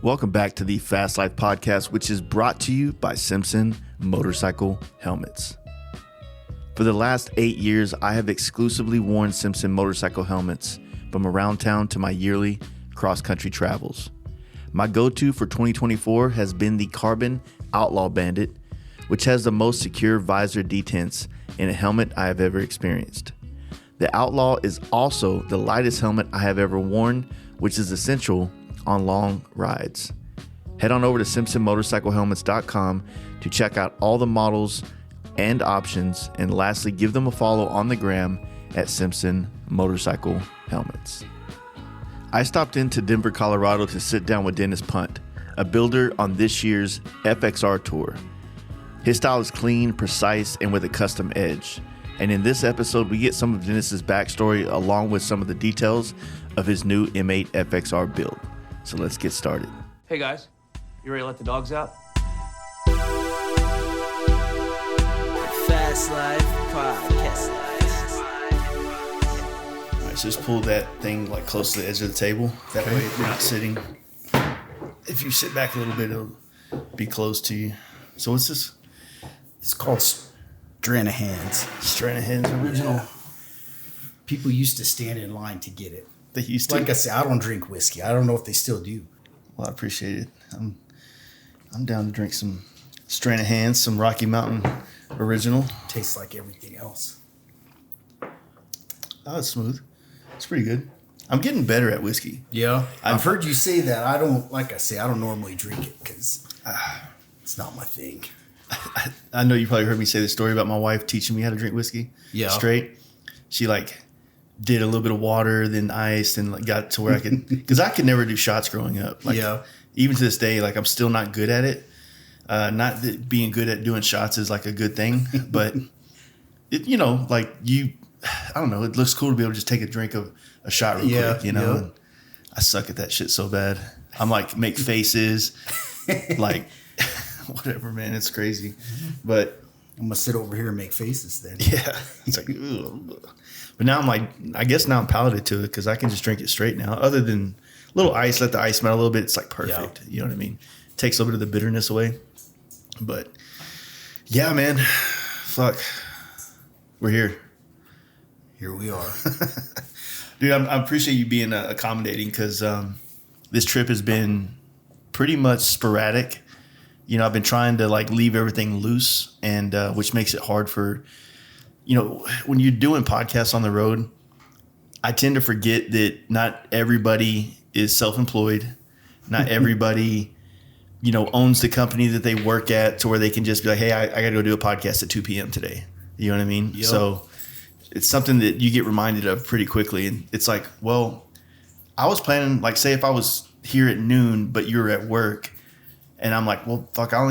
Welcome back to the Fast Life Podcast, which is brought to you by Simpson Motorcycle Helmets. For the last 8 years, I have exclusively worn Simpson motorcycle helmets from around town to my yearly cross-country travels. My go-to for 2024 has been the Carbon Outlaw Bandit, which has the most secure visor detents in a helmet I have ever experienced. The Outlaw is also the lightest helmet I have ever worn, which is essential on long rides. Head on over to simpsonmotorcyclehelmets.com to check out all the models and options, and lastly, give them a follow on the gram at Simpson Motorcycle Helmets. I stopped into Denver, Colorado to sit down with Dennis Punt, a builder on this year's FXR Tour. His style is clean, precise, and with a custom edge. And in this episode, we get some of Dennis's backstory along with some of the details of his new M8 FXR build. So let's get started. Hey guys, you ready to let the dogs out? Fast Life Podcast. All right, so just pull that thing like close to the edge of the table. That way you're not sitting. If you sit back a little bit, it'll be close to you. So what's this? It's called Stranahan's. Stranahan's original. Yeah. People used to stand in line to get it. They used to. Like I said, I don't drink whiskey. I don't know if they still do. Well, I appreciate it. I'm down to drink some Stranahan's, some Rocky Mountain original. Tastes like everything else. Oh, it's smooth. It's pretty good. I'm getting better at whiskey. Yeah. I've heard you say that. I don't normally drink it because it's not my thing. I know you probably heard me say the story about my wife teaching me how to drink whiskey. Yeah. Straight. She did a little bit of water, then ice, and got to where I could, because I could never do shots growing up. Even to this day, I'm still not good at it. Not that being good at doing shots is a good thing, but it, I don't know. It looks cool to be able to just take a drink of a shot real quick, you know. And I suck at that shit so bad. I'm make faces, whatever, man. It's crazy, but I'm gonna sit over here and make faces then. Yeah, it's ugh. But now I guess now I'm palated to it because I can just drink it straight now. Other than a little ice, let the ice melt a little bit. It's perfect. Yeah. You know what I mean? Takes a little bit of the bitterness away. But yeah, man, fuck, we're here. Here we are. Dude, I appreciate you being accommodating because this trip has been pretty much sporadic. You know, I've been trying to leave everything loose, and which makes it hard for, when you're doing podcasts on the road, I tend to forget that not everybody is self-employed. Not everybody, owns the company that they work at to where they can just be like, hey, I got to go do a podcast at 2 p.m. today. You know what I mean? Yep. So it's something that you get reminded of pretty quickly. And it's well, I was planning, say if I was here at noon, but you're at work, and I'm well, fuck, I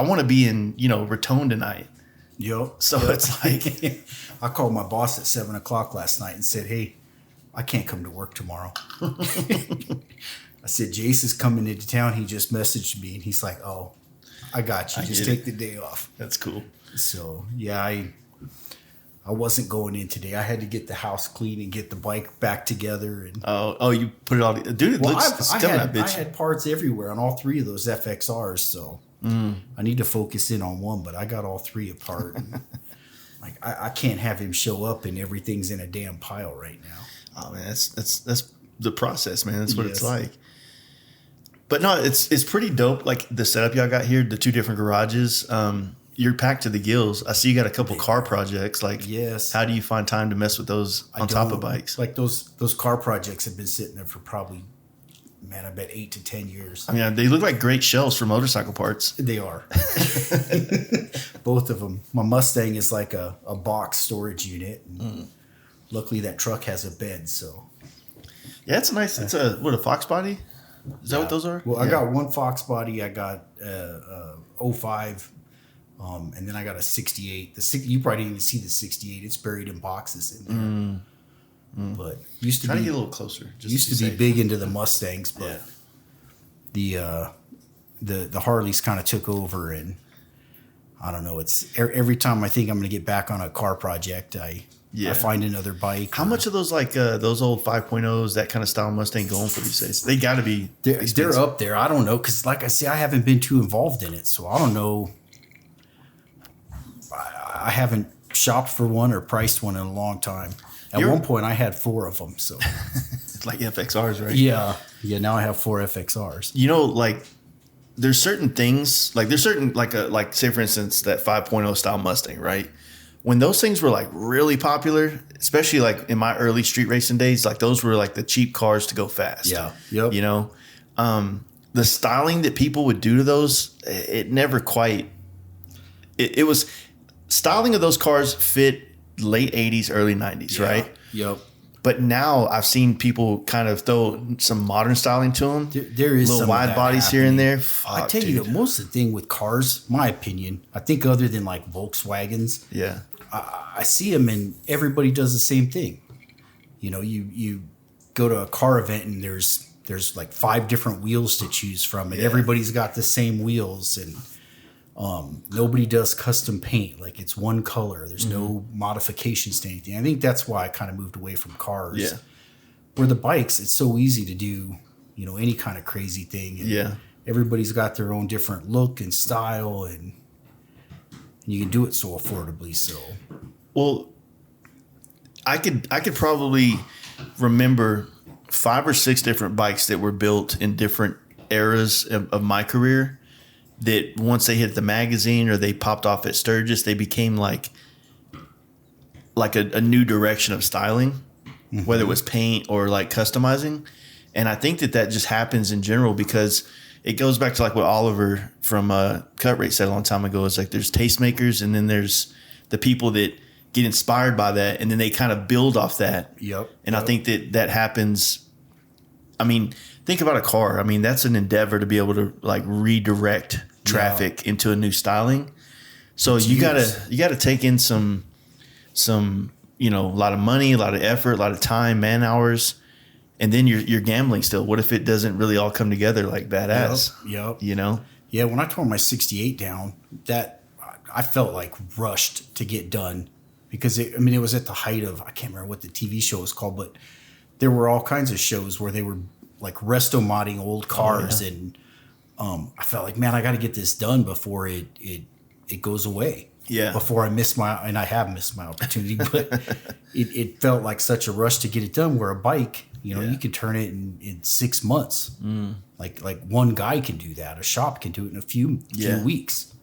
want to be in, Raton tonight. Yep. So it's I called my boss at 7:00 last night and said, hey, I can't come to work tomorrow. I said, Jace is coming into town. He just messaged me and he's like, oh, I got you. Just take the day off. That's cool. So yeah, I wasn't going in today. I had to get the house clean and get the bike back together. And you put it all, dude. It looks. I had parts everywhere on all three of those FXRs. So I need to focus in on one, but I got all three apart. And, I can't have him show up and everything's in a damn pile right now. Oh man, that's the process, man. That's what it's like. But no, it's pretty dope. The setup y'all got here, the two different garages. You're packed to the gills. I see you got a couple car projects. Yes. How do you find time to mess with those on top of bikes? Those car projects have been sitting there for probably, man, I bet 8 to 10 years. I mean, they look like great shelves for motorcycle parts. They are. Both of them. My Mustang is like a box storage unit. And luckily, that truck has a bed. So. Yeah, it's nice. It's a Fox body? Is that what those are? Well, I got one Fox body. I got 05. And then I got a 68. You probably didn't even see the 68. It's buried in boxes in there. But used to try to get a little closer. Used to be big into the Mustangs, but the Harleys kind of took over, and I don't know. It's every time I think I'm going to get back on a car project, I I find another bike. How much of those like those old 5.0s, that kind of style Mustang going for these days? They got to be they're up there. I don't know, because like I say, I haven't been too involved in it, so I don't know. I haven't shopped for one or priced one in a long time. At one point, I had 4 of them. So like FXRs, right? Yeah. Now I have 4 FXRs. You know, like there's certain things, like there's certain like say for instance that 5.0 style Mustang, right? When those things were like really popular, especially like in my early street racing days, like those were like the cheap cars to go fast. Yeah. Yep. You know, the styling that people would do to those, it never quite. It was styling of those cars fit late 80s, early 90s, right? Yep. But now I've seen people kind of throw some modern styling to them. There is little some wide bodies happening. here and there. I tell you, most of the thing with cars, my opinion, I think other than like Volkswagens, yeah, I see them and everybody does the same thing. You know, you go to a car event and there's like 5 different wheels to choose from, and everybody's got the same wheels, and nobody does custom paint. Like it's one color. There's no modifications to anything. I think that's why I kind of moved away from cars. Yeah. Where the bikes, it's so easy to do, you know, any kind of crazy thing. And everybody's got their own different look and style, and you can do it so affordably. So, well, I could probably remember 5 or 6 different bikes that were built in different eras of my career. That once they hit the magazine or they popped off at Sturgis, they became like a new direction of styling, whether it was paint or like customizing. And I think that just happens in general because it goes back to like what Oliver from Cut Rate said a long time ago. It's like there's tastemakers, and then there's the people that get inspired by that, and then they kind of build off that. And I think that happens. I mean, think about a car. I mean, that's an endeavor to be able to like redirect traffic into a new styling. So you gotta take in some, you know, a lot of money, a lot of effort, a lot of time, man hours, and then you're gambling still. What if it doesn't really all come together like badass? You know? Yeah. When I tore my 68 down, that I felt like rushed to get done because it was at the height of, I can't remember what the TV show was called, but there were all kinds of shows where they were like resto-modding old cars, and I felt like, man, I got to get this done before it goes away. Yeah. Before I miss and I have missed my opportunity, but it felt like such a rush to get it done. Where a bike, you know, you can turn it in 6 months. Like one guy can do that. A shop can do it in a few weeks.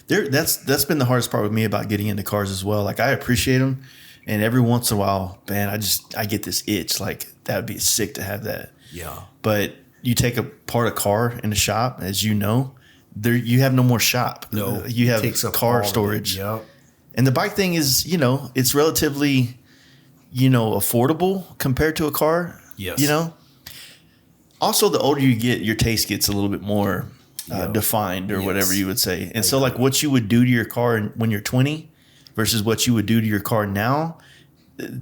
That's been the hardest part with me about getting into cars as well. Like I appreciate them, and every once in a while, man, I get this itch. Like that would be sick to have that. Yeah. But you take apart a car in a shop, as you know, you have no more shop. No, you have car storage. Yep. And the bike thing is, you know, it's relatively, you know, affordable compared to a car. Yes. You know. Also, the older you get, your taste gets a little bit more defined, or whatever you would say. And so, like, what you would do to your car when you're 20 versus what you would do to your car now,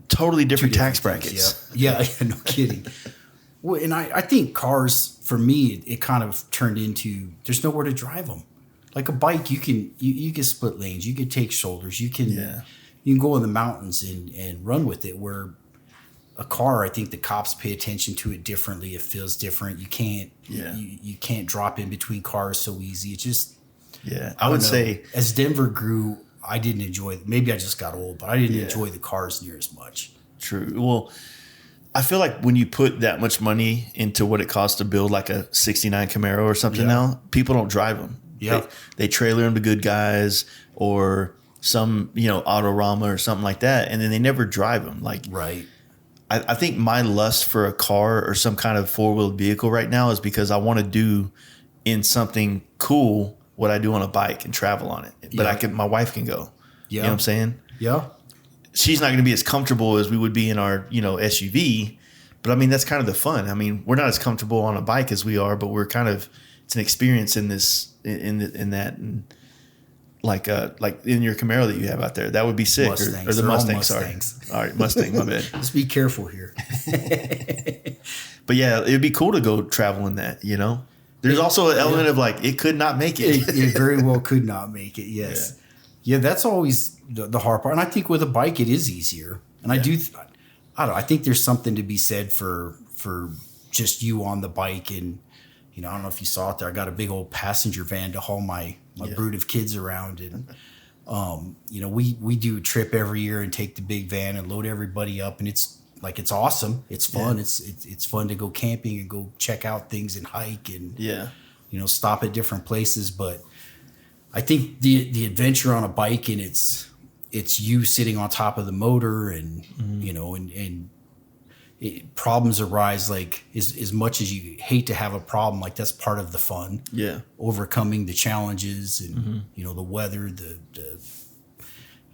totally different tax brackets. Yeah, no kidding. Well, and I think cars, for me, it kind of turned into there's nowhere to drive them. Like a bike, you can split lanes, you can take shoulders, you can go in the mountains and run with it. Where a car, I think the cops pay attention to it differently. It feels different. You can't you can't drop in between cars so easy. It just I would say as Denver grew, I didn't enjoy it. Maybe I just got old, but I didn't enjoy the cars near as much. True. Well, I feel like when you put that much money into what it costs to build like a 69 Camaro or something now, people don't drive them. Yeah. They trailer them to Good Guys or some, you know, Autorama or something like that. And then they never drive them. Like, right. I think my lust for a car or some kind of 4-wheeled vehicle right now is because I want to do in something cool what I do on a bike and travel on it. But my wife can go. You know what I'm saying? Yeah. She's not going to be as comfortable as we would be in our, you know, SUV. But I mean, that's kind of the fun. I mean, we're not as comfortable on a bike as we are, but we're kind of, it's an experience in this, in that, and like in your Camaro that you have out there. That would be sick. Or the Mustang, sorry. All right, Mustang, my bad. Just be careful here. But yeah, it'd be cool to go travel in that, you know? There's also an element of like, it could not make it. It very well could not make it, yes. Yeah, that's always the hard part. And I think with a bike, it is easier. And I don't know. I think there's something to be said for just you on the bike. And, I don't know if you saw it there. I got a big old passenger van to haul my brood of kids around. And, we do a trip every year and take the big van and load everybody up. And it's awesome. It's fun. Yeah. It's fun to go camping and go check out things and hike and, stop at different places. But I think the adventure on a bike, and it's you sitting on top of the motor and, and problems arise, like as much as you hate to have a problem, like that's part of the fun. Yeah. Overcoming the challenges and, the weather,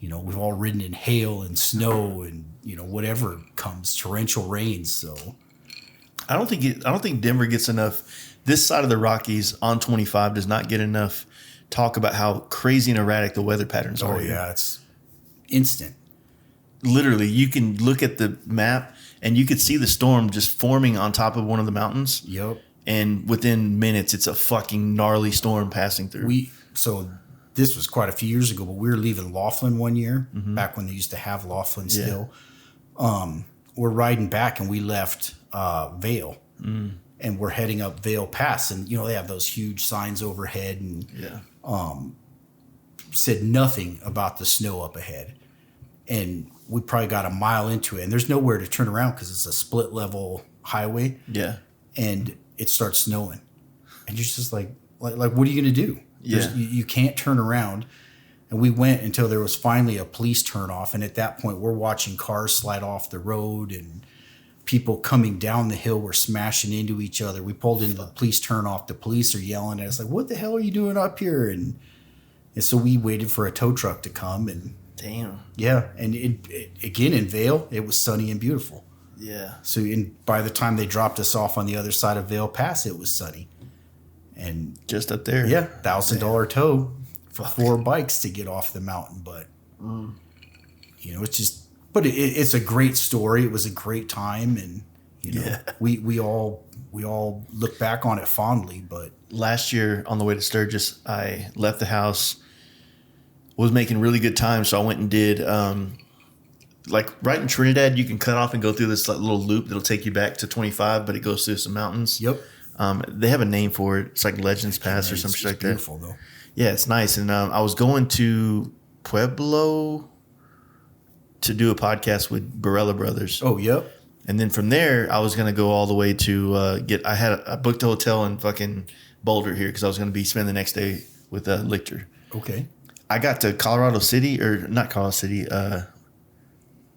we've all ridden in hail and snow and, whatever comes, torrential rains. So I don't think Denver gets enough. This side of the Rockies on 25 does not get enough talk about how crazy and erratic the weather patterns are. Oh yeah. It's instant. Literally, you can look at the map and you could see the storm just forming on top of one of the mountains. Yep. And within minutes, it's a fucking gnarly storm passing through. So this was quite a few years ago, but we were leaving Laughlin one year, back when they used to have Laughlin still. We're riding back and we left Vail. And we're heading up Vail Pass. And, they have those huge signs overhead and said nothing about the snow up ahead. And we probably got a mile into it, and there's nowhere to turn around because it's a split level highway. Yeah. And it starts snowing. And you're just like what are you going to do? Yeah. You can't turn around. And we went until there was finally a police turnoff. And at that point, we're watching cars slide off the road and people coming down the hill were smashing into each other. We pulled into the police turnoff. The police are yelling at us like, what the hell are you doing up here? And so we waited for a tow truck to come. And damn. Yeah. And again, in Vail, it was sunny and beautiful. Yeah. So by the time they dropped us off on the other side of Vail Pass, it was sunny. And just up there. Yeah. $1,000 tow for 4 bikes to get off the mountain. But, it's just, but it's a great story. It was a great time. And, we all look back on it fondly. But last year on the way to Sturgis, I left the house, was making really good time. So I went and did, right in Trinidad, you can cut off and go through this little loop that'll take you back to 25, but it goes through some mountains. Yep. They have a name for it. It's like Legends Pass or something like that. It's beautiful though. Yeah, it's nice. And I was going to Pueblo to do a podcast with Barella Brothers. Oh, yep. And then from there, I was going to go all the way to I booked a hotel in fucking Boulder here because I was going to be spending the next day with Lichter. Okay. I got to Colorado City, or not Colorado City.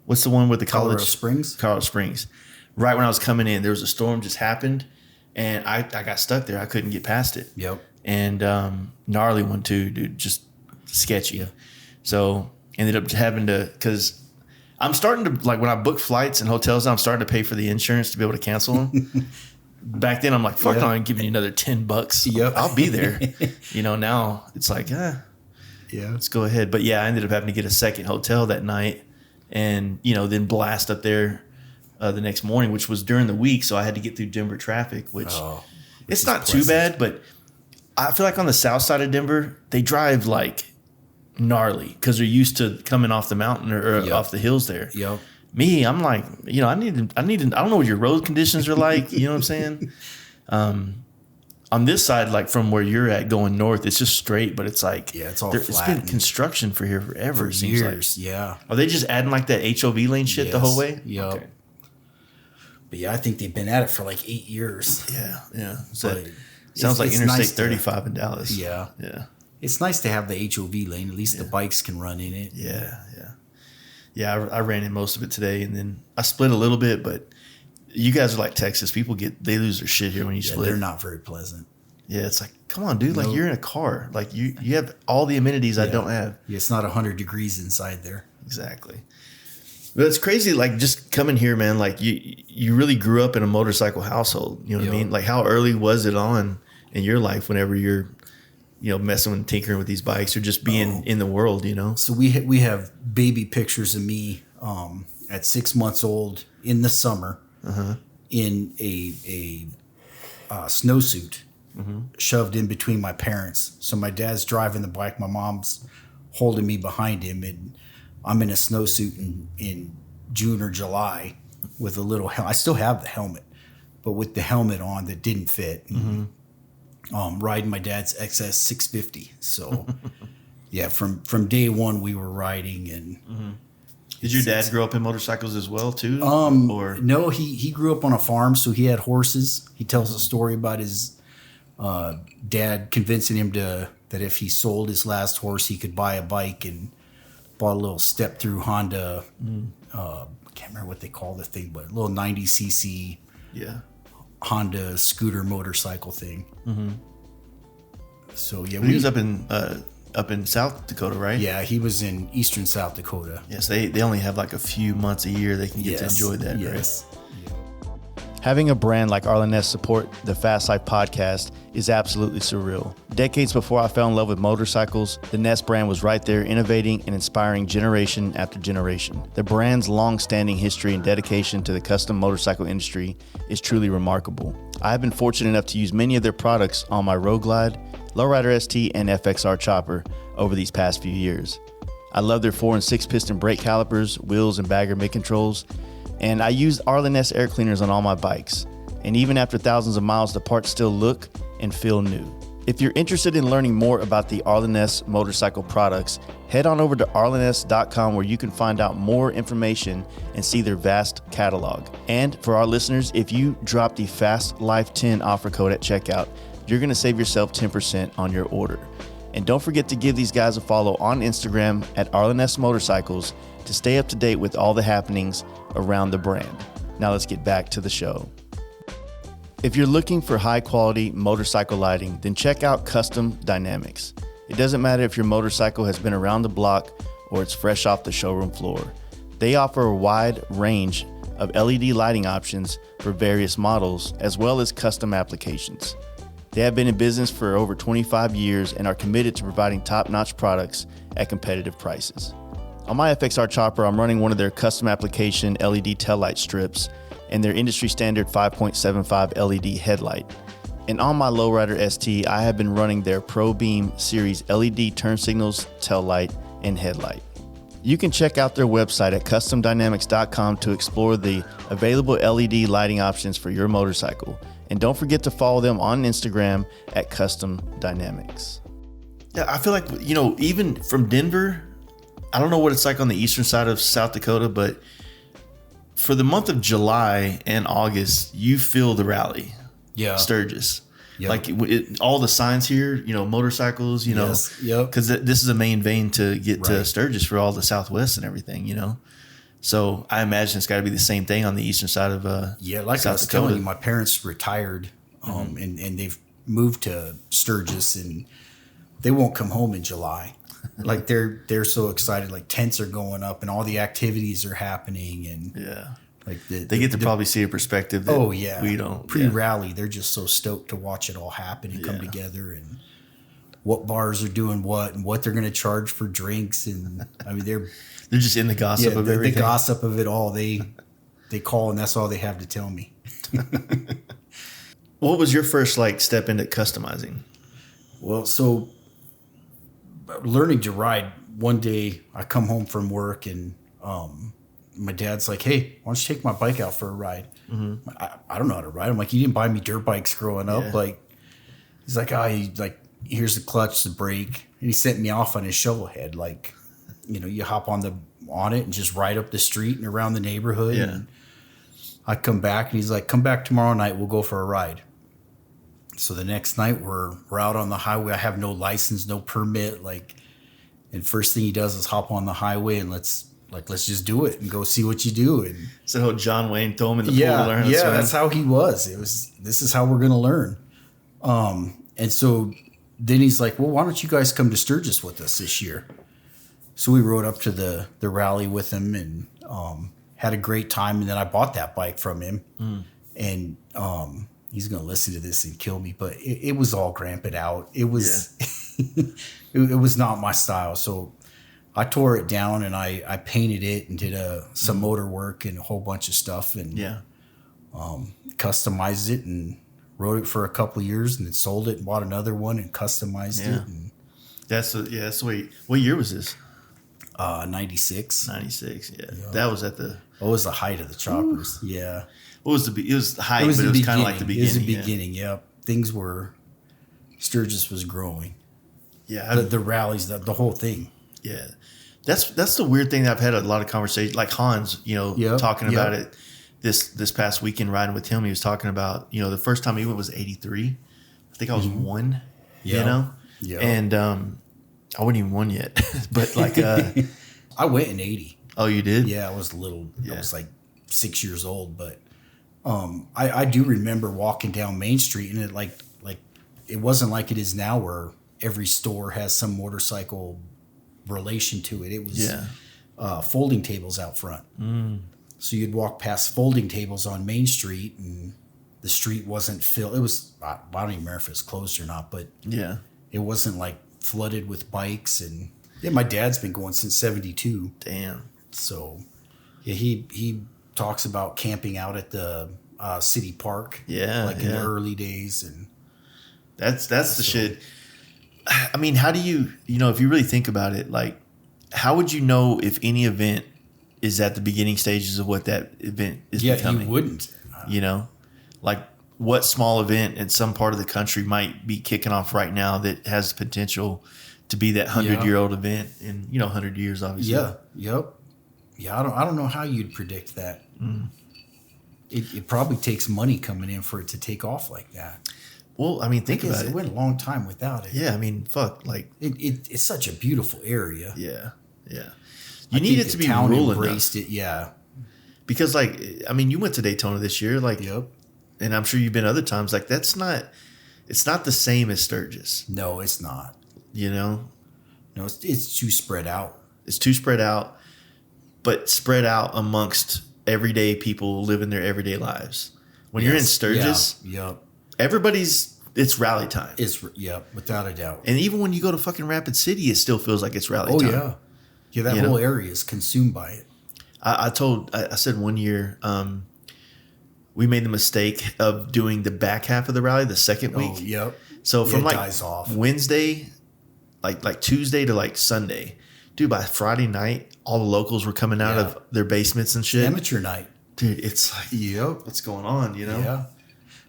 What's the one with the college? Colorado Springs? Colorado Springs. Right when I was coming in, there was a storm just happened, and I got stuck there. I couldn't get past it. Yep. And gnarly one too, dude. Just sketchy. Yeah. So ended up having to, because I'm starting to, when I book flights and hotels, I'm starting to pay for the insurance to be able to cancel them. Back then, I'm like, fuck, I'm giving you another $10. Yep. I'll be there. Now it's like, let's go ahead. But yeah, I ended up having to get a second hotel that night and, then blast up there the next morning, which was during the week. So I had to get through Denver traffic, which it's not too bad, but I feel like on the south side of Denver, they drive like gnarly because they're used to coming off the mountain or off the hills there. Yep. Me, I'm like, I don't know what your road conditions are like. You know what I'm saying? On this side, like from where you're at going north, it's just straight, but it's like, it's all flat. It's been construction for here forever. For it seems years, like. yeah. Are they just adding like that HOV lane shit the whole way? Yep. Okay. But yeah, I think they've been at it for like 8 years. Yeah. So sounds like Interstate 35 in Dallas. Yeah. Yeah. It's nice to have the HOV lane. At least the bikes can run in it. Yeah, I ran in most of it today, and then I split a little bit, but you guys are like Texas. People they lose their shit here when you split. They're not very pleasant. Yeah, it's like, come on, dude. Like, you're in a car. Like, you have all the amenities I don't have. Yeah, it's not 100 degrees inside there. Exactly. But it's crazy, like, just coming here, man. Like, you really grew up in a motorcycle household. You know what I mean? Like, how early was it on in your life whenever you're, messing and tinkering with these bikes or just being in the world, So we have baby pictures of me at 6 months old in the summer in a snowsuit. Shoved in between my parents. So my dad's driving the bike. My mom's holding me behind him, and I'm in a snowsuit in June or July with a little I still have the helmet, but with the helmet on that didn't fit. And, riding my dad's XS 650. So yeah, from day one we were riding. And Did your dad grow up in motorcycles as well too? Or no, he grew up on a farm, so he had horses. He tells a story about his dad convincing him that if he sold his last horse, he could buy a bike, and bought a little step through Honda. I can't remember what they call the thing, but a little 90cc Honda scooter motorcycle thing. So yeah, he was up in South Dakota, right? Yeah, he was in eastern South Dakota. Yes, they only have like a few months a year they can get to enjoy that. Yes. Right? Having a brand like Arlen support the Fast Life podcast is absolutely surreal. Decades before I fell in love with motorcycles, the Nest brand was right there innovating and inspiring generation after generation. The brand's long-standing history and dedication to the custom motorcycle industry is truly remarkable. I have been fortunate enough to use many of their products on my Road Glide, Lowrider ST, and FXR chopper over these past few years. I love their 4 and 6 piston brake calipers, wheels, and bagger mid controls. And I used Arlen air cleaners on all my bikes. And even after thousands of miles, the parts still look and feel new. If you're interested in learning more about the Arlen motorcycle products, head on over to arlens.com where you can find out more information and see their vast catalog. And for our listeners, if you drop the Fast Life 10 offer code at checkout, you're going to save yourself 10% on your order. And don't forget to give these guys a follow on Instagram at Arlen Motorcycles to stay up to date with all the happenings around the brand. Now let's get back to the show. If you're looking for high quality motorcycle lighting, then check out Custom Dynamics. It doesn't matter if your motorcycle has been around the block or it's fresh off the showroom floor. They offer a wide range of LED lighting options for various models as well as custom applications. They have been in business for over 25 years and are committed to providing top-notch products at competitive prices. On my FXR chopper, I'm running one of their custom application LED taillight strips and their industry standard 5.75 LED headlight. And on my Lowrider ST, I have been running their Pro Beam Series LED turn signals, taillight, and headlight. You can check out their website at customdynamics.com to explore the available LED lighting options for your motorcycle. And don't forget to follow them on Instagram at Custom Dynamics. Yeah, I feel like, even from Denver, I don't know what it's like on the eastern side of South Dakota, but for the month of July and August, you feel the rally. Yeah. Sturgis. Yep. Like all the signs here, motorcycles, Yes. Yep. Because this is a main vein to get to Sturgis for all the Southwest and everything, So I imagine it's got to be the same thing on the eastern side of like South I was Dakota. telling you, my parents retired, and they've moved to Sturgis, and they won't come home in July. Like they're so excited, like tents are going up and all the activities are happening, and like they get to probably see a perspective that we don't. Pre-rally, they're just so stoked to watch it all happen and come together, and what bars are doing what and what they're going to charge for drinks, and I mean they're just in the gossip of everything. The gossip of it all. They call and that's all they have to tell me. What was your first step into customizing? Well, so learning to ride, one day I come home from work and my dad's like, "Hey, why don't you take my bike out for a ride?" I don't know how to ride. I'm like, "You didn't buy me dirt bikes growing up." Like, he's like, "Here's the clutch, the brake." And he sent me off on his shovel head. Like, you hop on it and just ride up the street and around the neighborhood. Yeah. And I come back and he's like, "Come back tomorrow night. We'll go for a ride." So the next night we're out on the highway. I have no license, no permit. And first thing he does is hop on the highway and let's just do it and go see what you do. And so how John Wayne told him in the pool to learn. Yeah, that's how he was. This is how we're going to learn. And so then he's like, "Well, why don't you guys come to Sturgis with us this year?" So we rode up to the rally with him and had a great time. And then I bought that bike from him. And he's going to listen to this and kill me, but it was all gramped out. It was it was not my style. So I tore it down and I painted it and did some motor work and a whole bunch of stuff and customized it and rode it for a couple of years and then sold it and bought another one and customized it. And That's the way. What year was this? 96. 96. Yeah. That was at the. What was the height of the choppers? Yeah. What was the? It was the height, but it was kind of like the beginning. It was the beginning. Yep. Things were. Sturgis was growing. Yeah. The rallies, the whole thing. Yeah. That's the weird thing that I've had a lot of conversations, like Hans, talking about it this past weekend riding with him. He was talking about, the first time he went was 83. I think I was one, Yeah. And I wasn't even one yet. But like I went in 80. Oh, you did? Yeah, I was little. Yeah. I was like 6 years old, but I do remember walking down Main Street, and it wasn't like it is now where every store has some motorcycle relation to it. It was folding tables out front. So you'd walk past folding tables on Main Street, and the street wasn't filled. It was, I don't even remember if it was closed or not, but it wasn't like flooded with bikes. And my dad's been going since 72. Damn. So he talks about camping out at the city park. In the early days. And that's the shit. I mean, how do you, if you really think about it, like, how would you know if any event is at the beginning stages of what that event is becoming? You wouldn't. Like, what small event in some part of the country might be kicking off right now that has the potential to be that 100-year-old event in, 100 years, obviously. Yeah. Yep. Yeah. I don't know how you'd predict that. It probably takes money coming in for it to take off like that. Well, I mean, think about it. It went a long time without it. Yeah, I mean, fuck, like it's such a beautiful area. Yeah. You need it to be rural enough. It, yeah. Because, like, I mean, you went to Daytona this year, like, and I'm sure you've been other times. Like, it's not the same as Sturgis. No, it's not. No, it's too spread out. It's too spread out, but spread out amongst everyday people living their everyday lives. When you're in Sturgis, it's rally time. Without a doubt. And even when you go to fucking Rapid City, it still feels like it's rally time. Oh, yeah. That whole area is consumed by it. I said one year, we made the mistake of doing the back half of the rally the second week. Oh, yep. So from like dies off. Wednesday, like Tuesday to like Sunday, dude, by Friday night, all the locals were coming out of their basements and shit. Amateur night. Dude, it's like, what's going on, Yeah.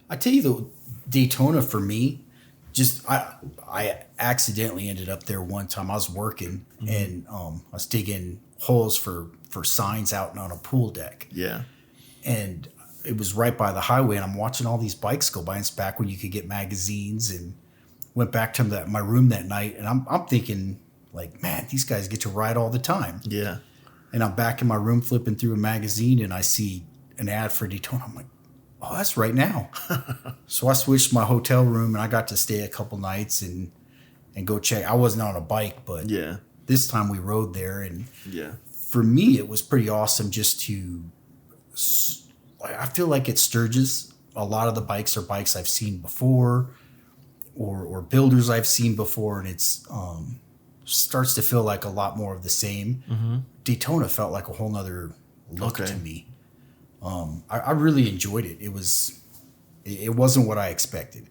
I tell you, though, Daytona for me, just I accidentally ended up there one time. I was working and I was digging holes for signs out on a pool deck. Yeah. And it was right by the highway, and I'm watching all these bikes go by. And it's back when you could get magazines, and went back to my room that night, and I'm thinking, like, man, these guys get to ride all the time. Yeah. And I'm back in my room flipping through a magazine, and I see an ad for Daytona. I'm like, oh, that's right now. So I switched my hotel room, and I got to stay a couple nights and go check. I wasn't on a bike, but this time we rode there. And for me, it was pretty awesome just to, I feel like at Sturgis, a lot of the bikes are bikes I've seen before or builders I've seen before. And it's starts to feel like a lot more of the same. Mm-hmm. Daytona felt like a whole nother look to me. I really enjoyed it. It wasn't what I expected.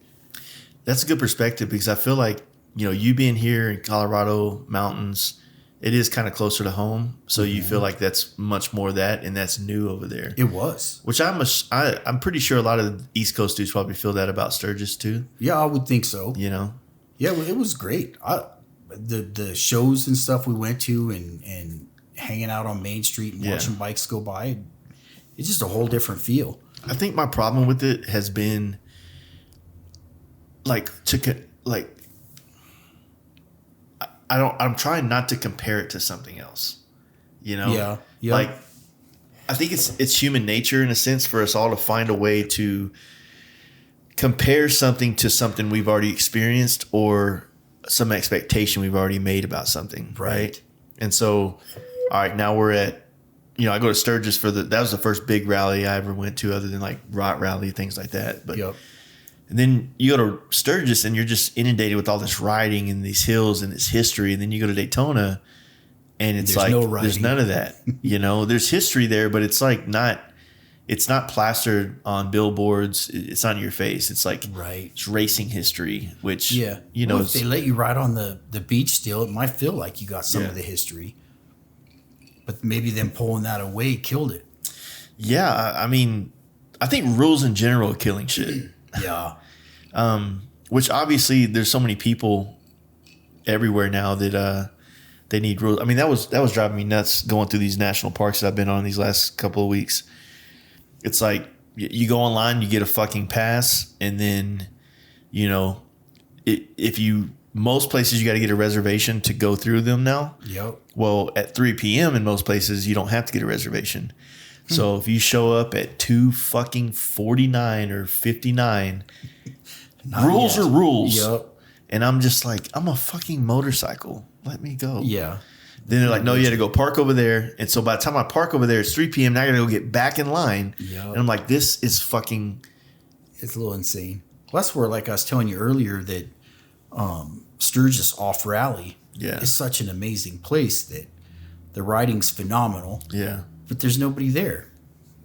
That's a good perspective, because I feel like, you being here in Colorado mountains, it is kind of closer to home. So you feel like that's much more of that, and that's new over there. It was. Which I'm pretty sure a lot of the East Coast dudes probably feel that about Sturgis too. Yeah, I would think so. Yeah, it was great. The shows and stuff we went to and hanging out on Main Street and watching bikes go by, it's just a whole different feel. I think my problem with it has been I'm trying not to compare it to something else, Yeah. Like, I think it's human nature in a sense for us all to find a way to compare something to something we've already experienced or some expectation we've already made about something. Right. And so, all right, now we're at, I go to Sturgis that was the first big rally I ever went to, other than like Rot Rally, things like that. But and then you go to Sturgis and you're just inundated with all this riding and these hills and this history. And then you go to Daytona and it's there's none of that. There's history there, but it's like it's not plastered on billboards. It's not in your face. It's like it's racing history, which if they let you ride on the beach still, it might feel like you got some of the history. But maybe them pulling that away killed it. Yeah, I mean, I think rules in general are killing shit. Yeah. Which obviously there's so many people everywhere now that they need rules. I mean, that was driving me nuts going through these national parks that I've been on these last couple of weeks. It's like you go online, you get a fucking pass, and then, most places you got to get a reservation to go through them now. Yep. Well, at 3 p.m. in most places, you don't have to get a reservation. So if you show up at 2:49 or 59, rules are rules. Yep. And I'm just like, I'm a fucking motorcycle. Let me go. Yeah. Then they're like, no, you had to go park over there. And so by the time I park over there, it's 3 p.m. Now I got to go get back in line. Yep. And I'm like, this is fucking. It's a little insane. Well, that's where, like I was telling you earlier, that Sturgis Off Rally is such an amazing place that the riding's phenomenal. Yeah. But there's nobody there.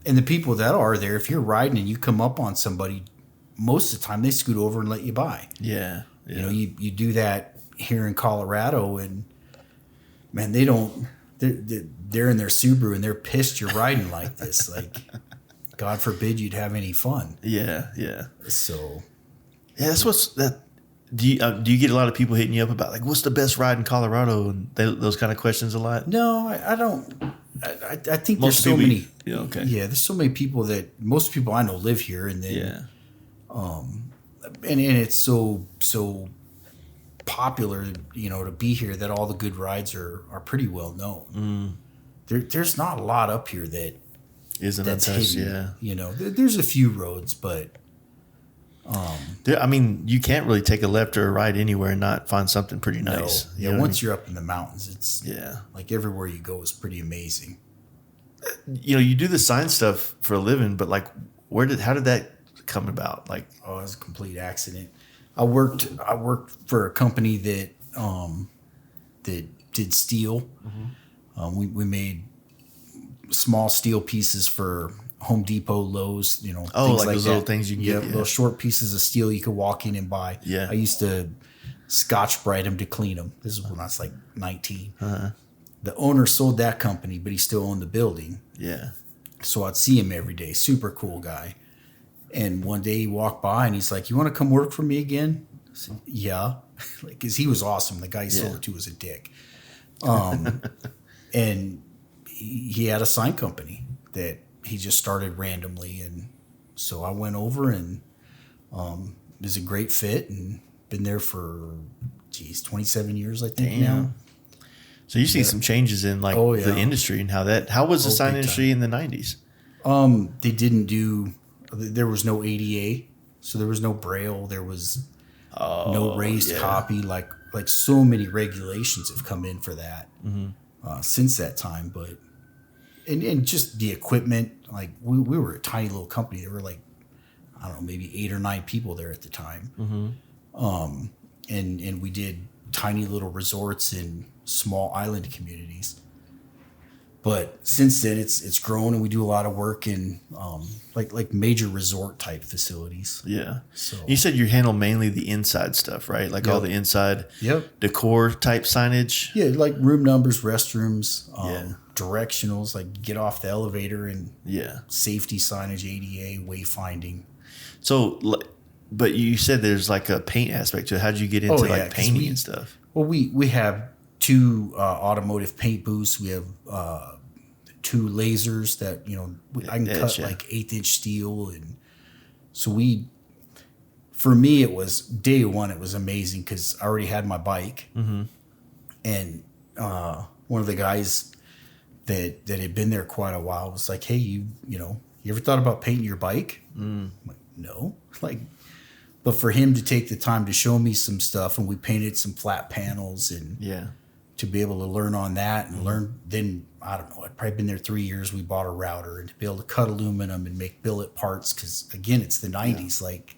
And the people that are there, if you're riding and you come up on somebody, most of the time they scoot over and let you by. Yeah. You do that here in Colorado, and man, they're in their Subaru and they're pissed you're riding like this. Like, God forbid you'd have any fun. Yeah. Yeah. So. Yeah, that's what's that. Do you get a lot of people hitting you up about, like, what's the best ride in Colorado and those kind of questions a lot? No, I don't. I think there's so many. Okay. Yeah, there's so many people that most people I know live here, and then and it's so popular, to be here, that all the good rides are pretty well known. There's not a lot up here isn't that's untouched. hidden. There's a few roads, but I mean, you can't really take a left or a right anywhere and not find something pretty nice. No. Yeah, once you're up in the mountains, it's like everywhere you go is pretty amazing. You do the sign stuff for a living, but like, how did that come about? Like, it was a complete accident. I worked for a company that did steel. We made small steel pieces for Home Depot, Lowe's, things like those that. Little things you can get. Little short pieces of steel you could walk in and buy. Yeah. I used to Scotch Brite them to clean them. This is when I was like 19. The owner sold that company, but he still owned the building. Yeah. So I'd see him every day. Super cool guy. And one day he walked by and he's like, "You want to come work for me again?" I said, "Yeah." Because he was awesome. The guy he sold it to was a dick. And he had a sign company that he just started randomly. And so I went over, and it was a great fit, and been there for, 27 years, I think. Damn. Now. So you see some changes in the industry and how was the sign industry in the 90s? They didn't there was no ADA, so there was no Braille. There was no raised copy. Like so many regulations have come in for that since that time. But and just the equipment, like we were a tiny little company. There were like, I don't know, maybe 8 or 9 people there at the time. And we did tiny little resorts in small island communities. But since then, it's grown, and we do a lot of work in like major resort type facilities. Yeah. So you said you handle mainly the inside stuff, right? Like all the inside decor type signage. Yeah, like room numbers, restrooms, directionals, like get off the elevator, and safety signage, ADA, wayfinding. So, but you said there's like a paint aspect to it. How did you get into painting and stuff? Well, we have 2 automotive paint booths. We have 2 lasers that I can cut like 1/8-inch steel, and so for me, it was day one. It was amazing because I already had my bike, and one of the guys that had been there quite a while was like, "Hey, you ever thought about painting your bike?" I'm like, no, but for him to take the time to show me some stuff, and we painted some flat panels, and to be able to learn on that and learn, then I don't know, I'd probably been there 3 years. We bought a router, and to be able to cut aluminum and make billet parts, because again, it's the 90s. Like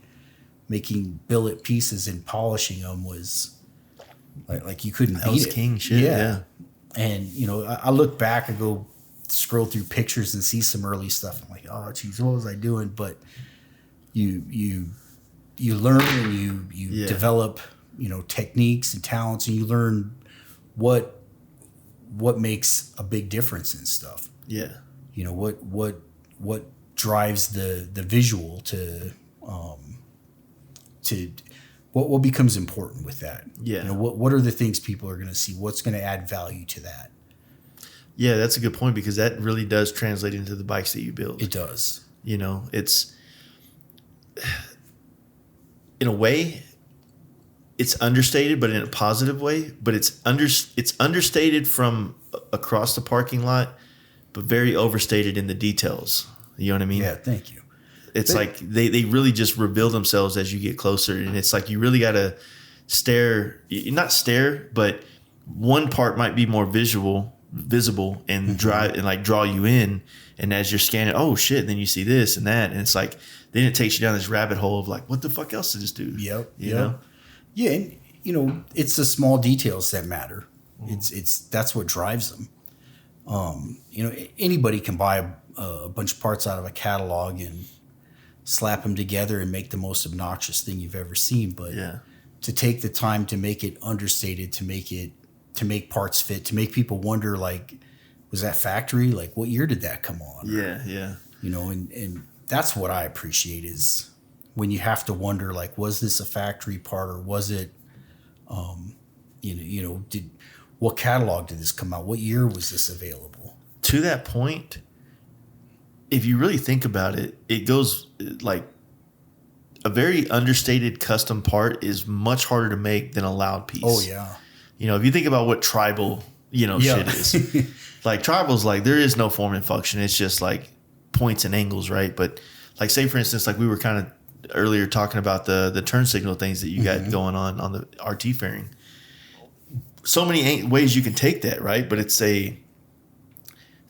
making billet pieces and polishing them was like you couldn't beat it. That was king shit. Yeah. And I look back and go, scroll through pictures and see some early stuff. I'm like, oh geez, what was I doing? But you learn and you develop, techniques and talents, and you learn what makes a big difference in stuff. Yeah. What drives the visual to what becomes important with that. Yeah. What are the things people are going to see? What's going to add value to that? Yeah, that's a good point, because that really does translate into the bikes that you build. It does. It's in a way, it's understated, but in a positive way. But it's understated from across the parking lot, but very overstated in the details. You know what I mean? Yeah, thank you. It's like they really just reveal themselves as you get closer, and it's like you really got to not stare, but one part might be more visible and draw you in. And as you're scanning, oh shit, and then you see this and that, and it's like then it takes you down this rabbit hole of like, what the fuck else did this do? Yep. You know? Yeah, and it's the small details that matter. It's that's what drives them. Anybody can buy a bunch of parts out of a catalog and slap them together and make the most obnoxious thing you've ever seen. But to take the time to make it understated, to make parts fit, to make people wonder, like, was that factory? Like, what year did that come on? Yeah. And that's what I appreciate, is when you have to wonder, like, was this a factory part, or was it, what catalog did this come out? What year was this available? To that point, if you really think about it, it goes like a very understated custom part is much harder to make than a loud piece. Oh yeah. If you think about what tribal, shit is, like tribal's like, there is no form and function. It's just like points and angles, right? But like, say for instance, like we were kind of earlier talking about the turn signal things that you got going on the RT fairing. So many ways you can take that, right? But it's a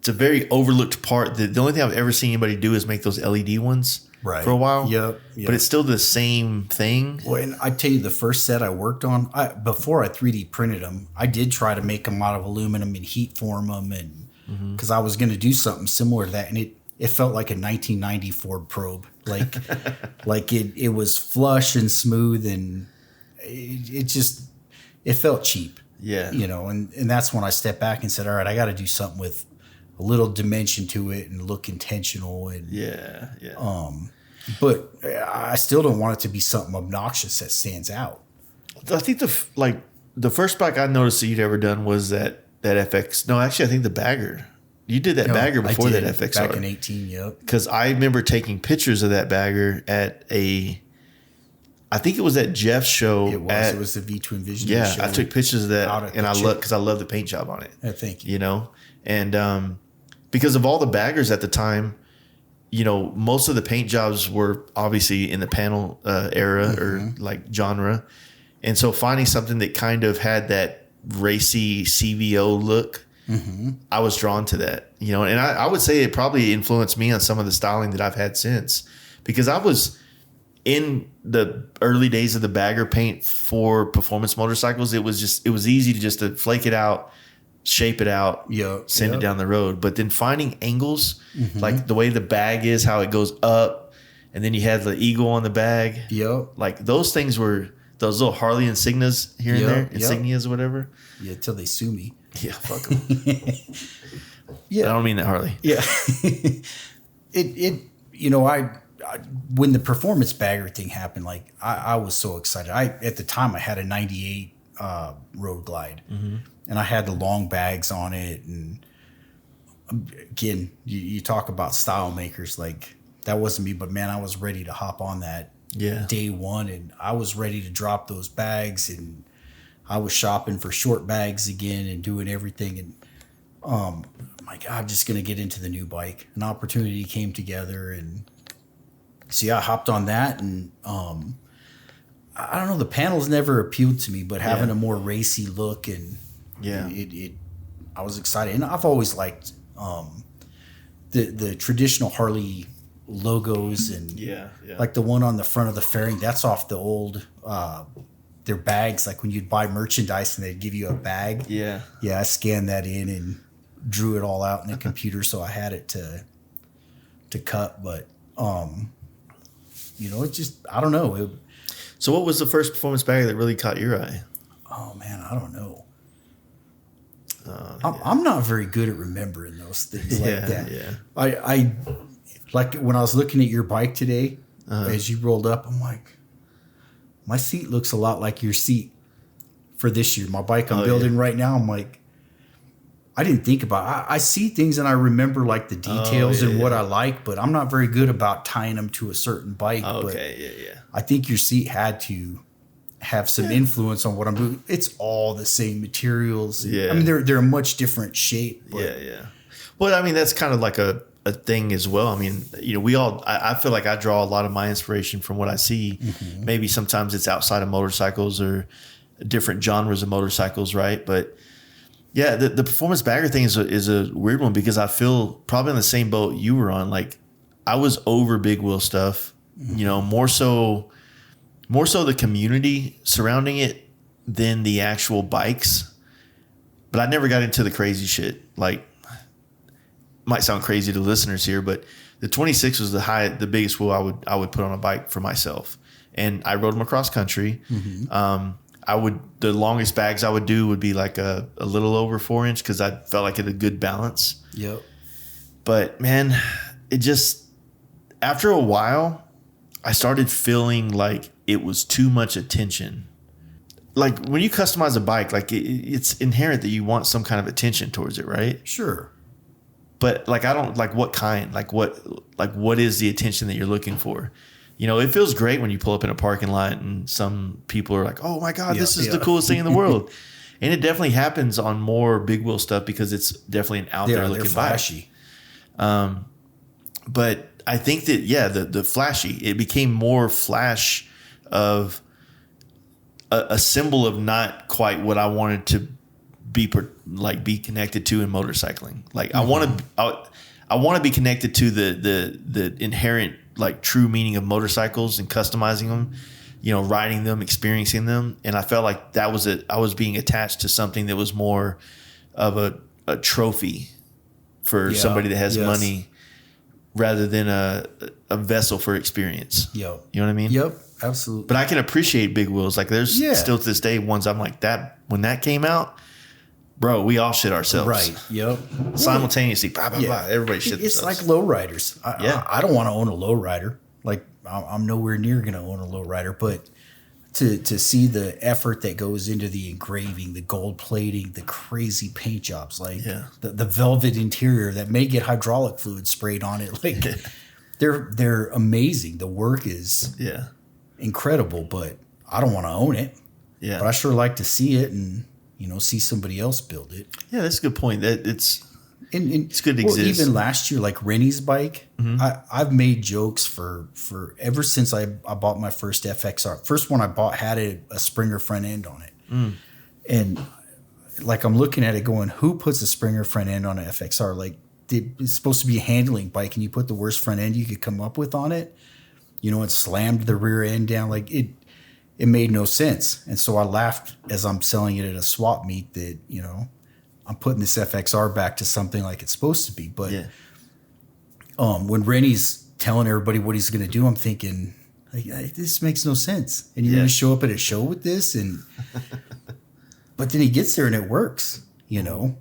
very overlooked part. The only thing I've ever seen anybody do is make those LED ones for a while. Yep. But it's still the same thing. Well, and I tell you, the first set I worked on, before I 3D printed them, I did try to make them out of aluminum and heat form them, and because I was going to do something similar to that, and it felt like a 1990 Ford Probe, like it was flush and smooth, and it felt cheap. Yeah. And that's when I stepped back and said, all right, I got to do something with a little dimension to it and look intentional. And but I still don't want it to be something obnoxious that stands out. I think the first bike I noticed that you'd ever done was that FX. No, actually, I think the Bagger. You did that Bagger before that FXR. Back in 18, yep. Because I remember taking pictures of that Bagger at I think it was at Jeff's show. It was the V2 Envision show. Yeah, I took pictures of that, and I love the paint job on it. Yeah, thank you. And because of all the baggers at the time, most of the paint jobs were obviously in the panel era or like genre, and so finding something that kind of had that racy CVO look, I was drawn to that. And I would say it probably influenced me on some of the styling that I've had since, because I was in the early days of the bagger paint for performance motorcycles. It was easy to flake it out, shape it out, send it down the road. But then finding angles, like the way the bag is, how it goes up, and then you had the eagle on the bag. Like those things were those little Harley insignias here and there, insignias or whatever. Yeah, till they sue me. Yeah, fuck them. I don't mean that, Harley. Yeah. When the performance bagger thing happened, like I was so excited. At the time I had a 98 Road Glide, and I had the long bags on it. And again, you talk about style makers, like that wasn't me, but man, I was ready to hop on that day one, and I was ready to drop those bags, and I was shopping for short bags again and doing everything. And my God, I'm just gonna get into the new bike. An opportunity came together, and so I hopped on that, and I don't know, the panels never appealed to me, but having a more racy look, and I was excited. And I've always liked the traditional Harley logos, and like the one on the front of the fairing, that's off the old their bags, like when you'd buy merchandise and they'd give you a bag. I scanned that in and drew it all out in the computer, so I had it to cut. But it just, I don't know. So what was the first performance bagger that really caught your eye? Oh man, I don't know. I'm not very good at remembering those things like that. Yeah. I like when I was looking at your bike today, as you rolled up, I'm like, my seat looks a lot like your seat for this year. My bike I'm building right now, I'm like, I didn't think about it. I see things and I remember like the details and what I like, but I'm not very good about tying them to a certain bike. Okay, but I think your seat had to have some influence on what I'm doing. It's all the same materials. Yeah. I mean, they're a much different shape. But Well, I mean, that's kind of like a thing as well. I mean, I feel like I draw a lot of my inspiration from what I see. Mm-hmm. Maybe sometimes it's outside of motorcycles or different genres of motorcycles, right? But yeah, the performance bagger thing is a weird one because I feel probably on the same boat you were on. Like I was over big wheel stuff, more so the community surrounding it than the actual bikes. But I never got into the crazy shit. Like, might sound crazy to listeners here, but the 26 was the biggest wheel I would put on a bike for myself, and I rode them across country. Mm-hmm. The longest bags I would do would be like a little over 4-inch because I felt like it had a good balance. Yep. But man, it just after a while, I started feeling like it was too much attention. Like when you customize a bike, like it's inherent that you want some kind of attention towards it, right? Sure. But like I don't like what kind, like what is the attention that you're looking for? It feels great when you pull up in a parking lot and some people are like, "Oh my God, this is the coolest thing in the world," and it definitely happens on more big wheel stuff because it's definitely an out there looking flashy. But I think that the flashy, it became more flash of a symbol of not quite what I wanted to be connected to in motorcycling. Like mm-hmm. I want to be connected to the inherent like true meaning of motorcycles and customizing them, riding them, experiencing them. And I felt like that was it. I was being attached to something that was more of a trophy for somebody that has money rather than a vessel for experience. Yep. You know what I mean? Yep. Absolutely. But I can appreciate big wheels. Like there's still to this day ones I'm like that when that came out, bro, we all shit ourselves. Right. Yep. Simultaneously. Blah, blah, blah. Everybody shit It's themselves. like lowriders. I don't want to own a lowrider. Like I'm nowhere near going to own a lowrider, but to see the effort that goes into the engraving, the gold plating, the crazy paint jobs, like the velvet interior that may get hydraulic fluid sprayed on it. Like they're amazing. The work is incredible, but I don't want to own it. Yeah. But I sure like to see it and, see somebody else build it. Yeah, that's a good point. That it's good to exist. Even last year, like Rennie's bike, mm-hmm. I've made jokes for ever since I bought my first FXR. First one I bought had a Springer front end on it. Mm. And like I'm looking at it going, who puts a Springer front end on an FXR? Like it's supposed to be a handling bike and you put the worst front end you could come up with on it, and slammed the rear end down. Like it made no sense. And so I laughed as I'm selling it at a swap meet that, I'm putting this FXR back to something like it's supposed to be. But when Rennie's telling everybody what he's going to do, I'm thinking, this makes no sense. And you're going to show up at a show with this? But then he gets there and it works, I don't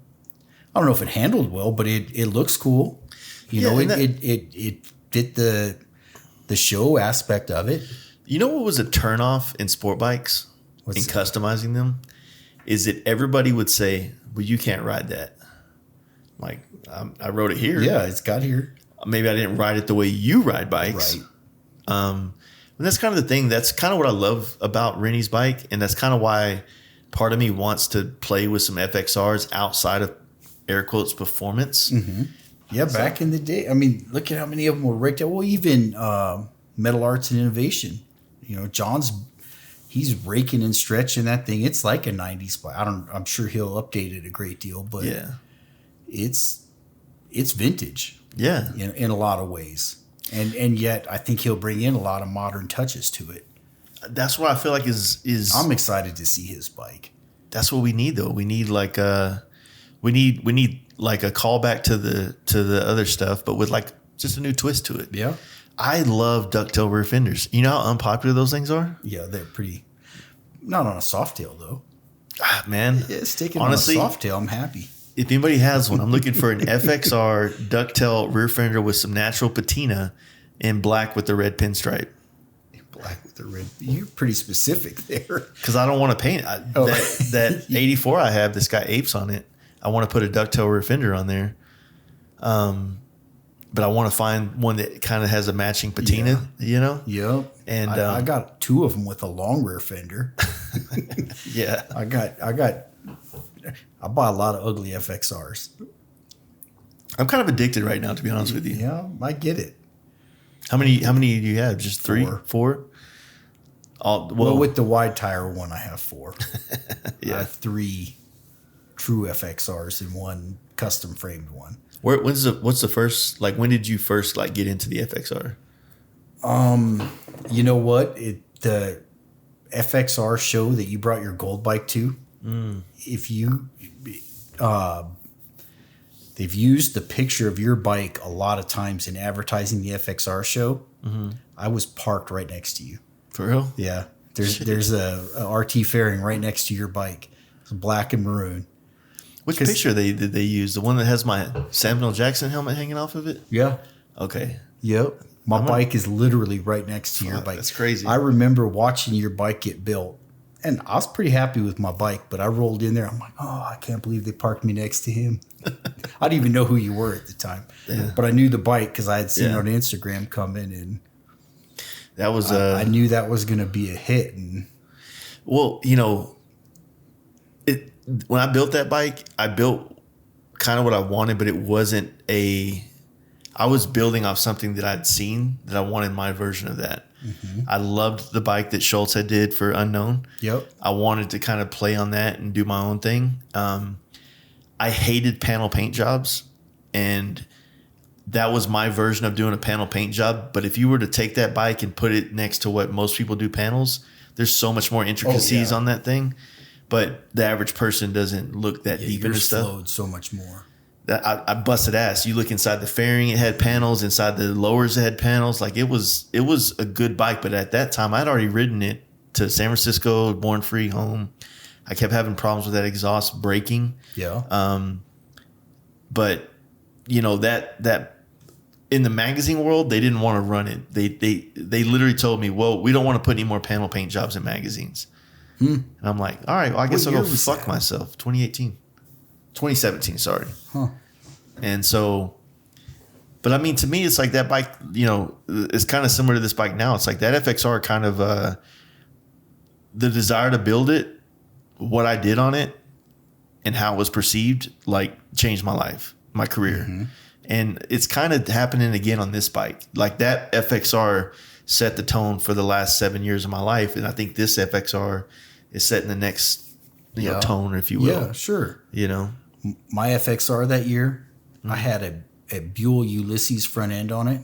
know if it handled well, but it looks cool. It fit the show aspect of it. You know what was a turnoff in sport bikes customizing them? Is that everybody would say, well, you can't ride that. Like, I rode it here. Yeah, it's got here. Maybe I didn't ride it the way you ride bikes. Right. And that's kind of the thing. That's kind of what I love about Rennie's bike. And that's kind of why part of me wants to play with some FXRs outside of air quotes performance. Mm-hmm. Yeah, back in the day. I mean, look at how many of them were rigged out. Well, even Metal Arts and Innovation. He's raking and stretching that thing. It's like a 90s bike. I'm sure he'll update it a great deal, but it's vintage. Yeah. In a lot of ways. And yet I think he'll bring in a lot of modern touches to it. That's what I feel like is I'm excited to see his bike. That's what we need though. We need like we need like a callback to the other stuff, but with like just a new twist to it. Yeah. I love ducktail rear fenders. You know how unpopular those things are? Yeah, they're pretty. Not on a Softail though. Ah, man. Yeah, sticking honestly, on a Softail, I'm happy. If anybody has one, I'm looking for an FXR ducktail rear fender with some natural patina in black with the red pinstripe. Black with the red. You're pretty specific there. Because I don't want to paint it. That 84 I have, this guy apes on it. I want to put a ducktail rear fender on there. But I want to find one that kind of has a matching patina, you know? Yep. And I got 2 of them with a long rear fender. Yeah. I buy a lot of ugly FXRs. I'm kind of addicted right now, to be honest with you. Yeah, I get it. How many do you have? Just 3? 4. 4? Well, with the wide tire one, I have 4. Yeah. I have 3 true FXRs and 1 custom framed one. What's the first, like, when did you first like get into the FXR? You know what? The FXR show that you brought your gold bike to, if you, they've used the picture of your bike a lot of times in advertising the FXR show. Mm-hmm. I was parked right next to you. For real? Yeah. There's a RT fairing right next to your bike. It's black and maroon. Which picture did they use? The one that has my Samuel Jackson helmet hanging off of it? Yeah. Okay. Yep. My bike is literally right next to your bike. That's crazy. I remember watching your bike get built, and I was pretty happy with my bike, but I rolled in there. I'm like, oh, I can't believe they parked me next to him. I didn't even know who you were at the time. Yeah. But I knew the bike because I had seen it on Instagram come in, and that was I knew that was going to be a hit. And well, you know, when I built that bike, I built kind of what I wanted, but it wasn't I was building off something that I'd seen that I wanted my version of that. Mm-hmm. I loved the bike that Schultz had did for Unknown. Yep. I wanted to kind of play on that and do my own thing. I hated panel paint jobs, and that was my version of doing a panel paint job. But if you were to take that bike and put it next to what most people do panels, there's so much more intricacies on that thing. But the average person doesn't look that deep into stuff. Flowed so much more. I busted ass. You look inside the fairing, it had panels. Inside the lowers, it had panels. Like it was a good bike. But at that time, I'd already ridden it to San Francisco, born free, home. I kept having problems with that exhaust breaking. Yeah. But you know that in the magazine world, they didn't want to run it. They literally told me, "Well, we don't want to put any more panel paint jobs in magazines." And I'm like, all right, well, I guess I'll go fuck myself. 2017, sorry. Huh. And so, but I mean, to me, it's like that bike, you know, it's kind of similar to this bike now. It's like that FXR kind of, the desire to build it, what I did on it, and how it was perceived, like changed my life, my career. Mm-hmm. And it's kind of happening again on this bike. Like that FXR set the tone for the last 7 years of my life. And I think this FXR is setting the next know, tone, if you will. Yeah, sure. You know, my FXR that year, I had a Buell Ulysses front end on it,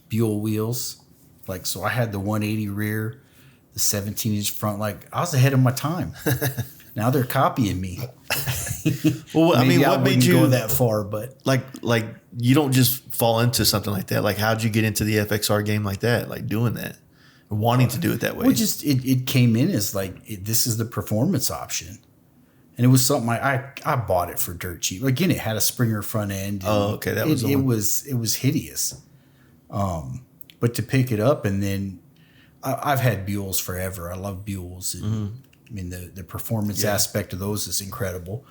Buell wheels. Like, so I had the 180 rear, the 17-inch front. Like, I was ahead of my time. Now they're copying me. Well, I mean, what made you go that far? But like you don't just fall into something like that. Like, how'd you get into the FXR game like that? Like doing that, wanting to do it that way. Well, just it came in as like this is the performance option, and it was something I bought it for dirt cheap. Again, it had a Springer front end. Oh, okay, that was it was hideous. But to pick it up, and then I've had Buells forever. I love Buells, and I mean the performance aspect of those is incredible.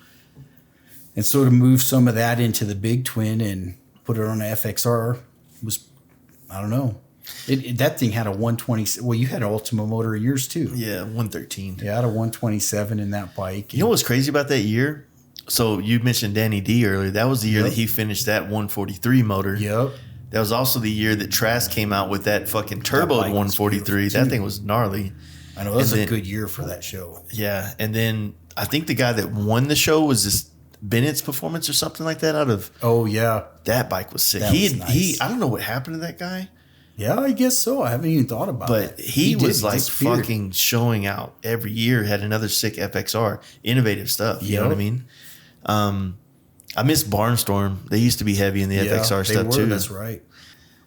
And so to move some of that into the big twin and put it on an FXR was, I don't know. That thing had a 120. Well, you had an Ultima motor in yours too. Yeah, 113. Yeah, I had a 127 in that bike. You know what's crazy about that year? So you mentioned Danny D earlier. That was the year that he finished that 143 motor. Yep. That was also the year that Trask came out with that fucking turbo 143. That thing was gnarly. I know, it was a good year for that show. Yeah, and then I think the guy that won the show was this Bennett's Performance or something like that out of. Oh yeah, that bike was sick. That was nice. I don't know what happened to that guy. Yeah, I guess so. I haven't even thought about it. But he was like fucking showing out every year. Had another sick FXR, innovative stuff. You know what I mean? I miss Barnstorm. They used to be heavy in the FXR stuff too. That's right.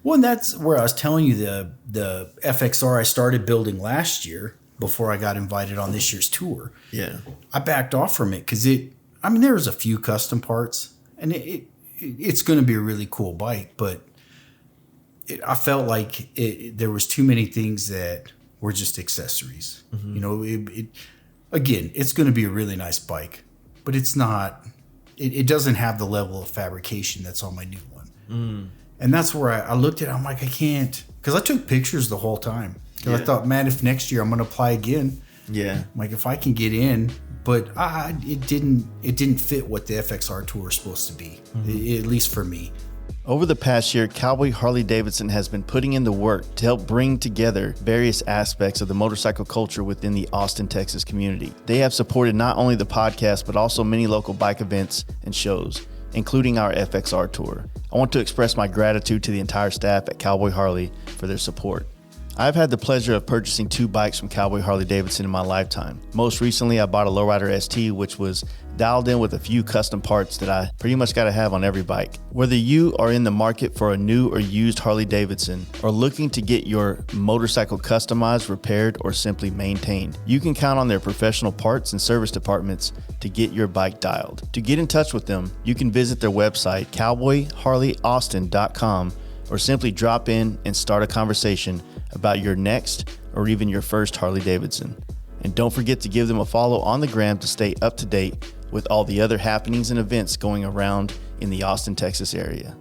Well, and that's where I was telling you the FXR I started building last year before I got invited on this year's tour. Yeah. I backed off from it because there was a few custom parts, and it's going to be a really cool bike, but I felt like there was too many things that were just accessories. Again, it's going to be a really nice bike, but it's not. It doesn't have the level of fabrication that's on my new one. And that's where I looked at it. I'm like, I can't, because I took pictures the whole time. Because I thought, man, if next year I'm going to apply again, I'm like, if I can get in, but it didn't fit what the FXR Tour is supposed to be, at least for me. Over the past year, Cowboy Harley Davidson has been putting in the work to help bring together various aspects of the motorcycle culture within the Austin, Texas community. They have supported not only the podcast, but also many local bike events and shows, including our FXR Tour. I want to express my gratitude to the entire staff at Cowboy Harley for their support. I've had the pleasure of purchasing 2 bikes from Cowboy Harley Davidson in my lifetime. Most recently, I bought a Lowrider ST, which was dialed in with a few custom parts that I pretty much got to have on every bike. Whether you are in the market for a new or used Harley Davidson or looking to get your motorcycle customized, repaired, or simply maintained, you can count on their professional parts and service departments to get your bike dialed. To get in touch with them, you can visit their website, cowboyharleyaustin.com, or simply drop in and start a conversation about your next or even your first Harley Davidson. And don't forget to give them a follow on the gram to stay up to date with all the other happenings and events going around in the Austin, Texas area.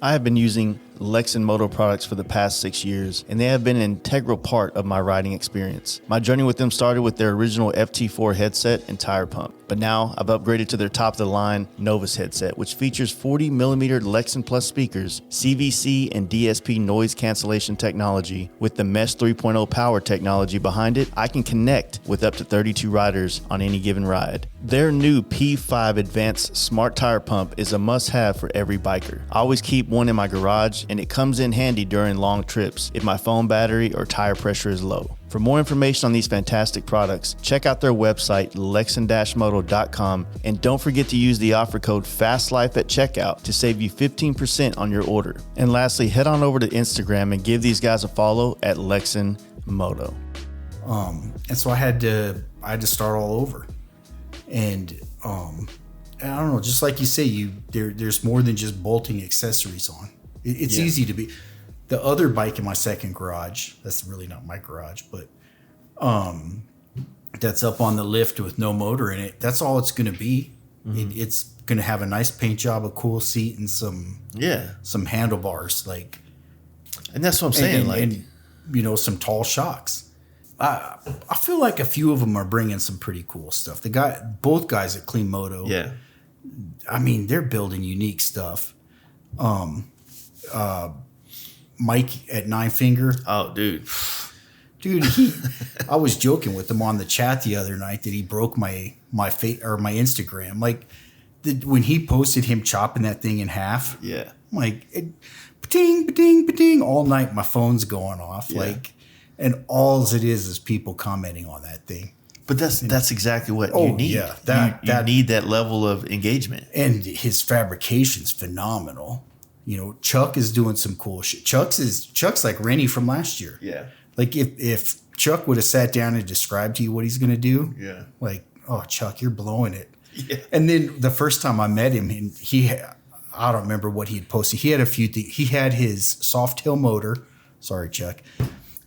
I have been using Lexin Moto products for the past 6 years, and they have been an integral part of my riding experience. My journey with them started with their original FT4 headset and tire pump, but now I've upgraded to their top-of-the-line Novus headset, which features 40mm Lexin Plus speakers, CVC and DSP noise cancellation technology. With the Mesh 3.0 power technology behind it, I can connect with up to 32 riders on any given ride. Their new P5 Advanced Smart Tire Pump is a must-have for every biker. I always keep one in my garage, and it comes in handy during long trips if my phone battery or tire pressure is low. For more information on these fantastic products, check out their website, lexin-moto.com, and don't forget to use the offer code FASTLIFE at checkout to save you 15% on your order. And lastly, head on over to Instagram and give these guys a follow at Lexin Moto. And so I had to start all over. And I don't know, just like you say, there's more than just bolting accessories on. It's easy to be. The other bike in my second garage, that's really not my garage, but that's up on the lift with no motor in it. That's all it's going to be. It's going to have a nice paint job, a cool seat, and some handlebars, and that's what I'm saying, and some tall shocks. I feel like a few of them are bringing some pretty cool stuff. Both guys at Clean Moto, I mean, they're building unique stuff. Mike at Nine Finger. Oh, dude, I was joking with him on the chat the other night that he broke my Instagram. When he posted him chopping that thing in half. Yeah, I'm like, ba-ding, ba-ding, ba-ding, all night. My phone's going off. And all it is people commenting on that thing. But that's exactly what you need. Yeah, you need that level of engagement. And his fabrication's phenomenal. Chuck is doing some cool shit. Chuck's like Rennie from last year. Yeah. Like if Chuck would have sat down and described to you what he's going to do. Yeah. Like, oh, Chuck, you're blowing it. Yeah. And then the first time I met him, I don't remember what he had posted. He had a few things. He had his soft tail motor. Sorry, Chuck.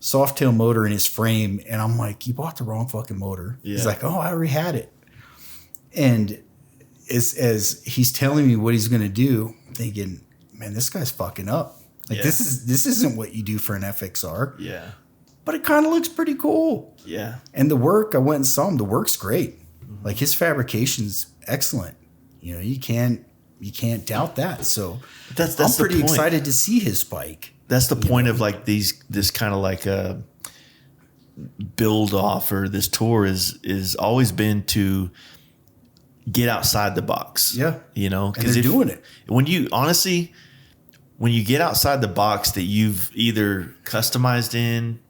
Soft tail motor in his frame. And I'm like, you bought the wrong fucking motor. Yeah. He's like, oh, I already had it. And as he's telling me what he's going to do, I'm thinking, man, this guy's fucking up. This isn't what you do for an FXR. Yeah. But it kind of looks pretty cool. Yeah. And the work, I went and saw him. The work's great. Mm-hmm. His fabrication's excellent. You can't doubt that. So I'm pretty excited to see his bike. That's the point of this kind of build off, or this tour is always been to get outside the box. Yeah. Because they're doing it. When you get outside the box that you've either customized in,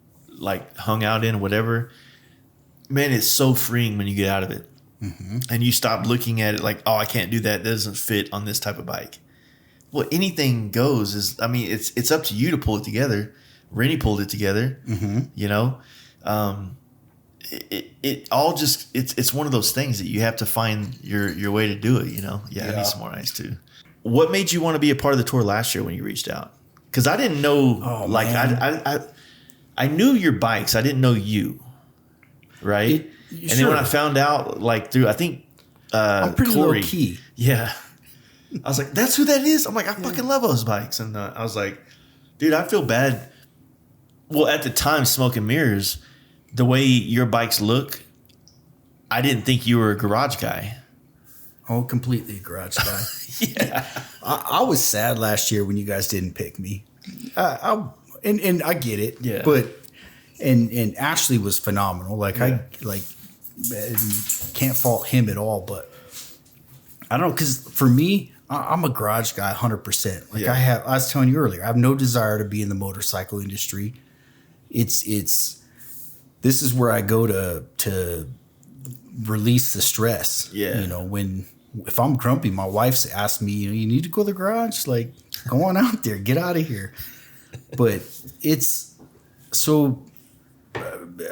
hung out in, whatever, man, it's so freeing when you get out of it. and you stop looking at it like, oh, I can't do that. That doesn't fit on this type of bike. Well, anything goes. It's up to you to pull it together. Rennie pulled it together. You know, it all just it's one of those things that you have to find your way to do it. You know, I need some more ice too. What made you want to be a part of the tour last year when you reached out? Because I didn't know. I knew your bikes. I didn't know you. Right. Then when I found out, like through I think I'm pretty Corey, low key. Yeah. I was like, that's who that is? I'm like, I fucking love those bikes. And I was like, dude, I feel bad. Well, at the time, Smoke and Mirrors, the way your bikes look, I didn't think you were a garage guy. Oh, completely a garage guy. Yeah. I was sad last year when you guys didn't pick me. And I get it. Yeah. But and Ashley was phenomenal. Like I can't fault him at all. But I don't know, because for me, I'm a garage guy 100%. Like I was telling you earlier, I have no desire to be in the motorcycle industry. This is where I go to release the stress. Yeah. You know, if I'm grumpy, my wife's asked me, you need to go to the garage, like go on out there, get out of here. But it's so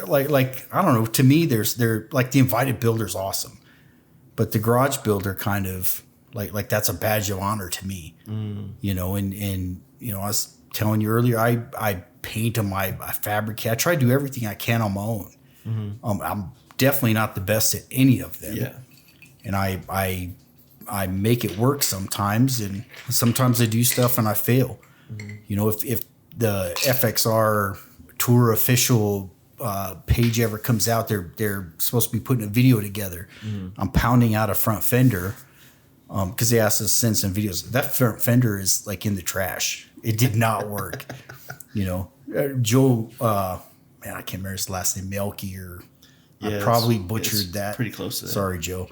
like I don't know, to me they're like the invited builder's awesome. But the garage builder kind of like that's a badge of honor to me, you know. And you know, I was telling you earlier, I paint them, I fabricate, I try to do everything I can on my own. I'm definitely not the best at any of them. Yeah, and I make it work sometimes, and sometimes I do stuff and I fail. You know, if the FXR Tour official page ever comes out, they're supposed to be putting a video together. I'm pounding out a front fender because they asked us to send some videos. That front fender is like in the trash. It did not work. You know, Joe, man, I can't remember his last name, Melky, or I probably butchered that. Pretty close to that. Sorry, Joe.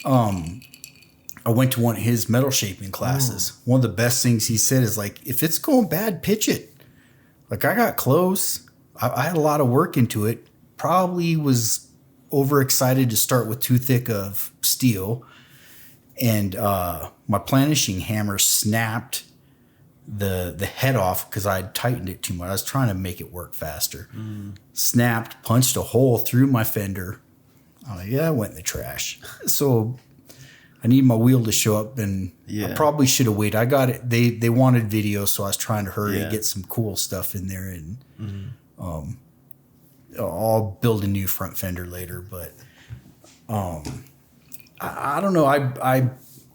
I went to one of his metal shaping classes. One of the best things he said is like, if it's going bad, pitch it. Like I got close. I had a lot of work into it. Probably was overexcited to start with too thick of steel. And my planishing hammer snapped the head off because I had tightened it too much. I was trying to make it work faster. Snapped, punched a hole through my fender. I'm like, it went in the trash. So I need my wheel to show up, and I probably should have waited. I got it. They wanted video, so I was trying to hurry and get some cool stuff in there. And I'll build a new front fender later. But I don't know. I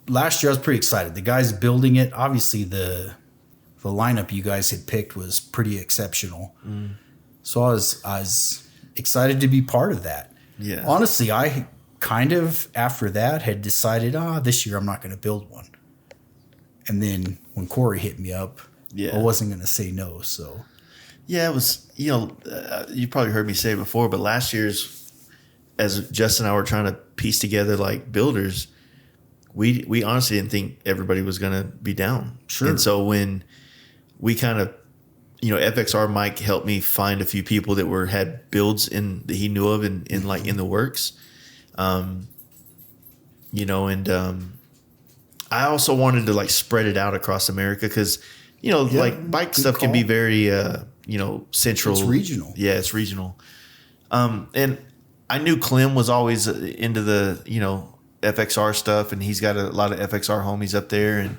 last year I was pretty excited. The guys building it, obviously the lineup you guys had picked was pretty exceptional. So I was excited to be part of that. Yeah. Honestly, I kind of after that had decided, this year I'm not going to build one. And then when Corey hit me up, I wasn't going to say no. So yeah, it was, you know, you probably heard me say it before, but last year's, as Justin and I were trying to piece together like builders, we honestly didn't think everybody was going to be down. Sure. And so when we kind of, you know, FXR Mike helped me find a few people that had builds that he knew of in like in the works. You know, and I also wanted to like spread it out across America because, you know, like bike stuff can be very, you know, central. It's regional. Yeah, it's regional. And I knew Clem was always into the, you know, FXR stuff, and he's got a lot of FXR homies up there, and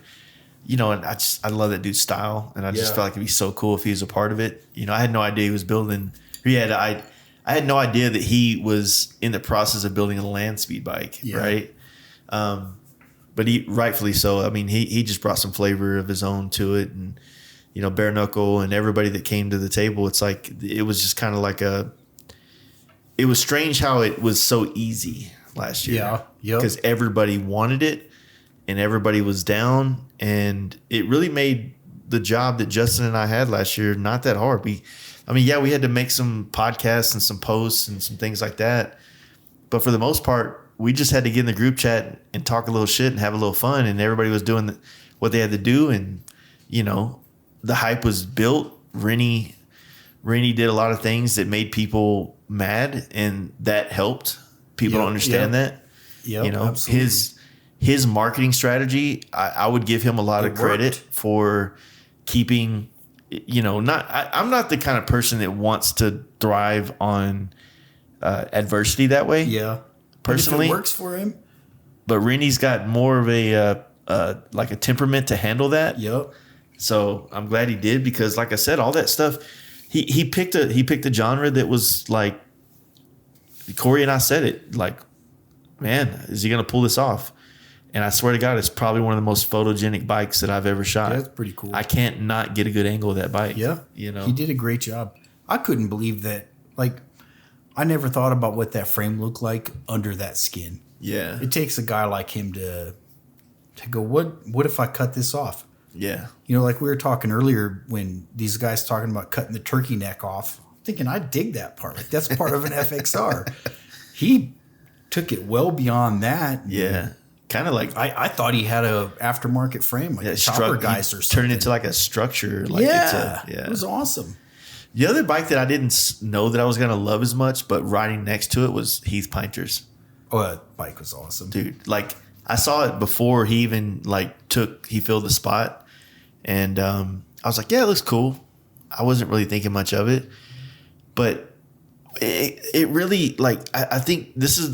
you know, and I love that dude's style, and I just felt like it'd be so cool if he was a part of it. You know, I had no idea he was building. I had no idea that he was in the process of building a land speed bike, right? But he rightfully so. I mean, he just brought some flavor of his own to it, and you know, Bare Knuckle and everybody that came to the table. It's like it was just kind of like it was strange how it was so easy last year. Yeah, because everybody wanted it and everybody was down, and it really made the job that Justin and I had last year not that hard. We had to make some podcasts and some posts and some things like that, but for the most part, we just had to get in the group chat and talk a little shit and have a little fun, and everybody was doing what they had to do, and you know, the hype was built. Rennie did a lot of things that made people mad, and that helped. People don't understand that. Yep, you know, absolutely. his marketing strategy, I would give him a lot of credit for keeping, you know, I'm not the kind of person that wants to thrive on adversity that way. Yeah. Personally, But if it works for him. but Rennie's got more of a like a temperament to handle that. Yep. So I'm glad he did, because like I said, all that stuff, he picked a genre that was like, Corey and I said it, like, man, is he going to pull this off? And I swear to God, it's probably one of the most photogenic bikes that I've ever shot. Yeah, that's pretty cool. I can't not get a good angle of that bike. Yeah. You know, he did a great job. I couldn't believe that. Like, I never thought about what that frame looked like under that skin. Yeah. It takes a guy like him to go, what if I cut this off? Yeah. You know, like we were talking earlier when these guys talking about cutting the turkey neck off. I'm thinking, I dig that part. Like, that's part of an FXR. He took it well beyond that. Yeah. Kind of like, I thought he had a aftermarket frame, like a chopper guys or something. Turn it into like a structure. Like yeah. It's It was awesome. The other bike that I didn't know that I was going to love as much, but riding next to it, was Heath Painters. Oh, that bike was awesome. Dude, like, I saw it before he even he filled the spot. And I was like, yeah, it looks cool. I wasn't really thinking much of it. But it really, like, I think this is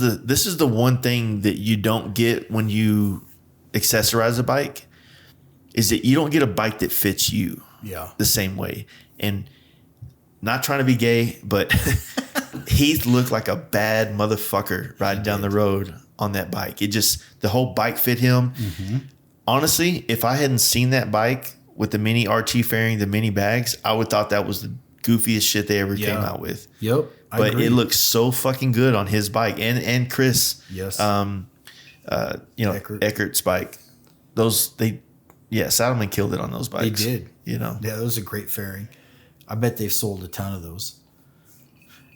the one thing that you don't get when you accessorize a bike, is that you don't get a bike that fits you the same way. And not trying to be gay, but Heath looked like a bad motherfucker riding down the road on that bike. The whole bike fit him. Mm-hmm. Honestly, if I hadn't seen that bike with the mini RT fairing, the mini bags, I would thought that was the goofiest shit they ever came out with. Yep. But it looks so fucking good on his bike and Chris. Yes. Eckert's bike. Saddleman killed it on those bikes. They did. You know. Yeah, that was a great fairing. I bet they've sold a ton of those.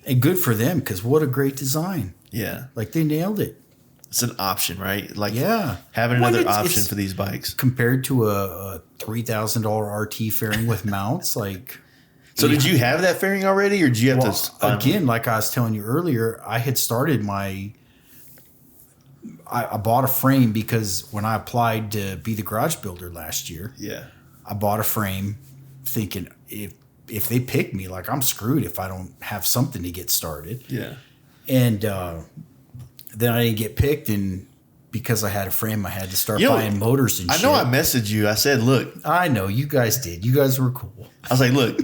And good for them, because what a great design. Yeah. Like, they nailed it. It's an option, right? Like, yeah, having another option for these bikes. Compared to a $3,000 RT fairing with mounts, like... So did you have that fairing already, or did you have to... Again, like I was telling you earlier, I had started I bought a frame because when I applied to be the garage builder last year, I bought a frame thinking if they pick me, like, I'm screwed if I don't have something to get started. Yeah. And then I didn't get picked, and because I had a frame, I had to start buying motors and shit. I know I messaged you. I said, look. I know. You guys did. You guys were cool. I was like, look,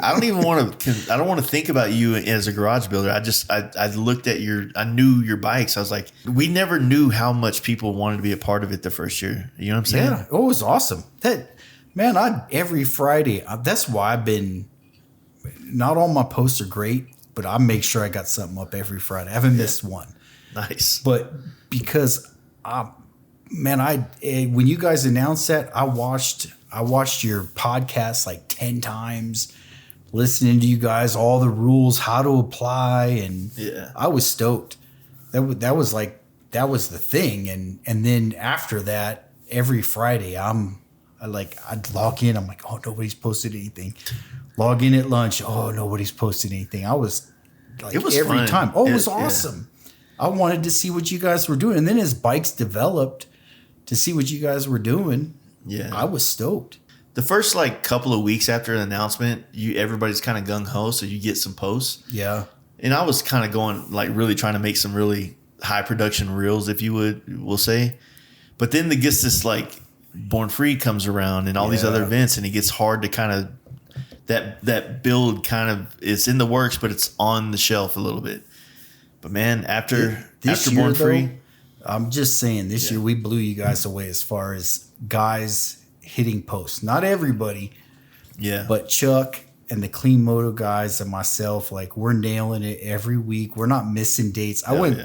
I don't want to think about you as a garage builder. I looked at I knew your bikes. I was like, we never knew how much people wanted to be a part of it the first year. You know what I'm saying? Yeah. Oh, it was awesome. Every Friday, that's why I've been, not all my posts are great, but I make sure I got something up every Friday. I haven't missed one. Nice. But because, when you guys announced that, I watched your podcast like 10 times, listening to you guys, all the rules, how to apply, and I was stoked. That was the thing, and then after that, every Friday I'd log in. I'm like, oh, nobody's posted anything. Log in at lunch. Oh, nobody's posted anything. I was like, it was every fun. Time. Oh, it was awesome. Yeah. I wanted to see what you guys were doing, and then as bikes developed, to see what you guys were doing. Yeah, I was stoked. The first couple of weeks after an announcement, everybody's kind of gung ho, so you get some posts. Yeah, and I was kind of going really trying to make some really high production reels, if you we'll say. But then gets this Born Free comes around and all these other events, and it gets hard to kind of that build kind of it's in the works, but it's on the shelf a little bit. But man, after Born Free, I'm just saying this year we blew you guys away as far as guys hitting posts. Not everybody, but Chuck and the Clean Moto guys and myself, we're nailing it every week. We're not missing dates. I went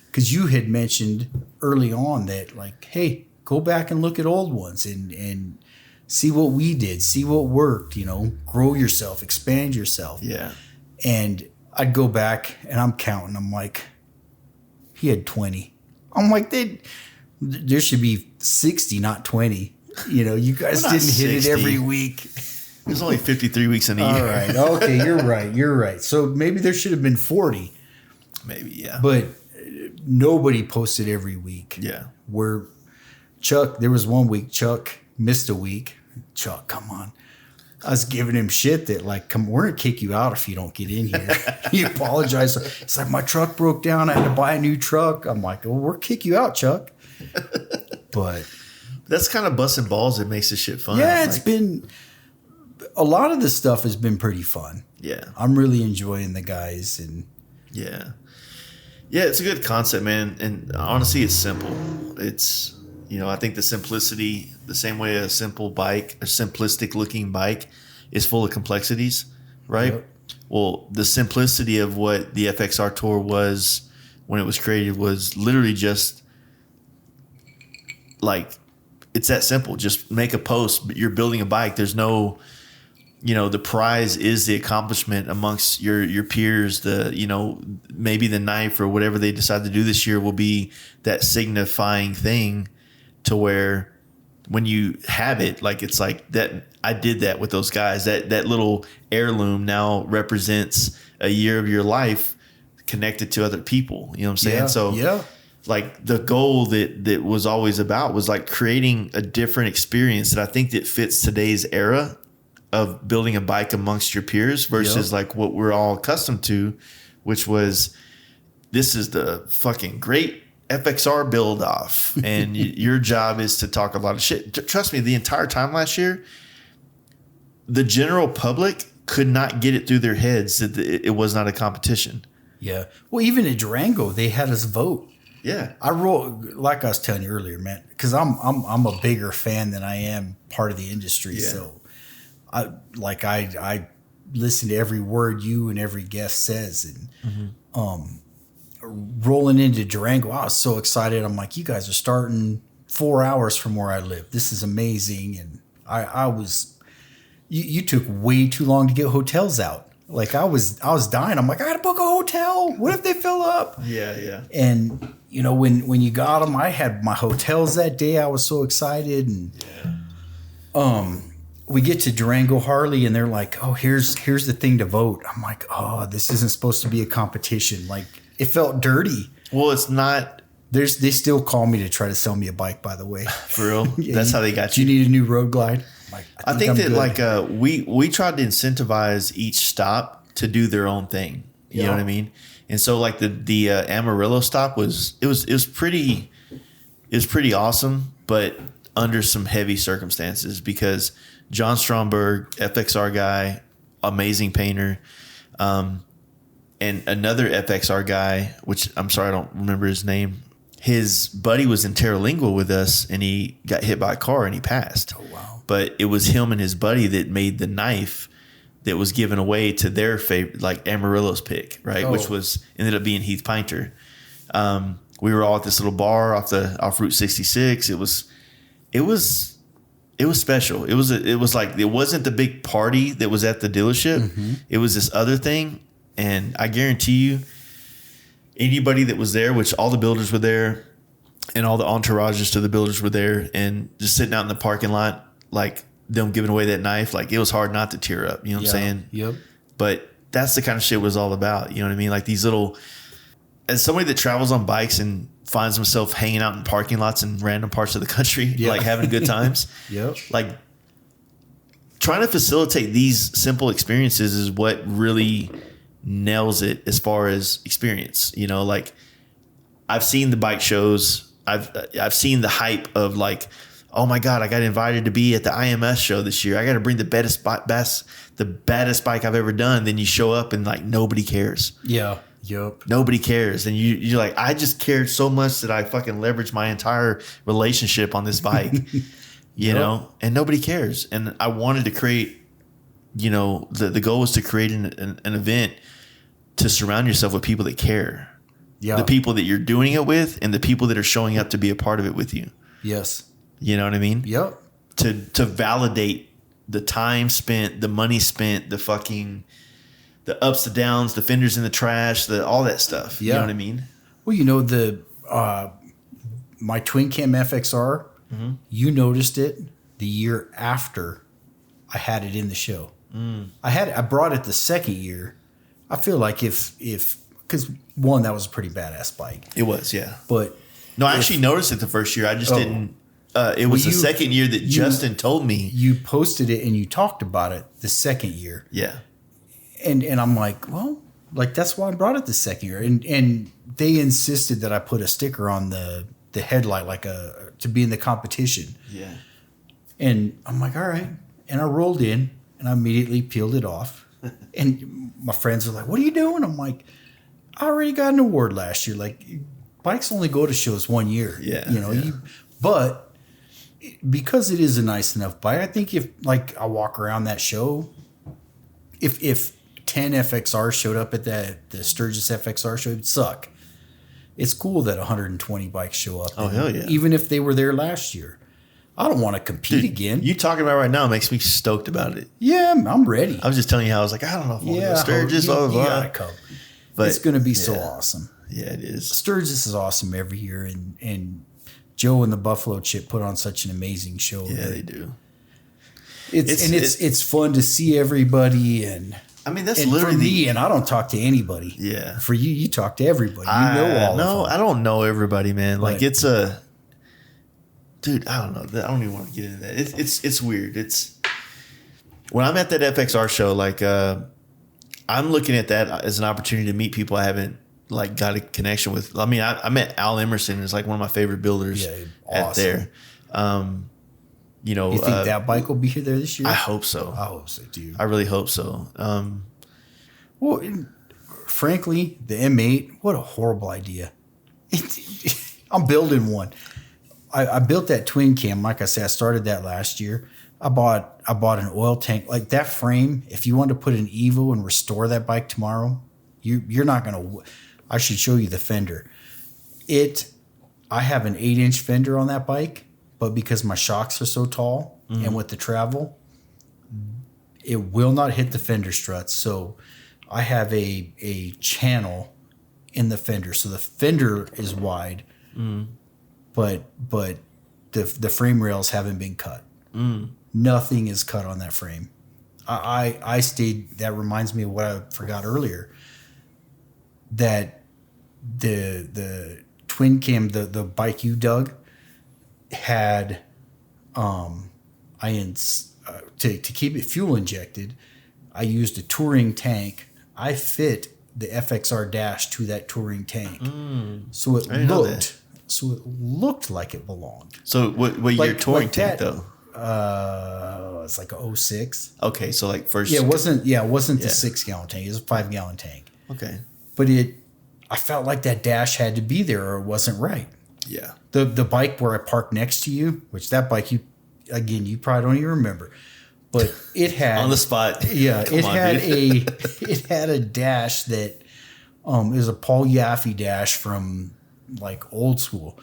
because you had mentioned early on that hey, go back and look at old ones and see what we did, see what worked. Grow yourself, expand yourself. Yeah, and I'd go back and I'm counting. I'm like, he had 20. I'm like, there should be 60, not 20. You guys didn't 60. Hit it every week. There's only 53 weeks in a year. All right. Okay, you're right. So maybe there should have been 40. Maybe, yeah. But nobody posted every week. Yeah. Where Chuck, there was one week Chuck missed a week. Chuck, come on. I was giving him shit that like, come, we're gonna kick you out if you don't get in here. He apologized. It's like, my truck broke down. I had to buy a new truck. I'm like, well, we'll kick you out, Chuck. But that's kind of busting balls that makes this shit fun. Yeah, it's been a lot of this stuff has been pretty fun. Yeah. I'm really enjoying the guys and yeah. Yeah, it's a good concept, man. And honestly, it's simple. It's, you know, I think the simplicity, the same way a simple bike, a simplistic looking bike is full of complexities, right? Yep. Well, the simplicity of what the FXR Tour was when it was created was literally just like, it's that simple. Just make a post. You're building a bike. There's no, you know, the prize is the accomplishment amongst your peers. The, you know, maybe the knife or whatever they decide to do this year will be that signifying thing to where when you have it, like, it's like that. I did that with those guys. That little heirloom now represents a year of your life connected to other people. You know what I'm saying? yeah, So yeah. like the goal that was always about was like creating a different experience that I think that fits today's era of building a bike amongst your peers versus like what we're all accustomed to, which was, this is the fucking great FXR build off. And your job is to talk a lot of shit. Trust me, the entire time last year, the general public could not get it through their heads that it was not a competition. Yeah. Well, even at Durango, they had us vote. Yeah. I wrote, like I was telling you earlier, man, because I'm a bigger fan than I am part of the industry. Yeah. So I listen to every word you and every guest says, and rolling into Durango, I was so excited. I'm like, you guys are starting 4 hours from where I live. This is amazing. And I was, you took way too long to get hotels out. Like I was dying. I'm like, I gotta book a hotel. What if they fill up? Yeah, yeah. And you know, when you got them, I had my hotels that day. I was so excited. And we get to Durango Harley, and they're like, "Oh, here's the thing to vote." I'm like, "Oh, this isn't supposed to be a competition." Like it felt dirty. Well, it's not. They still call me to try to sell me a bike. By the way, For real? Yeah, That's how they got Do you. you need a new road glide? I'm like, I think I'm that good. like we tried to incentivize each stop to do their own thing. You know what I mean? And so like the Amarillo stop was pretty awesome, but under some heavy circumstances because John Stromberg, FXR guy, amazing painter, and another FXR guy, which I'm sorry I don't remember his name. His buddy was in Terralingual with us, and he got hit by a car and he passed. Oh wow! But it was him and his buddy that made the knife that was given away to their favorite, like Amarillo's pick, right? Oh. Which was ended up being Heath Painter. We were all at this little bar off Route 66. It was special. It was like, it wasn't the big party that was at the dealership. Mm-hmm. It was this other thing. And I guarantee you, anybody that was there, which all the builders were there and all the entourages to the builders were there, and just sitting out in the parking lot, like them giving away that knife, like it was hard not to tear up. You know what I'm saying? Yep. But that's the kind of shit it was all about. You know what I mean? Like these little, as somebody that travels on bikes and finds himself hanging out in parking lots in random parts of the country, like having good times. Yep. Like trying to facilitate these simple experiences is what really nails it as far as experience. You know, like I've seen the bike shows. I've seen the hype of like, oh my God, I got invited to be at the IMS show this year. I got to bring the baddest bike I've ever done. Then you show up and like nobody cares. Yeah. Yep. Nobody cares. And you're like, I just cared so much that I fucking leveraged my entire relationship on this bike, you know, and nobody cares. And I wanted to create, you know, the goal was to create an event to surround yourself with people that care. Yeah. The people that you're doing it with and the people that are showing up to be a part of it with you. Yes. You know what I mean? Yep. To validate the time spent, the money spent, the ups, the downs, the fenders in the trash, all that stuff. Yeah. You know what I mean? Well, you know, my twin cam FXR, you noticed it the year after I had it in the show. I brought it the second year. I feel like if because one, that was a pretty badass bike. It was, yeah. But no, I actually noticed it the first year. I just didn't. It was the second year that Justin told me. You posted it and you talked about it the second year. Yeah. And I'm like, well, like that's why I brought it the second year. And they insisted that I put a sticker on the headlight, like to be in the competition. Yeah. And I'm like, all right. And I rolled in and I immediately peeled it off. And my friends were like, what are you doing? I'm like, I already got an award last year. Like, bikes only go to shows 1 year. Yeah. But because it is a nice enough bike, I think if like I walk around that show, if 10 FXRs showed up at the Sturgis FXR show, it'd suck. It's cool that 120 bikes show up. Oh, hell yeah. Even if they were there last year. I don't want to compete again. You talking about right now makes me stoked about it. Yeah, I'm ready. I was just telling you how I was like, I don't know if I want to go Sturgis, blah, blah, blah. You gotta come. But it's going to be so awesome. Yeah, it is. Sturgis is awesome every year, and Joe and the Buffalo Chip put on such an amazing show. Yeah, they do. It's fun to see everybody, and I mean that's literally for me. And I don't talk to anybody. Yeah, for you, you talk to everybody. You know all. No, I don't know everybody, man. But, like it's a dude. I don't know. I don't even want to get into that. It's weird. It's when I'm at that FXR show, like I'm looking at that as an opportunity to meet people I haven't like got a connection with. I mean, I met Al Emerson, is like one of my favorite builders at there. You know, you think that bike will be here there this year? I hope so. I hope so, dude. I really hope so. Well, frankly, the M8, what a horrible idea. I'm building one. I built that twin cam. Like I said, I started that last year. I bought an oil tank. Like that frame, if you want to put an Evo and restore that bike tomorrow, you're not going to... I should show you the fender. I have an 8-inch fender on that bike, but because my shocks are so tall and with the travel, it will not hit the fender struts. So I have a channel in the fender. So the fender is wide, but the frame rails haven't been cut. Nothing is cut on that frame. I stayed. That reminds me of what I forgot earlier. That the twin cam, the bike you dug, had to keep it fuel injected, I used a touring tank. I fit the FXR dash to that touring tank, so it looked like it belonged. So what your touring tank though? It's like a 06. Okay, so like first. Yeah, it wasn't the 6-gallon tank. It was a 5-gallon tank. Okay, but I felt like that dash had to be there or it wasn't right. Yeah. The bike where I parked next to you, which that bike you probably don't even remember, but it had on the spot. Yeah, it had a dash that it was a Paul Yaffe dash from like old school.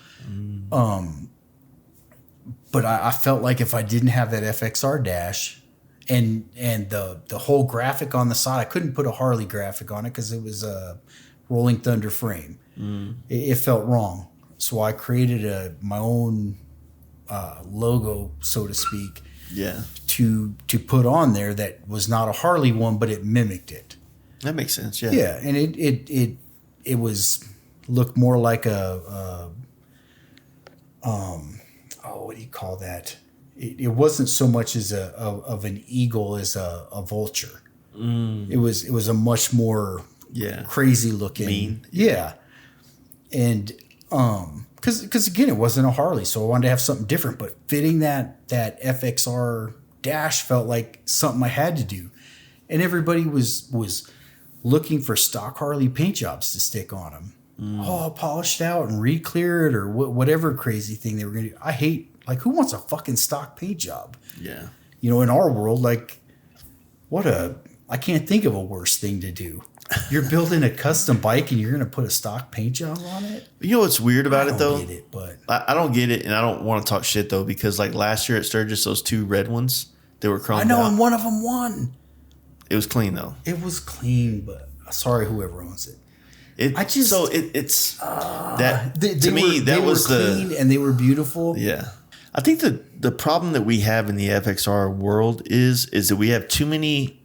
But I felt like if I didn't have that FXR dash and the whole graphic on the side, I couldn't put a Harley graphic on it because it was a Rolling Thunder frame. It felt wrong. So I created my own logo, so to speak, to put on there that was not a Harley one, but it mimicked it. That makes sense, yeah. Yeah, and it was looked more like a what do you call that? It wasn't so much as of an eagle as a vulture. It was a much more crazy looking, mean. Yeah. And because again, it wasn't a Harley, so I wanted to have something different. But fitting that FXR dash felt like something I had to do, and everybody was looking for stock Harley paint jobs to stick on them, all polished out and re-cleared or whatever crazy thing they were gonna do. I hate, like, who wants a fucking stock paint job? Yeah, you know, in our world, like, I can't think of a worse thing to do. You're building a custom bike and you're going to put a stock paint job on it? You know what's weird about it, though? I don't get it, but... I don't get it, and I don't want to talk shit, though, because, like, last year at Sturgis, those 2 red ones, they were chromed out. I know, and one of them won. It was clean, though. It was clean, but sorry whoever owns it. It's that to me that was clean and they were beautiful. Yeah, I think the problem that we have in the FXR world is that we have too many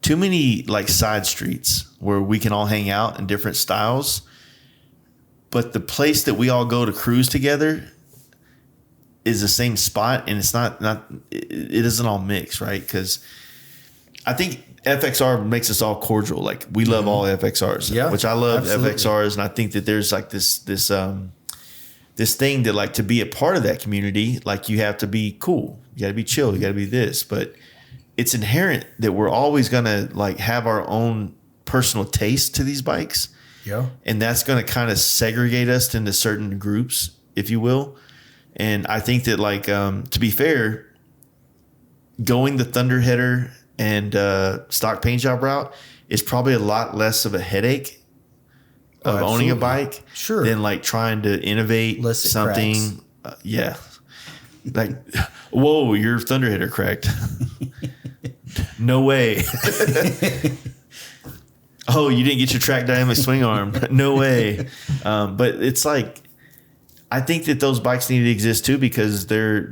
too many like side streets where we can all hang out in different styles. But the place that we all go to cruise together is the same spot, and it's not it doesn't all mix, right? Because I think FXR makes us all cordial. Like we love all FXRs, which I love FXRs, and I think that there's like this thing that like to be a part of that community, like you have to be cool, you got to be chill, you got to be this, but it's inherent that we're always gonna like have our own personal taste to these bikes. Yeah. And that's going to kind of segregate us into certain groups, if you will. And I think that, like, to be fair, going the Thunderheader and stock paint job route is probably a lot less of a headache of owning a bike than, like, trying to innovate something. Yeah. Like, whoa, your Thunderheader cracked. No way. Oh, you didn't get your track dynamic swing arm. No way. But it's like, I think that those bikes need to exist too, because there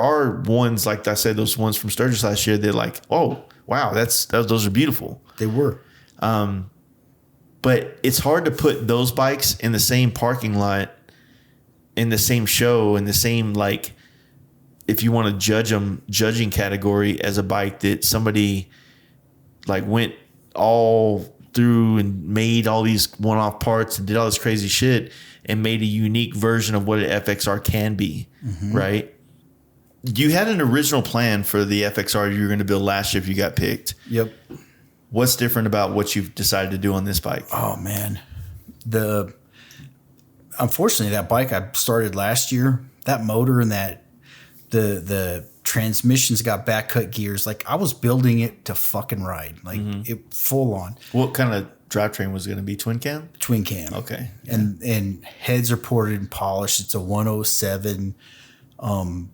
are ones, like I said, those ones from Sturgis last year, they're like, oh, wow, those are beautiful. They were. But it's hard to put those bikes in the same parking lot, in the same show, in the same, like, if you want to judge them, judging category as a bike that somebody like went all through and made all these one-off parts and did all this crazy shit and made a unique version of what an FXR can be, right? You had an original plan for the FXR you were going to build last year if you got picked. Yep. What's different about what you've decided to do on this bike? Oh, man. Unfortunately, that bike I started last year, that motor and the transmissions got back cut gears. Like, I was building it to fucking ride, like it full on. What kind of drivetrain was it going to be? Twin cam? Twin cam. Okay. Yeah. And heads are ported and polished. It's a 107,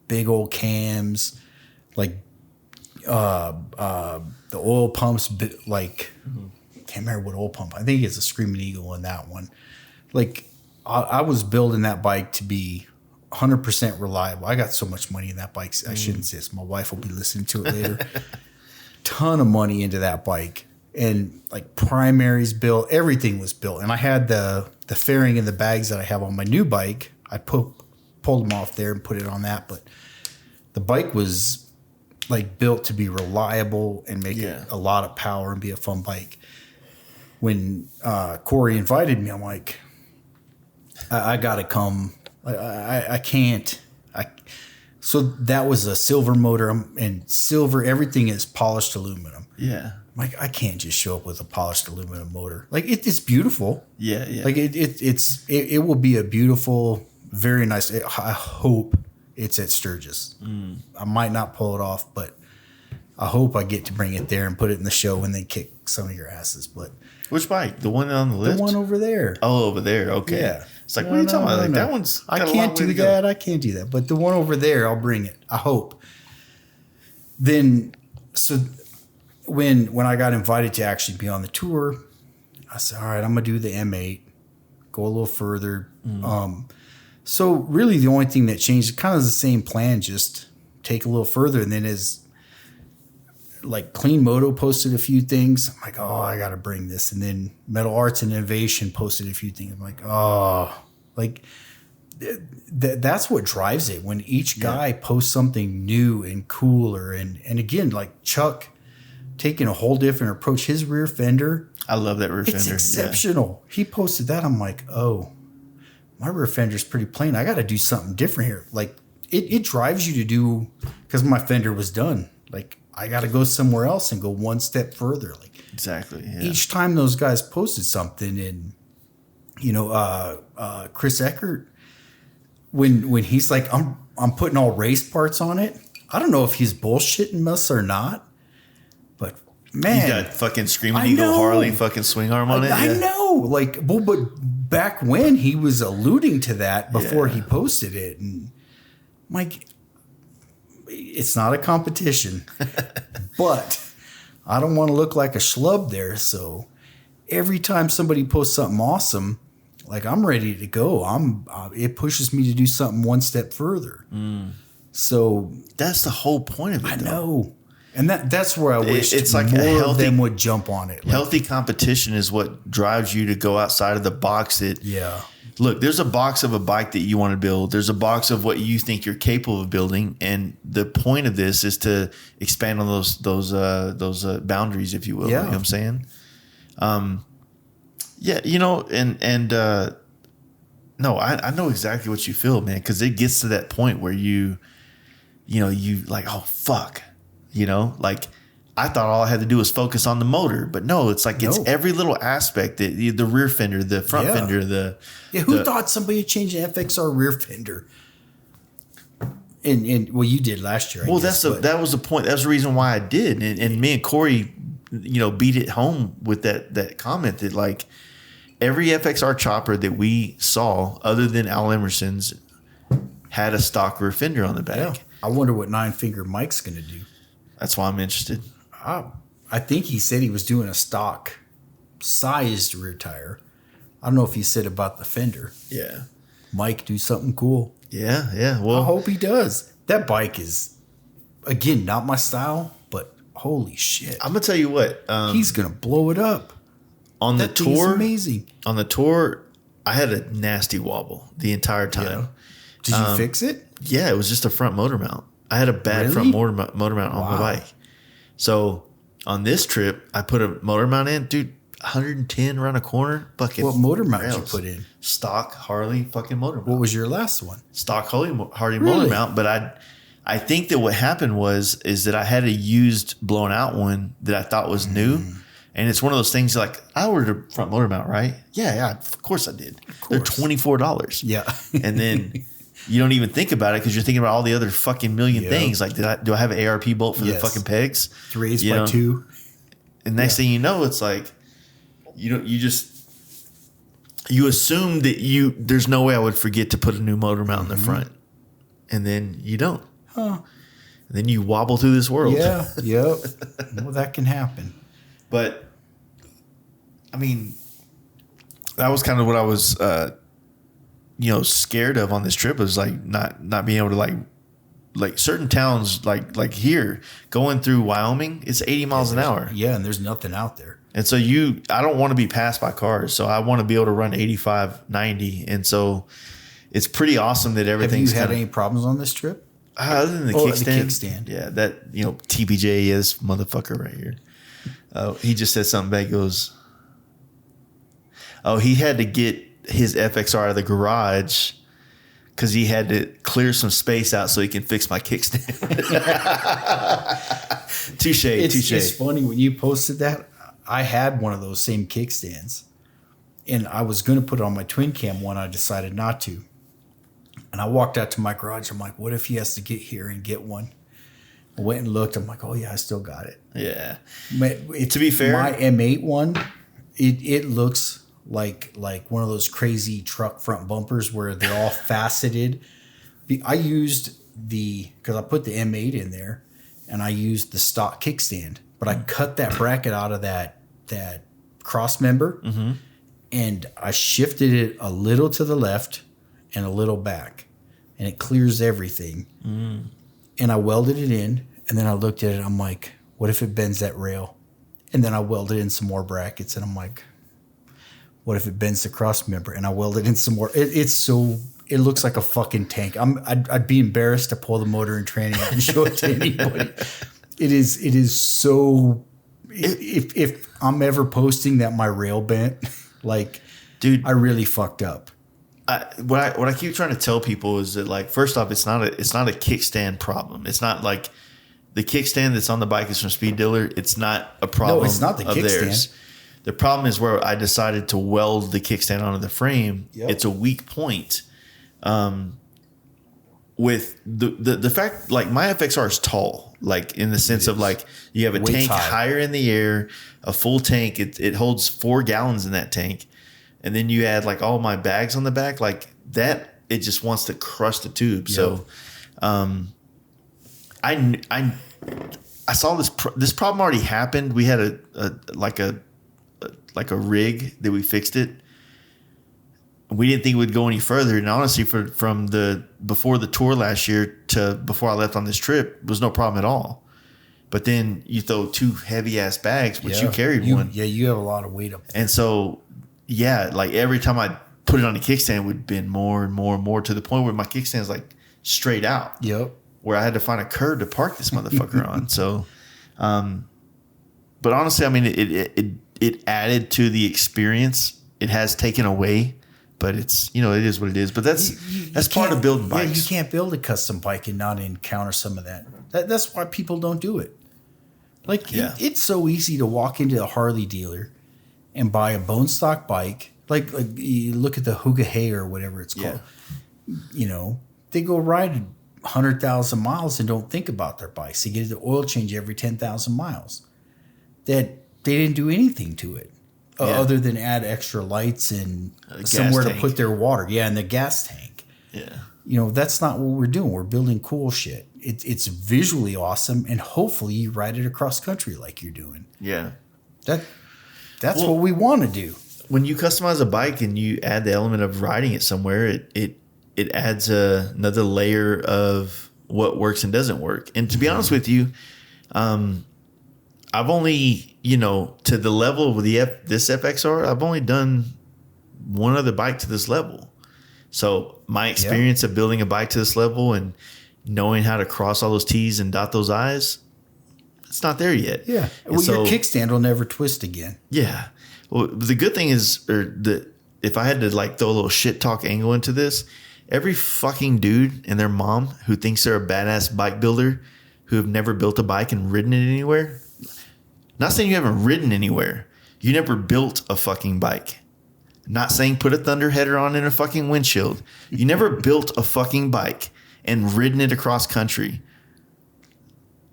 big old cams, like the oil pumps, like can't remember what oil pump. I think it's a Screaming Eagle in that one. Like I was building that bike to be 100% reliable. I got so much money in that bike. I shouldn't say this. My wife will be listening to it later. Ton of money into that bike, and like primaries built, everything was built. And I had the fairing and the bags that I have on my new bike. I pulled them off there and put it on that. But the bike was like built to be reliable and make a lot of power and be a fun bike. When Corey invited me, I'm like, I gotta come. I can't. So that was a silver motor, and silver, everything is polished aluminum. Yeah. Like, I can't just show up with a polished aluminum motor. Like, it's beautiful. Yeah, yeah. Like it will be a beautiful, very nice. I hope it's at Sturgis. I might not pull it off, but I hope I get to bring it there and put it in the show when they kick some of your asses. But which bike? The one on the list? The one over there. Oh, over there. Okay. Yeah. It's like, what are you talking about? Like, that one's got I can't do that. I can't do that. But the one over there, I'll bring it. I hope. Then, so when I got invited to actually be on the tour, I said, all right, I'm going to do the M8, go a little further. So really the only thing that changed, kind of the same plan, just take a little further. And then as like Clean Moto posted a few things, I'm like, oh, I got to bring this. And then Metal Arts and Innovation posted a few things. I'm like, oh, like that's what drives it. When each guy posts something new and cooler. And again, like Chuck taking a whole different approach. His rear fender. I love that rear fender. It's exceptional. Yeah. He posted that. I'm like, oh, my rear fender's pretty plain. I got to do something different here. Like it drives you to do, because my fender was done. Like, I got to go somewhere else and go one step further. Like, exactly. Yeah. Each time those guys posted something, and Chris Eckert, when he's like, I'm putting all race parts on it. I don't know if he's bullshitting us or not, but man, you got fucking Screaming Eagle Harley fucking swing arm on it. I know, like, well, but back when he was alluding to that before he posted it, and I'm like, it's not a competition, but I don't want to look like a schlub there. So every time somebody posts something awesome, like, I'm ready to go. It pushes me to do something one step further. So that's the whole point of it. I know. And that's where I wish it's like more of them would jump on it. Like, healthy competition is what drives you to go outside of the box. Look, there's a box of a bike that you want to build. There's a box of what you think you're capable of building, and the point of this is to expand on those boundaries, if you will. Yeah. You know what I'm saying? Yeah, no, I know exactly what you feel, man, because it gets to that point where you like, oh fuck, like I thought all I had to do was focus on the motor, but no, it's like it's every little aspect, the rear fender, the front fender, who thought somebody would change an FXR rear fender? And well, you did last year. Well, that was the point. That's the reason why I did, and me and Corey, beat it home with that comment that like every FXR chopper that we saw, other than Al Emerson's, had a stock rear fender on the back. Yeah. I wonder what 9-finger Mike's going to do. That's why I'm interested. I think he said he was doing a stock sized rear tire. I don't know if he said about the fender. Yeah. Mike, do something cool. Yeah. Well, I hope he does. That bike is, again, not my style, but holy shit. I'm going to tell you what. He's going to blow it up. On the That thing is tour, amazing. On the tour, I had a nasty wobble the entire time. Yeah. Did you fix it? Yeah, it was just a front motor mount. I had a bad front motor mount on my bike. So on this trip, I put a motor mount in, dude. 110 around a corner. Fucking what motor mount did you rails. put in? Stock Harley fucking motor mount. What was your last one? Stock Harley motor mount. But I think that what happened is that I had a used blown out one that I thought was new. And it's one of those things like, I ordered a front motor mount, right? Yeah, of course I did. They're $24. Yeah. And then you don't even think about it because you're thinking about all the other fucking million things. Like, do I have an ARP bolt for the fucking pegs? 3/8 by 2. And next thing you know, it's like, you assume that there's no way I would forget to put a new motor mount in the front. And then you don't. Huh. And then you wobble through this world. Yeah. Yep. Well, that can happen. But I mean, that was kind of what I was, scared of on this trip. Was like not being able to like certain towns like here going through Wyoming. It's 80 miles an hour. Yeah, and there's nothing out there. And so I don't want to be passed by cars. So I want to be able to run 85, 90. And so it's pretty awesome that everything's. Have you had any problems on this trip? Other than the kickstand. The kickstand. Yeah, that TPJ is motherfucker right here. He just said something back. He goes, he had to get his FXR out of the garage because he had to clear some space out so he can fix my kickstand. Touche. It's funny when you posted that. I had one of those same kickstands, and I was going to put it on my twin cam one. I decided not to, and I walked out to my garage. I'm like, what if he has to get here and get one? I went and looked. I'm like, oh yeah, I still got it. Yeah. To be fair, my M8 one, it looks like one of those crazy truck front bumpers where they're all faceted. I used because I put the M8 in there, and I used the stock kickstand, but I cut that bracket out of that cross member, and I shifted it a little to the left and a little back, and it clears everything. And I welded it in, and then I looked at it. I'm like, what if it bends that rail? And then I welded in some more brackets, and I'm like, what if it bends the cross member? And I welded in some more. It looks like a fucking tank. I'd be embarrassed to pull the motor and tranny out and show it to anybody. It is so. If I'm ever posting that my rail bent, like, dude, I really fucked up. What I keep trying to tell people is that, like, first off, it's not a kickstand problem. It's not like the kickstand that's on the bike is from Speed Dealer. It's not a problem. No, it's not the kickstand. The problem is where I decided to weld the kickstand onto the frame. Yep. It's a weak point. With the fact, like, my FXR is tall, like, in the sense of, like, you have a tank higher in the air, a full tank. It holds 4 gallons in that tank. And then you add, like, all my bags on the back, like that, it just wants to crush the tube. Yep. So, I saw this problem already happened. We had a rig that we fixed it. We didn't think it would go any further. And honestly, from before the tour last year to before I left on this trip, was no problem at all. but then you throw 2 heavy ass bags, which you carried one. Yeah, you have a lot of weight up there. And so, yeah, like every time I put it on the kickstand, it would bend more and more and more to the point where my kickstand's like straight out. Yep. Where I had to find a curb to park this motherfucker on. So, but honestly, I mean, it added to the experience. It has taken away, but it's, it is what it is. But that's part of building bikes. Yeah, you can't build a custom bike and not encounter some of that. That's why people don't do it. Like, it's so easy to walk into a Harley dealer and buy a bone stock bike. Like you look at the Huga Hay or whatever it's called. They go ride 100,000 miles and don't think about their bikes. They get the oil change every 10,000 miles. That they didn't do anything to it other than add extra lights and somewhere to put their water. Yeah, and the gas tank. Yeah. That's not what we're doing. We're building cool shit. It's visually awesome, and hopefully you ride it across country like you're doing. Yeah. That's what we want to do. When you customize a bike and you add the element of riding it somewhere, it adds another layer of what works and doesn't work. And to be honest with you, I've only, to the level of this FXR, I've only done one other bike to this level. So my experience of building a bike to this level and knowing how to cross all those T's and dot those I's, it's not there yet. Yeah. Well, your kickstand will never twist again. Yeah. Well, the good thing is, if I had to throw a little shit talk angle into this, every fucking dude and their mom who thinks they're a badass bike builder who have never built a bike and ridden it anywhere. Not saying you haven't ridden anywhere. You never built a fucking bike. Not saying put a thunder header on in a fucking windshield. You never built a fucking bike and ridden it across country.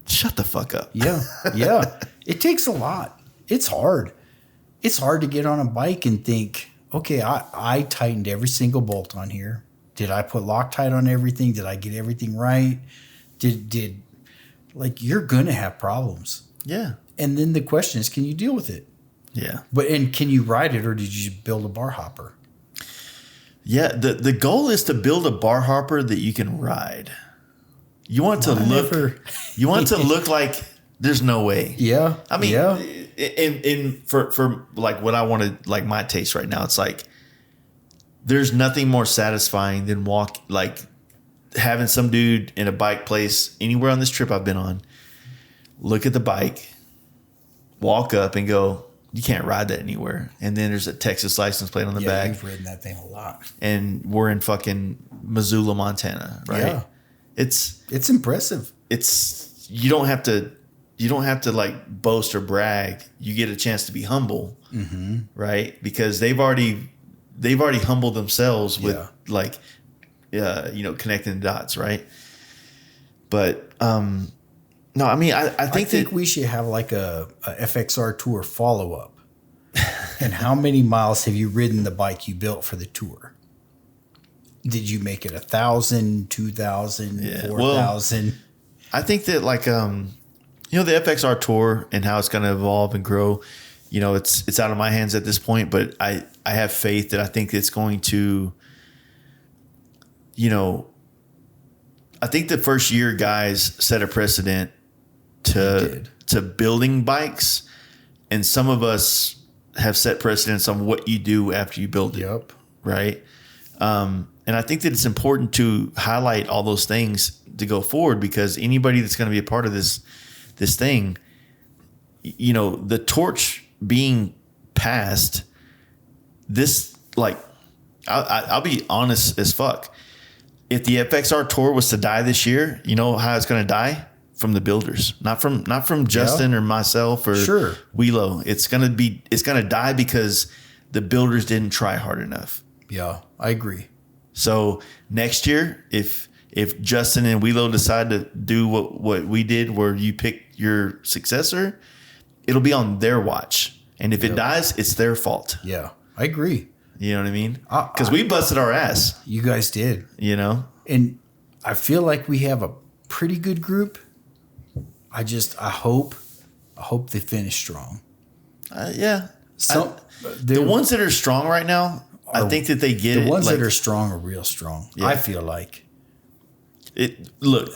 Shut the fuck up. Yeah. Yeah. It takes a lot. It's hard. It's hard to get on a bike and think, okay, I tightened every single bolt on here. Did I put Loctite on everything? Did I get everything right? You're going to have problems. Yeah. And then the question is, can you deal with it? Yeah. And can you ride it, or did you build a bar hopper? Yeah. The goal is to build a bar hopper that you can ride. You want to look like there's no way. Yeah. I mean, for what I wanted, my taste right now, it's there's nothing more satisfying than having some dude in a bike place anywhere on this trip I've been on, look at the bike, walk up and go, you can't ride that anywhere. And then there's a Texas license plate on the back. You've ridden that thing a lot. And we're in fucking Missoula, Montana, right? Yeah. It's impressive. You don't have to boast or brag. You get a chance to be humble, right? Because they've already humbled themselves with connecting the dots, right? But no, I mean, I think we should have a FXR Tour follow up. And how many miles have you ridden the bike you built for the tour? Did you make it 1,000, 2,000, 4,000? I think that the FXR Tour and how it's going to evolve and grow, it's out of my hands at this point, but I have faith that I think it's going to, I think the first year guys set a precedent to building bikes, and some of us have set precedents on what you do after you build it. Yep. Right. And I think that it's important to highlight all those things to go forward, because anybody that's going to be a part of this thing, the torch being passed, I'll be honest as fuck. If the FXR Tour was to die this year, you know how it's going to die? From the builders, not from Justin or myself or Wheelo. It's going to die because the builders didn't try hard enough. Yeah, I agree. So next year, if Justin and Wheelo decide to do what we did, where you pick your successor, it'll be on their watch. And if it dies, it's their fault. Yeah, I agree. You know what I mean? Because we busted our ass. You guys did. And I feel like we have a pretty good group. I hope they finish strong. Yeah. The ones that are strong right now, I think that they get it. The ones that are strong are real strong. Yeah. I feel like. Look,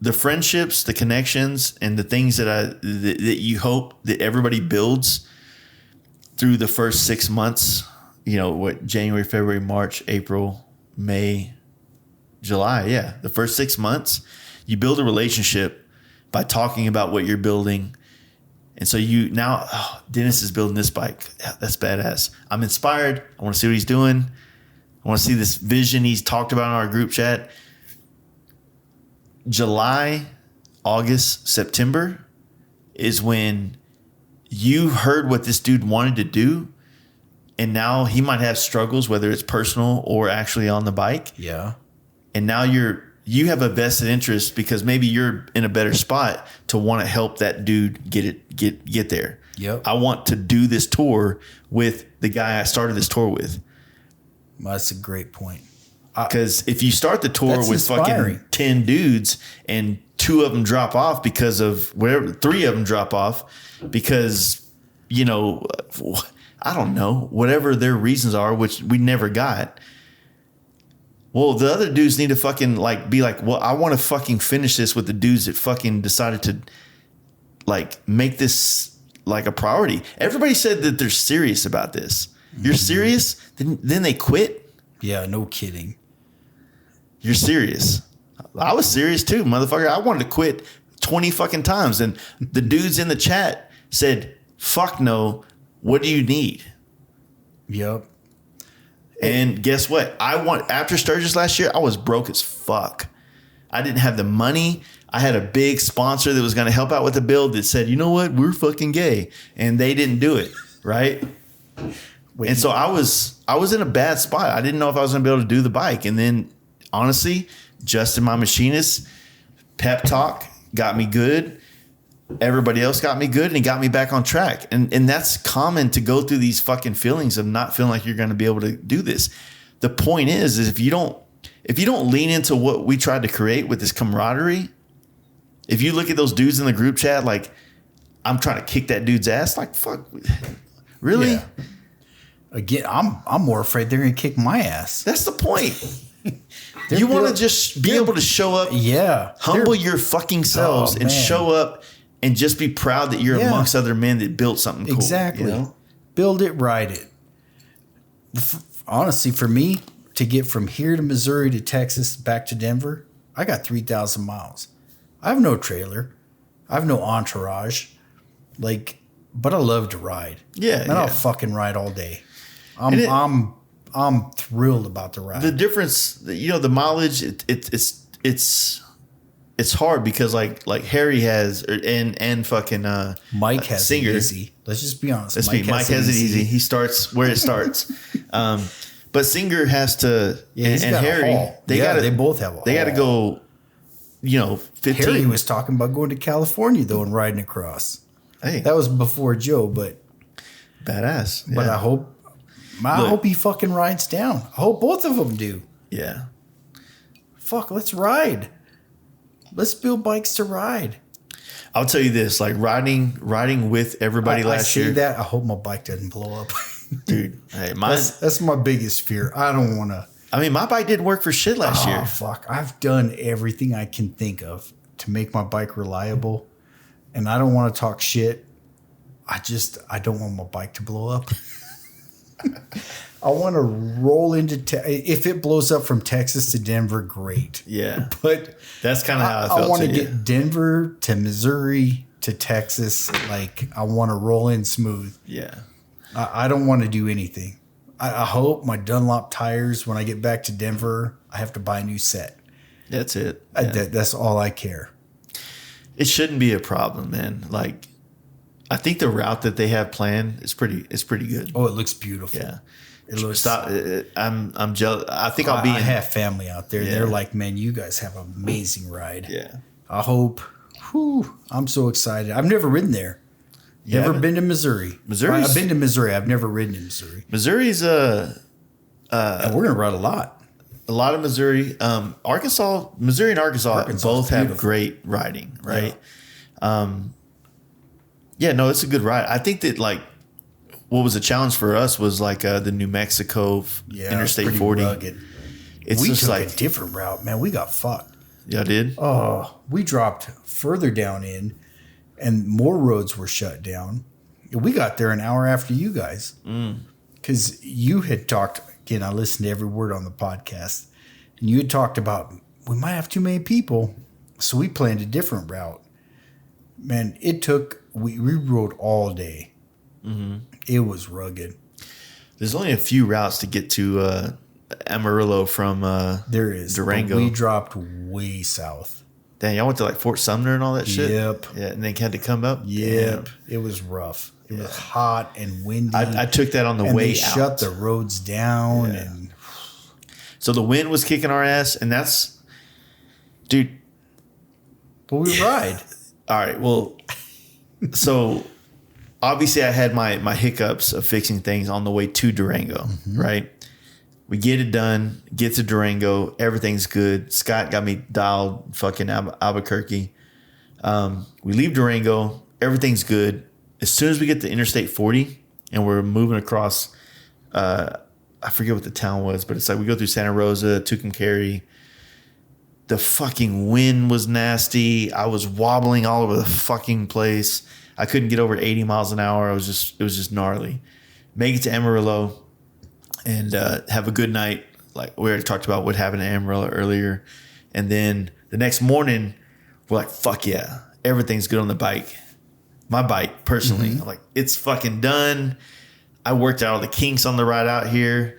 the friendships, the connections, and the things that you hope that everybody builds through the first 6 months, January, February, March, April, May, July. Yeah. The first 6 months, you build a relationship by talking about what you're building. And so Dennis is building this bike. Yeah, that's badass. I'm inspired. I want to see what he's doing. I want to see this vision he's talked about in our group chat. July, August, September is when you heard what this dude wanted to do. And now he might have struggles, whether it's personal or actually on the bike. Yeah. And now you have a vested interest because maybe you're in a better spot to want to help that dude get there. Yep. I want to do this tour with the guy I started this tour with. Well, that's a great point. Because if you start the tour with inspiring. fucking 10 dudes and 2 of them drop off because of whatever, 3 of them drop off because, I don't know, whatever their reasons are, which we never got. Well, the other dudes need to fucking be like, well, I want to fucking finish this with the dudes that fucking decided to make this a priority. Everybody said that they're serious about this. You're serious? Then they quit? Yeah, no kidding. You're serious. I was serious too, motherfucker. I wanted to quit 20 fucking times. And the dudes in the chat said, fuck no. What do you need? Yep. And guess what? After Sturgis last year, I was broke as fuck. I didn't have the money. I had a big sponsor that was going to help out with the build that said, you know what? We're fucking gay. And they didn't do it. Right. And so I was in a bad spot. I didn't know if I was going to be able to do the bike. And then honestly, Justin, my machinist, pep talk got me good. Everybody else got me good, and it got me back on track. And that's common to go through these fucking feelings of not feeling like you're going to be able to do this. The point is if you don't lean into what we tried to create with this camaraderie, if you look at those dudes in the group chat, I'm trying to kick that dude's ass, fuck, really? Yeah. Again, I'm more afraid they're going to kick my ass. That's the point. You want to just be able to show up, humble your fucking selves and show up and just be proud that you're amongst other men that built something cool. Exactly. Build it, ride it. Honestly, for me, to get from here to Missouri to Texas back to Denver, I got 3,000 miles. I have no trailer. I have no entourage. But I love to ride. Yeah. And I'll fucking ride all day. I'm thrilled about the ride. The difference, the mileage, it's hard because like Harry has and fucking Mike has Singer. it easy. Let's just be honest. Mike has it easy. He starts where it starts. But Singer has to and Harry they both have a haul. They got to go 15. Harry was talking about going to California though and riding across. Hey, that was before Joe, but badass. But I hope he fucking rides down. I hope both of them do. Yeah. Fuck, let's ride. Let's build bikes to ride. I'll tell you this, riding with everybody last year. I say that. I hope my bike doesn't blow up. Dude, hey, that's my biggest fear. I don't want to. I mean, my bike didn't work for shit last year. Fuck. I've done everything I can think of to make my bike reliable. And I don't want to talk shit. I don't want my bike to blow up. I want to roll into if it blows up from Texas to Denver, great. Yeah, but that's kind of how I felt. I want to get Denver to Missouri to Texas. I want to roll in smooth. Yeah, I don't want to do anything. I hope my Dunlop tires when I get back to Denver, I have to buy a new set. That's it. Yeah. That's all I care. It shouldn't be a problem, man. I think the route that they have planned is pretty good. Oh, it looks beautiful. Yeah. I'm jealous. I think I have family out there. Yeah. They're like, man, you guys have an amazing ride. Yeah. I hope. I'm so excited. I've never ridden there. Never been to Missouri. I've been to Missouri. I've never ridden in Missouri. Missouri's and we're gonna ride a lot. A lot of Missouri. Missouri and Arkansas both have great riding, right? Yeah. No, it's a good ride. I think that what was a challenge for us was the New Mexico Interstate 40. Rugged. It's we just took a different route, man. We got fucked. Y'all did? Oh, we dropped further down in, and more roads were shut down. We got there an hour after you guys. Because you had talked, again, I listened to every word on the podcast, and you had talked about we might have too many people. So we planned a different route. Man, we rode all day. It was rugged. There's only a few routes to get to Amarillo from there is Durango. We dropped way south. Damn, y'all went to like Fort Sumner and all that shit? Yep. Yeah, and then had to come up? Yep. It was rough. It was hot and windy. I took that on the and way they out. shut the roads down. And so the wind was kicking our ass, and that's... Dude. But we ride. All right, well... So... Obviously, I had my hiccups of fixing things on the way to Durango, right? We get it done, get to Durango, everything's good. Scott got me dialed fucking Albuquerque. We leave Durango, everything's good. As soon as we get to Interstate 40 and we're moving across, I forget what the town was, but it's like we go through Santa Rosa, Tucumcari. The fucking wind was nasty. I was wobbling all over the fucking place. I couldn't get over 80 miles an hour. It was just gnarly. Make it to Amarillo and have a good night. Like we already talked about what happened in Amarillo earlier. And then the next morning, we're like, fuck yeah, everything's good on the bike. My bike, personally. I'm like, it's fucking done. I worked out all the kinks on the ride out here.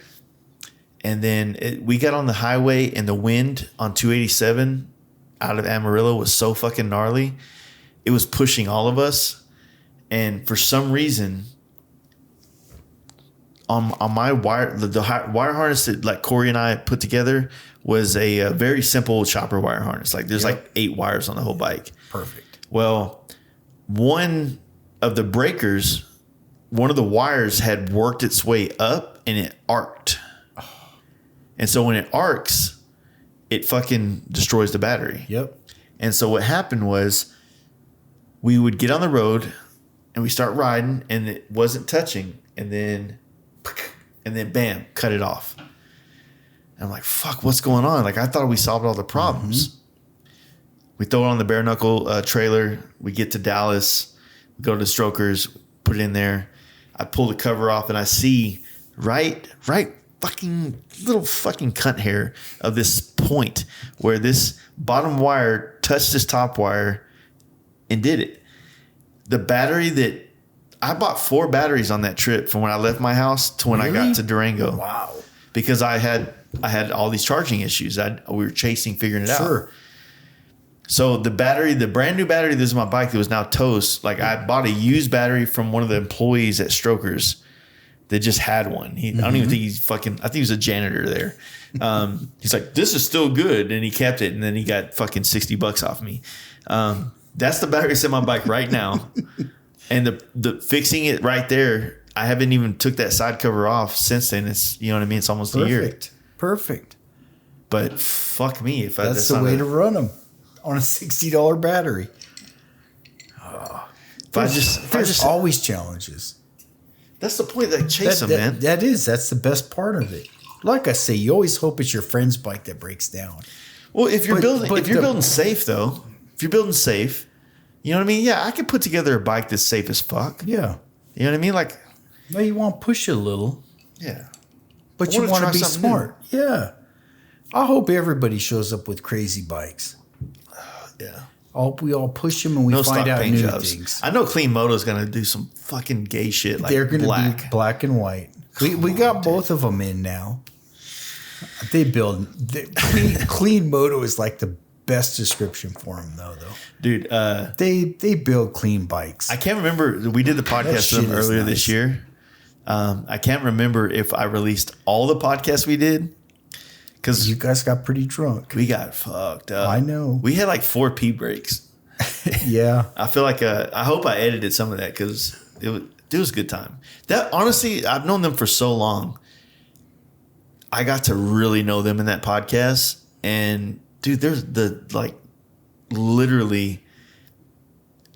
And then we got on the highway, and the wind on 287 out of Amarillo was so fucking gnarly. It was pushing all of us. And for some reason, on my wire, the wire harness that like Corey and I put together was a very simple chopper wire harness. Like there's like 8 wires on the whole bike. Perfect. Well, one of the breakers, one of the wires had worked its way up and it arced. And so when it arcs, it fucking destroys the battery. Yep. And so what happened was we would get on the road and we start riding and it wasn't touching. And then bam, cut it off. And I'm like, fuck, what's going on? Like I thought we solved all the problems. We throw it on the bare knuckle trailer. We get to Dallas. We go to the Strokers, put it in there. I pull the cover off and I see right fucking little fucking cunt hair of this point where this bottom wire touched this top wire and did it. The battery that I bought 4 batteries on that trip from when I left my house to when I got to Durango. Wow. Because I had all these charging issues. We were figuring it out. So the brand new battery that was my bike that was now toast, like I bought a used battery from one of the employees at Strokers that just had one. I don't even think I think he was a janitor there. He's like, this is still good. And he kept it. And then he got fucking $60 off me. That's the battery that's in my bike right now. And the fixing it right there, I haven't even took that side cover off since then. It's, you know what I mean? It's almost a year. Perfect. But fuck me. That's the way to run them on a $60 battery. There's always challenges. That's the point. Like chase them, man. That's the best part of it. Like I say, you always hope it's your friend's bike that breaks down. Well, if you're building safe though, if you're building safe, you know what I mean? Yeah, I could put together a bike that's safe as fuck. Yeah. You know what I mean? Like, no, you want to push it a little. Yeah. But you want to be smart. New. Yeah. I hope everybody shows up with crazy bikes. Yeah. I hope we all push them and we find out new things. I know Clean Moto's going to do some fucking gay shit like they're going to be black and white. We got both of them in now. Clean Moto is like the best description for them though. Dude, they build clean bikes. I can't remember. We did the podcast with them earlier this year. I can't remember if I released all the podcasts we did. Because you guys got pretty drunk. We got fucked up. I know. We had like 4 pee breaks. Yeah. I feel like I hope I edited some of that because it was a good time. That honestly, I've known them for so long. I got to really know them in that podcast. And dude, there's literally,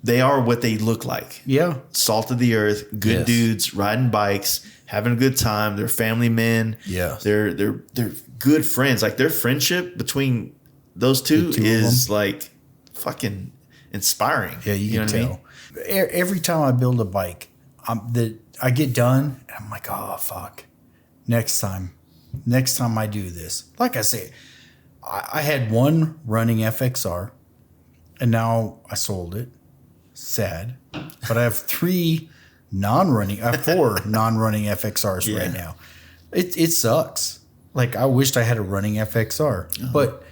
they are what they look like. Yeah. Salt of the earth, good dudes, riding bikes, having a good time. They're family men. Yeah. They're good friends. Like their friendship between those two two of is like fucking inspiring. Yeah, you know can what I tell. Every time I build a bike, I get done and I'm like, oh fuck. Next time I do this. Like I say, I had one running FXR and now I sold it. Sad. But I have four non-running FXRs right now. It sucks. Like I wished I had a running FXR. But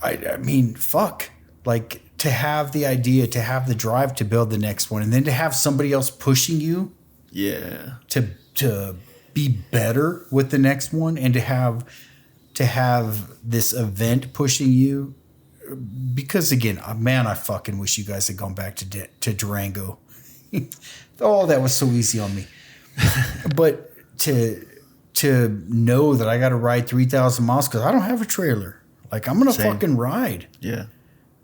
I mean, fuck. Like to have the idea, to have the drive to build the next one, and then to have somebody else pushing you. Yeah. To be better with the next one, and to have this event pushing you. Because again, man, I fucking wish you guys had gone back to Durango. Oh, that was so easy on me. But to know that I got to ride 3,000 miles because I don't have a trailer. Like I'm gonna fucking ride. Yeah.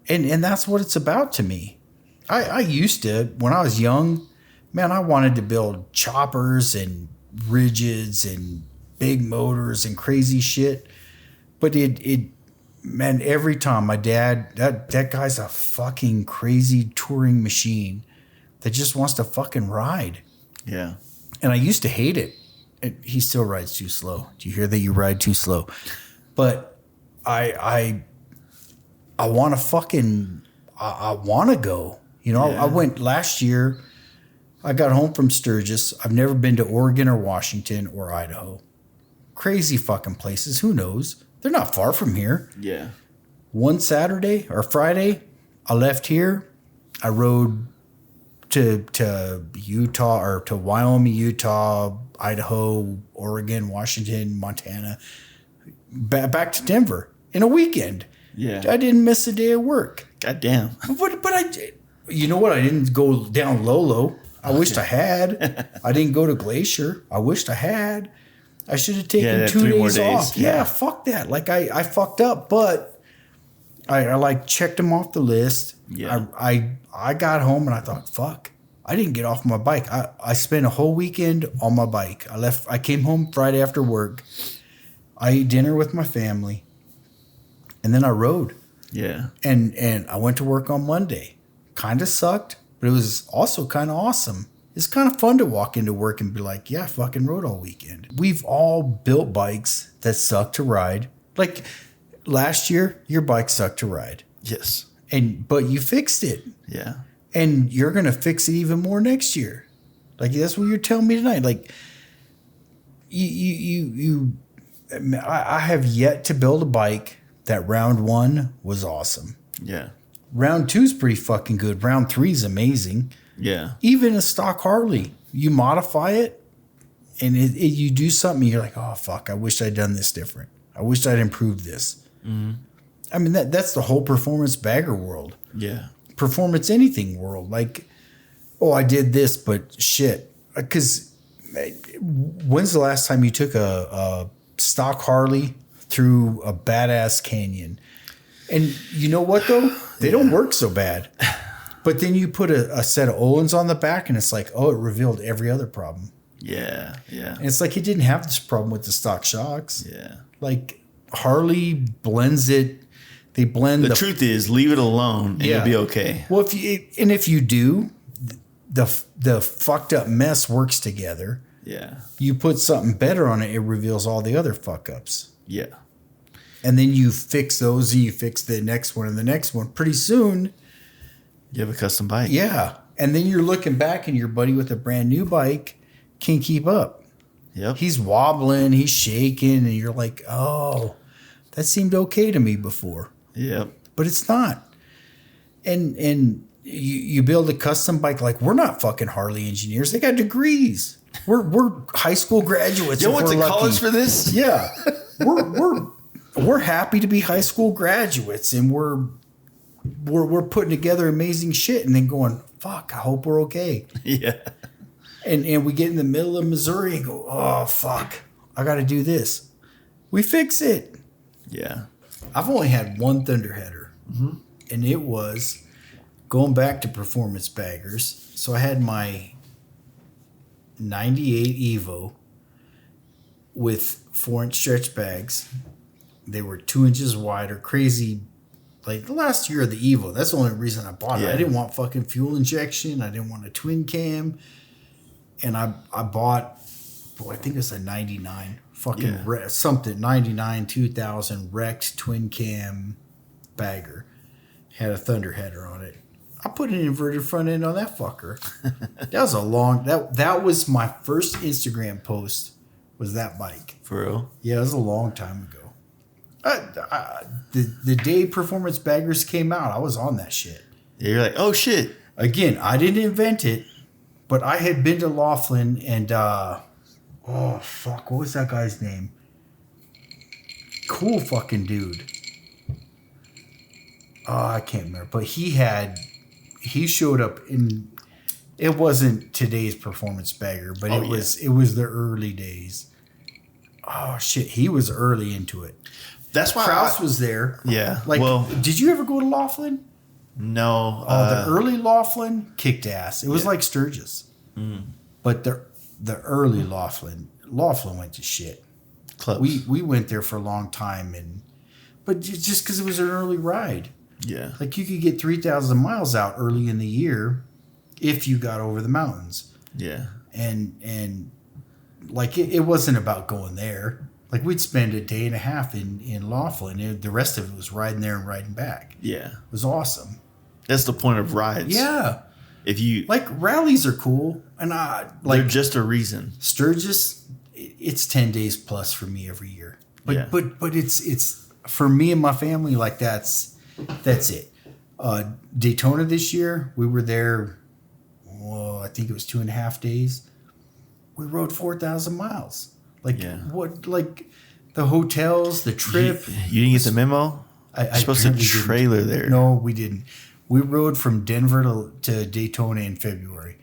And that's what it's about to me. I used to, when I was young, man, I wanted to build choppers and rigids and big motors and crazy shit. But man, every time my dad, that guy's a fucking crazy touring machine that just wants to fucking ride. Yeah. And I used to hate it. He still rides too slow. Do you hear that? You ride too slow. But I want to fucking, I want to go. You know, I went last year. I got home from Sturgis. I've never been to Oregon or Washington or Idaho. Crazy fucking places. Who knows? They're not far from here. Yeah. One Saturday or Friday, I left here. I rode to Utah or to Wyoming, Utah, Idaho, Oregon, Washington, Montana, back to Denver in a weekend. Yeah. I didn't miss a day of work. God damn. But I did. You know what? I didn't go down Lolo. I wished I had. I didn't go to Glacier. I wished I had. I should have taken 2 days off. Yeah, fuck that. Like I fucked up, but I like checked them off the list. Yeah. I got home and I thought, fuck, I didn't get off my bike. I spent a whole weekend on my bike. I came home Friday after work. I ate dinner with my family. And then I rode. Yeah. And I went to work on Monday. Kind of sucked, but it was also kind of awesome. It's kind of fun to walk into work and be like, yeah, I fucking rode all weekend. We've all built bikes that suck to ride. Like last year, your bike sucked to ride. Yes. But you fixed it. Yeah. And you're going to fix it even more next year. Like that's what you're telling me tonight. Like I have yet to build a bike that round 1 was awesome. Yeah. Round 2 is pretty fucking good. Round 3 is amazing. Yeah. Even a stock Harley, you modify it and you do something, you're like, oh, fuck, I wish I'd done this different. I wish I'd improved this. Mm-hmm. I mean, that's the whole performance bagger world. Yeah. Performance anything world. Like, oh, I did this, but shit. Because when's the last time you took a stock Harley through a badass canyon? And you know what, though? They don't work so bad. But then you put a set of Olins on the back, and it's like, oh, it revealed every other problem. Yeah, yeah. And it's like it didn't have this problem with the stock shocks. Yeah. Like Harley blends it. They blend the truth is, leave it alone, and you'll be okay. Well, if you do, the fucked up mess works together. Yeah. You put something better on it, it reveals all the other fuck ups. Yeah. And then you fix those, and you fix the next one and the next one. Pretty soon, you have a custom bike. Yeah. And then you're looking back and your buddy with a brand new bike can't keep up. Yep. He's wobbling, he's shaking, and you're like, oh, that seemed okay to me before. Yep. But it's not. And you build a custom bike, like we're not fucking Harley engineers. They got degrees. We're high school graduates. You went to college for this? Yeah. We're happy to be high school graduates, and we're putting together amazing shit and then going, fuck, I hope we're okay. Yeah. And we get in the middle of Missouri and go, oh, fuck, I got to do this. We fix it. Yeah. I've only had one thunderheader, and it was going back to performance baggers. So I had my 98 Evo with 4-inch stretch bags, They were 2 inches wider, crazy. Like the last year of the Evo, that's the only reason I bought it. I didn't want fucking fuel injection. I didn't want a twin cam. And I bought, I think it's a 99 fucking something, 99, 2000 wrecked twin cam bagger. Had a thunder header on it. I put an inverted front end on that fucker. That was a long, that was my first Instagram post, was that bike. For real? Yeah, it was a long time ago. The day performance baggers came out, I was on that shit. Yeah, you're like, oh shit. Again, I didn't invent it, but I had been to Laughlin and oh fuck, what was that guy's name? Cool fucking dude. Oh, I can't remember, but he showed up in. It wasn't today's performance bagger, but it was the early days. Oh shit, he was early into it. That's why Kraus was there. Yeah. Like, did you ever go to Laughlin? No. Oh, the early Laughlin kicked ass. It was like Sturgis. But the early Laughlin went to shit. Clubs. We went there for a long time, but just because it was an early ride. Yeah. Like you could get 3,000 miles out early in the year if you got over the mountains. Yeah. And like it wasn't about going there. Like we'd spend a day and a half in Laughlin. The rest of it was riding there and riding back. Yeah. It was awesome. That's the point of rides. Yeah. If you like rallies are cool, and they're just a reason. Sturgis, it's 10 days plus for me every year. But yeah. but it's for me and my family, like that's it. Daytona this year, we were there. Well, I think it was 2.5 days. We rode 4,000 miles. Like what? Like the hotels, the trip. You didn't get the memo. You're supposed to trailer there. No, we didn't. We rode from Denver to Daytona in February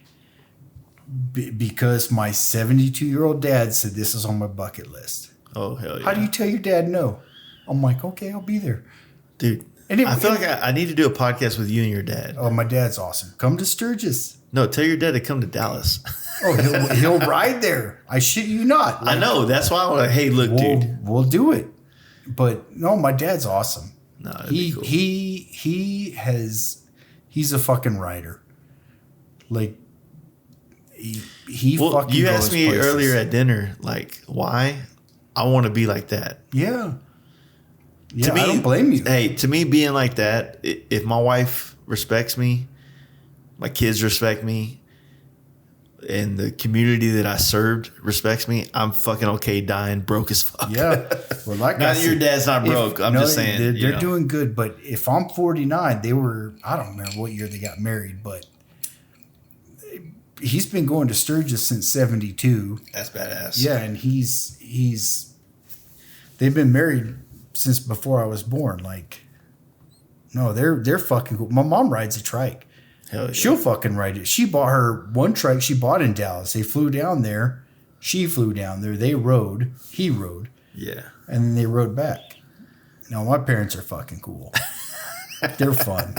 because my 72-year-old dad said this is on my bucket list. Oh hell yeah! How do you tell your dad no? I'm like, okay, I'll be there, dude. I feel like I need to do a podcast with you and your dad. Oh, my dad's awesome. Come to Sturgis. No, tell your dad to come to Dallas. Oh, he'll ride there. I shit you not. Like, I know. That's why I'm like, hey, look, dude. We'll do it. But no, my dad's awesome. No, cool. He's a fucking rider. Like he fucking. You asked me places. earlier at dinner, like, why? I want to be like that. Yeah. Yeah, to me, I don't blame you. Hey, to me, being like that, if my wife respects me, my kids respect me, and the community that I served respects me, I'm fucking okay dying broke as fuck. Yeah. Well, like now your dad's not broke. I'm just saying. They're doing good. But if I'm 49, they were, I don't remember what year they got married, but he's been going to Sturgis since 72. That's badass. Yeah. And they've been married since before I was born. Like, no, they're fucking cool. My mom rides a trike. Hell yeah. She'll fucking ride it. She bought her one trike she bought in Dallas. They flew down there. She flew down there. They rode. He rode. Yeah. And then they rode back. No, my parents are fucking cool. They're fun.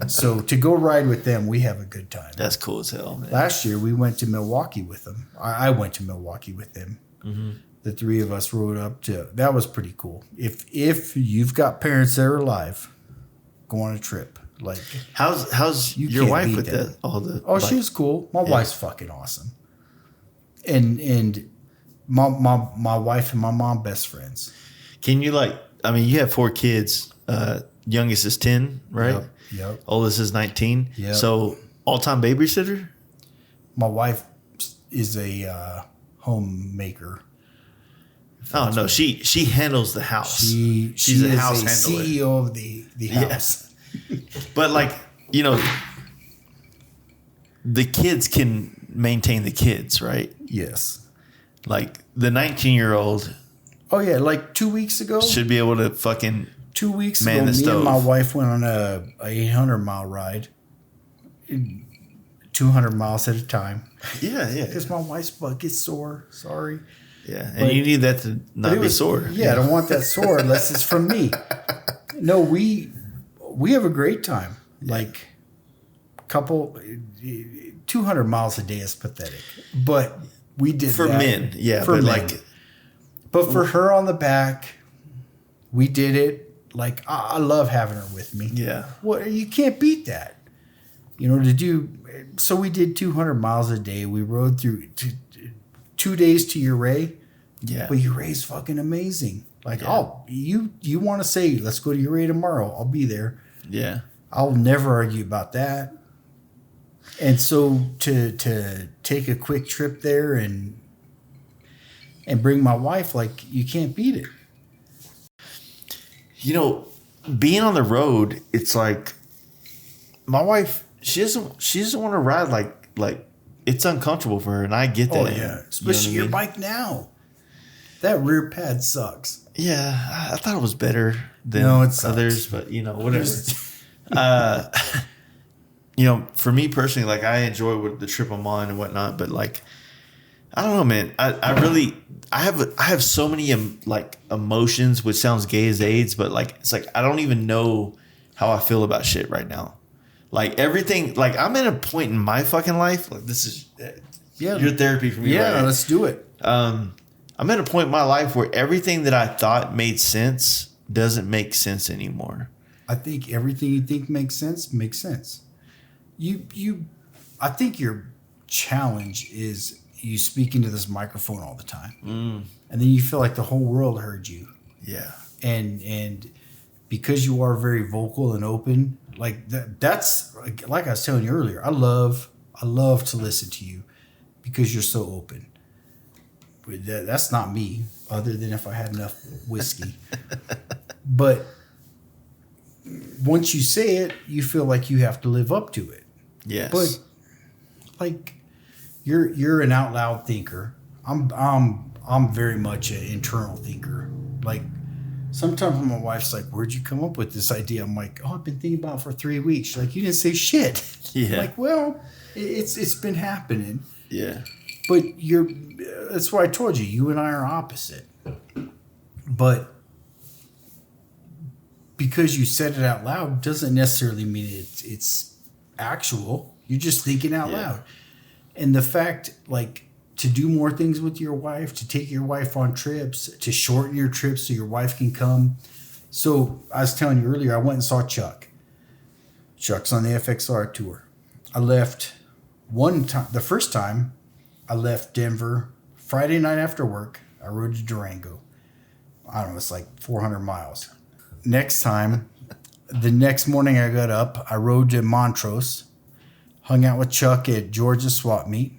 So to go ride with them, we have a good time. That's cool as hell, man. Last year, we went to Milwaukee with them. I went to Milwaukee with them. Mm-hmm. The three of us rode up to. That was pretty cool. If you've got parents that are alive, go on a trip. Like, how's your wife with that? She was cool. My wife's fucking awesome. And my wife and my mom best friends. Can you you have 4 kids. Youngest is 10, right? Yep. Oldest is 19. Yep. So all-time babysitter? My wife is a homemaker. Oh no, she handles the house. She's a house handler. CEO of the house. But the kids can maintain the kids, right? Yes. Like the 19-year-old. Oh yeah, like 2 weeks ago. Should be able to fucking 2 weeks man ago, the me stove. and my wife went on a 800-mile ride. 200 miles at a time. Yeah. Because my wife's butt gets sore. Sorry. Yeah, and you need that to not be sore. Yeah, I don't want that sore unless it's from me. No, we have a great time. Like, 200 miles a day is pathetic. But we did for that. men. Yeah, for but men. But for her on the back, We did it. Like, I love having her with me. Yeah. Well, you can't beat that. You know, so we did 200 miles a day. We rode through 2 days to Ouray. Yeah. But Ouray's fucking amazing. Like, you want to say, let's go to Ouray tomorrow. I'll be there. Yeah. I'll never argue about that. And so to take a quick trip there and bring my wife, like, you can't beat it. You know, being on the road, it's like my wife, she doesn't want to ride like it's uncomfortable for her, and I get that. Oh yeah, especially your bike now. That rear pad sucks. Yeah, I thought it was better than others, but you know, whatever. You know, for me personally, like, I enjoy the trip I'm on and whatnot, but like, I don't know, man. I have so many like emotions, which sounds gay as AIDS, but like, it's like I don't even know how I feel about shit right now. Like, everything, like, I'm at a point in my fucking life. Like, this is your therapy for me. Yeah, right? Let's do it. I'm at a point in my life where everything that I thought made sense doesn't make sense anymore. I think everything you think makes sense makes sense. I think your challenge is you speak into this microphone all the time, and then you feel like the whole world heard you. Yeah, and because you are very vocal and open, like that's like I was telling you earlier. I love to listen to you because you're so open. But that's not me, other than if I had enough whiskey. But once you say it, you feel like you have to live up to it. yes. But like you're an out loud thinker. I'm very much an internal thinker. Like, sometimes when my wife's like, "Where'd you come up with this idea?" I'm like, "Oh, I've been thinking about it for 3 weeks." She's like, "You didn't say shit." Yeah. I'm like, well, it's been happening. Yeah. But that's why I told you, you and I are opposite. But because you said it out loud doesn't necessarily mean it's actual. You're just thinking out loud. And the fact, like, to do more things with your wife, to take your wife on trips, to shorten your trips so your wife can come. So I was telling you earlier, I went and saw Chuck. Chuck's on the FXR Tour. I left one time, the first time I left Denver Friday night after work. I rode to Durango. I don't know, it's like 400 miles. Next time, the next morning I got up, I rode to Montrose, hung out with Chuck at George's swap meet.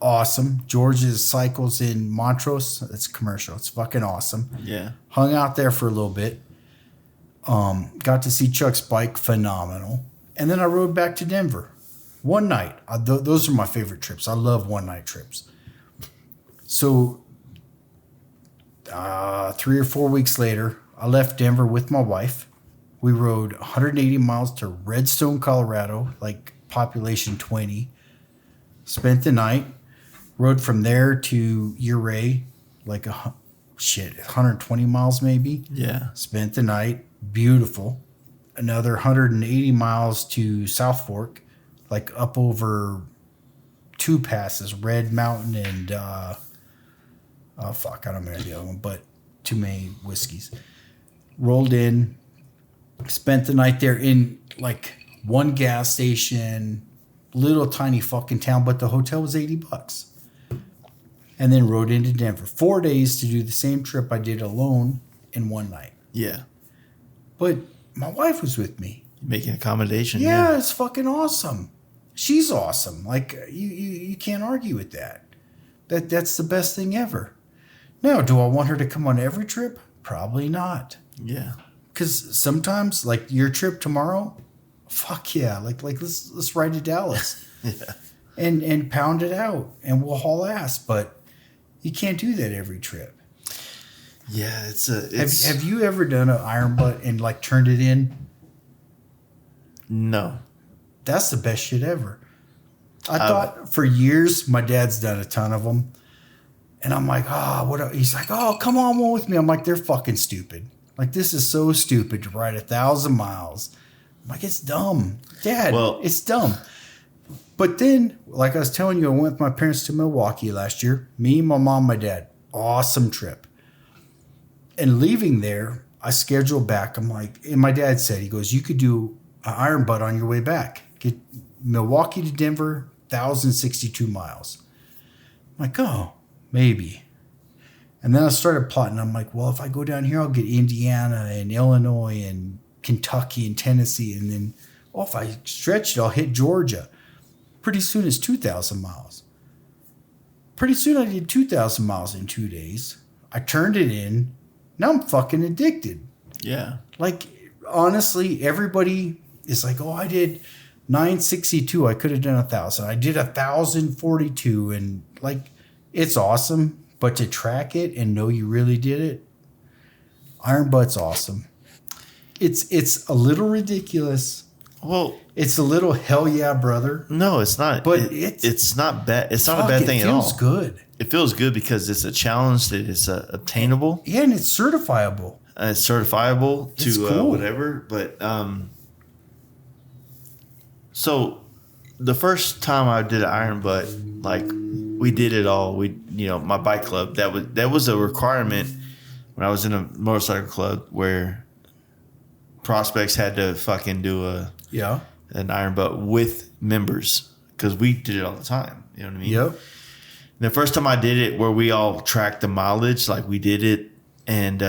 Awesome. George's cycles in Montrose. It's commercial. It's fucking awesome. Yeah. Hung out there for a little bit. Got to see Chuck's bike. Phenomenal. And then I rode back to Denver. One night. Those are my favorite trips. I love one-night trips. So 3 or 4 weeks later, I left Denver with my wife. We rode 180 miles to Redstone, Colorado, like population 20. Spent the night. Rode from there to Ouray, like 120 miles maybe. Yeah. Spent the night. Beautiful. Another 180 miles to South Fork, like up over 2 passes, Red Mountain and I don't remember the other one, but too many whiskeys. Rolled in, spent the night there in like one gas station, little tiny fucking town, but the hotel was $80. And then rode into Denver. 4 days to do the same trip I did alone in one night. Yeah. But my wife was with me. Making accommodation. Yeah, it's fucking awesome. She's awesome. Like, you can't argue with that. That's the best thing ever. Now, do I want her to come on every trip? Probably not. Yeah. Because sometimes, like your trip tomorrow, fuck yeah. Like let's ride to Dallas. Yeah. And pound it out. And we'll haul ass. But you can't do that every trip. Yeah, Have you ever done an iron butt and like turned it in? No. That's the best shit ever. I thought for years my dad's done a ton of them, and I'm like, what? He's like, come on one with me. I'm like, they're fucking stupid. Like, this is so stupid to ride 1,000 miles. I'm like, it's dumb, Dad. Well, it's dumb. But then, like I was telling you, I went with my parents to Milwaukee last year. Me, my mom, my dad. Awesome trip. And leaving there, I scheduled back. I'm like, and my dad said, he goes, you could do an iron butt on your way back. Get Milwaukee to Denver, 1,062 miles. I'm like, oh, maybe. And then I started plotting. I'm like, well, if I go down here, I'll get Indiana and Illinois and Kentucky and Tennessee. And then, if I stretch it, I'll hit Georgia. Pretty soon it's 2,000 miles. Pretty soon I did 2,000 miles in 2 days. I turned it in. Now I'm fucking addicted. Yeah. Like, honestly, everybody is like, oh, I did 962. I could have done 1,000. I did 1,042. And, like, it's awesome. But to track it and know you really did it, Iron Butt's awesome. It's a little ridiculous. Well, it's a little hell yeah, brother. No, it's not. But it's not bad. It's not a bad thing at all. It feels good. It feels good because it's a challenge that is obtainable. Yeah, and it's certifiable. It's certifiable to cool. whatever. But so the first time I did an Iron Butt, like we did it all. My bike club, that was a requirement when I was in a motorcycle club where prospects had to fucking do an Iron Butt with members because we did it all the time. You know what I mean? Yep. The first time I did it where we all tracked the mileage, like we did it, and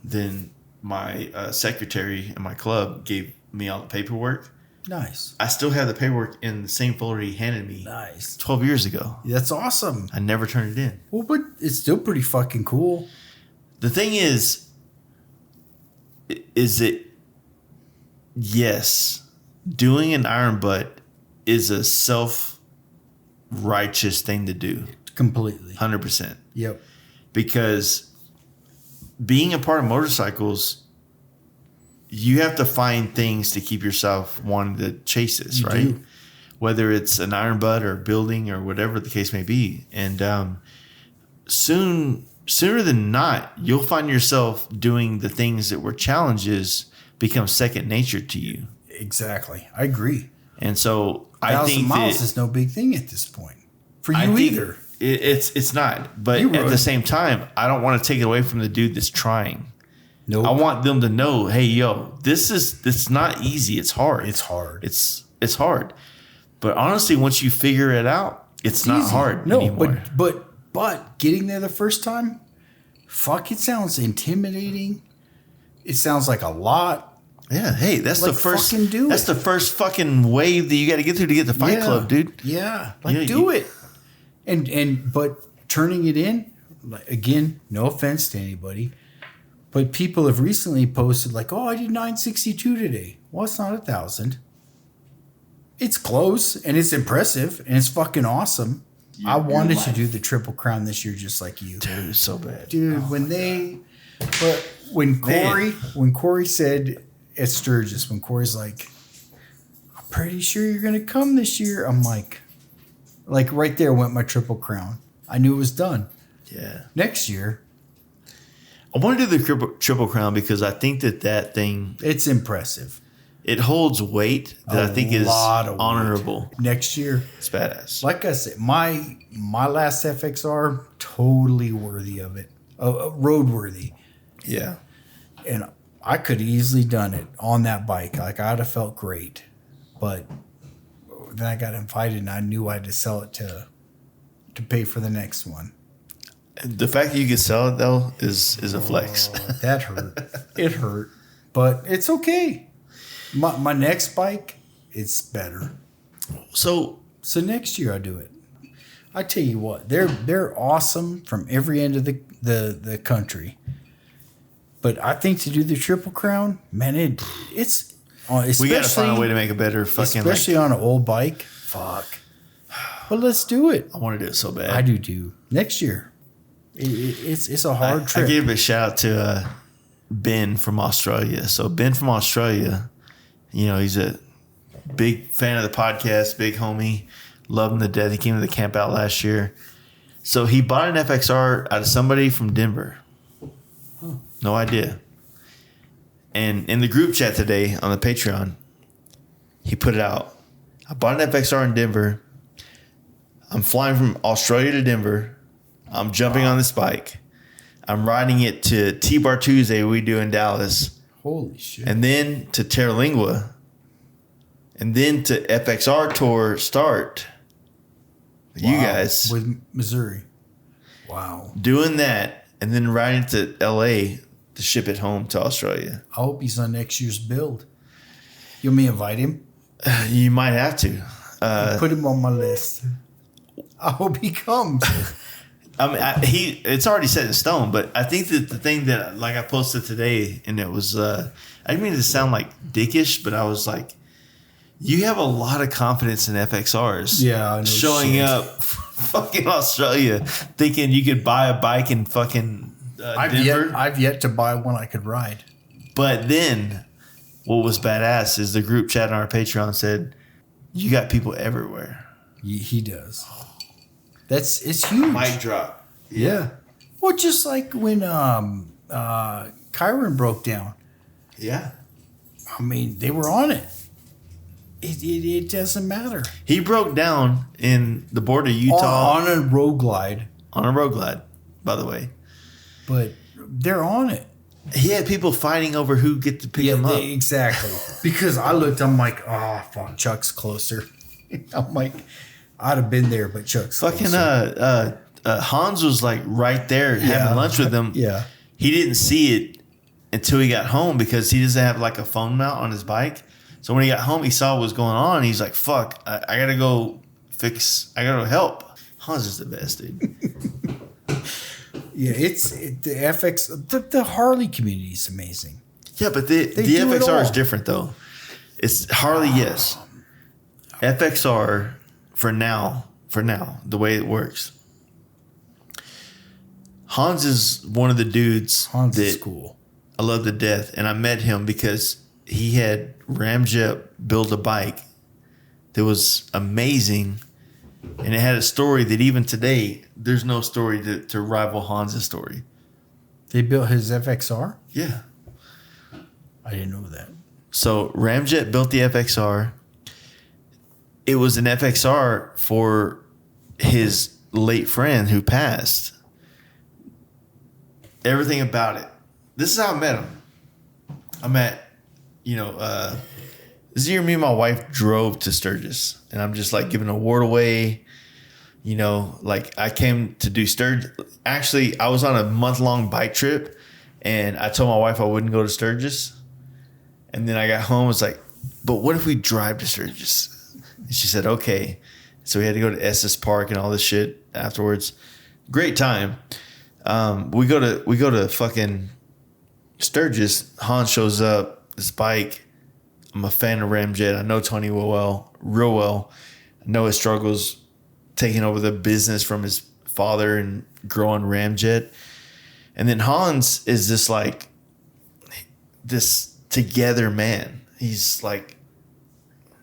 then my secretary in my club gave me all the paperwork. Nice. I still have the paperwork in the same folder he handed me. Nice. 12 years ago. That's awesome. I never turned it in. Well, but it's still pretty fucking cool. The thing is yes, doing an Iron Butt is a self-righteous thing to do. Completely. 100%. Yep. Because being a part of motorcycles, you have to find things to keep yourself wanting to chase this, right? Do. Whether it's an Iron Butt or building or whatever the case may be. And sooner than not, you'll find yourself doing the things that were challenges become second nature to you. Exactly. I agree. And so 1,000 miles is no big thing at this point. For you either. It's not. But at the same time, I don't want to take it away from the dude that's trying. Nope. I want them to know, hey, yo, it's not easy. It's hard. It's hard. It's hard. But honestly, once you figure it out, it's not easy. hard anymore. But getting there the first time, fuck, it sounds intimidating. It sounds like a lot. Yeah, hey, that's like the first. Fucking do that's it. the first fucking wave that you got to get through to get the Fight Club, dude. Yeah, do it. But turning it in, like, again, no offense to anybody, but people have recently posted like, "Oh, I did 962 today." Well, it's not 1,000. It's close and it's impressive and it's fucking awesome. I wanted to do the Triple Crown this year, just like you, dude. It's so bad, dude. When Corey said at Sturgis, when Corey's like, "I'm pretty sure you're gonna come this year," I'm like right there went my Triple Crown. I knew it was done. Yeah. Next year, I want to do the Triple Crown because I think that thing, it's impressive. It holds weight that I think is honorable. Next year, it's badass. Like I said, my last FXR, totally worthy of it, roadworthy. Yeah. And I could have easily done it on that bike. Like, I'd have felt great. But then I got invited and I knew I had to sell it to pay for the next one. The fact that you could sell it, though, is a flex. That hurt. It hurt. But it's okay. My next bike, it's better. So next year I do it. I tell you what, they're awesome from every end of the country. But I think to do the Triple Crown, man, it's especially, we got to find a way to make a better fucking, especially on an old bike. Fuck. But let's do it. I want to do it so bad. I do too. Next year, it's a hard trip. I gave a shout out to Ben from Australia. So Ben from Australia, he's a big fan of the podcast, big homie, love him to death. He came to the camp out last year. So he bought an FXR out of somebody from Denver. No idea. And in the group chat today on the Patreon, he put it out. I bought an FXR in Denver. I'm flying from Australia to Denver. I'm jumping on this bike. I'm riding it to T-Bar Tuesday we do in Dallas. Holy shit. And then to Terlingua. And then to FXR Tour start. You guys. With Missouri. Wow. Doing that and then riding to LA to ship it home to Australia. I hope he's on next year's build. You want me to invite him? You might have to. Put him on my list. I hope he comes. I mean, it's already set in stone, but I think that the thing that, like, I posted today, and it was, I didn't mean to sound like dickish, but I was like, you have a lot of confidence in FXRs. Yeah, I know. Showing up fucking Australia, thinking you could buy a bike in fucking Denver. I've yet to buy one I could ride. But then, what was badass is the group chat on our Patreon said, you got people everywhere. He does. It's huge. Mic drop. Yeah. Well, just like when Kyron broke down. Yeah. I mean, they were on it. It doesn't matter. He broke down in the border of Utah. On a road glide. On a road glide, by the way. But they're on it. He had people fighting over who get to pick him up. Exactly. Because I looked, I'm like, oh, fuck, Chuck's closer. I'm like, I'd have been there, but Chuck's fucking closer. Hans was like right there having lunch with them. Yeah. He didn't see it until he got home because he doesn't have like a phone mount on his bike. So when he got home, he saw what was going on. He's like, fuck, I got to go I got to help. Hans is the best, dude. Yeah, the Harley community is amazing. Yeah, but the FXR is different though. It's Harley, yes. FXR for now, the way it works. Hans is one of the dudes Hans is cool. I love to death, and I met him because he had Ramjet build a bike that was amazing, and it had a story that even today there's no story to rival Hans' story. They built his FXR? Yeah. I didn't know that. So Ramjet built the FXR. It was an FXR for his late friend who passed. Everything about it. This is how I met him. I met, this year me and my wife drove to Sturgis, and I'm just like giving an award away. Like I came to do Sturgis. Actually, I was on a month-long bike trip, and I told my wife I wouldn't go to Sturgis. And then I got home, I was like, but what if we drive to Sturgis? And she said, okay. So we had to go to Estes Park and all this shit afterwards. Great time. We go to fucking Sturgis. Hans shows up, this bike. I'm a fan of Ramjet. I know Tony real well. I know his struggles taking over the business from his father and growing Ramjet. And then Hans is this together man. He's like,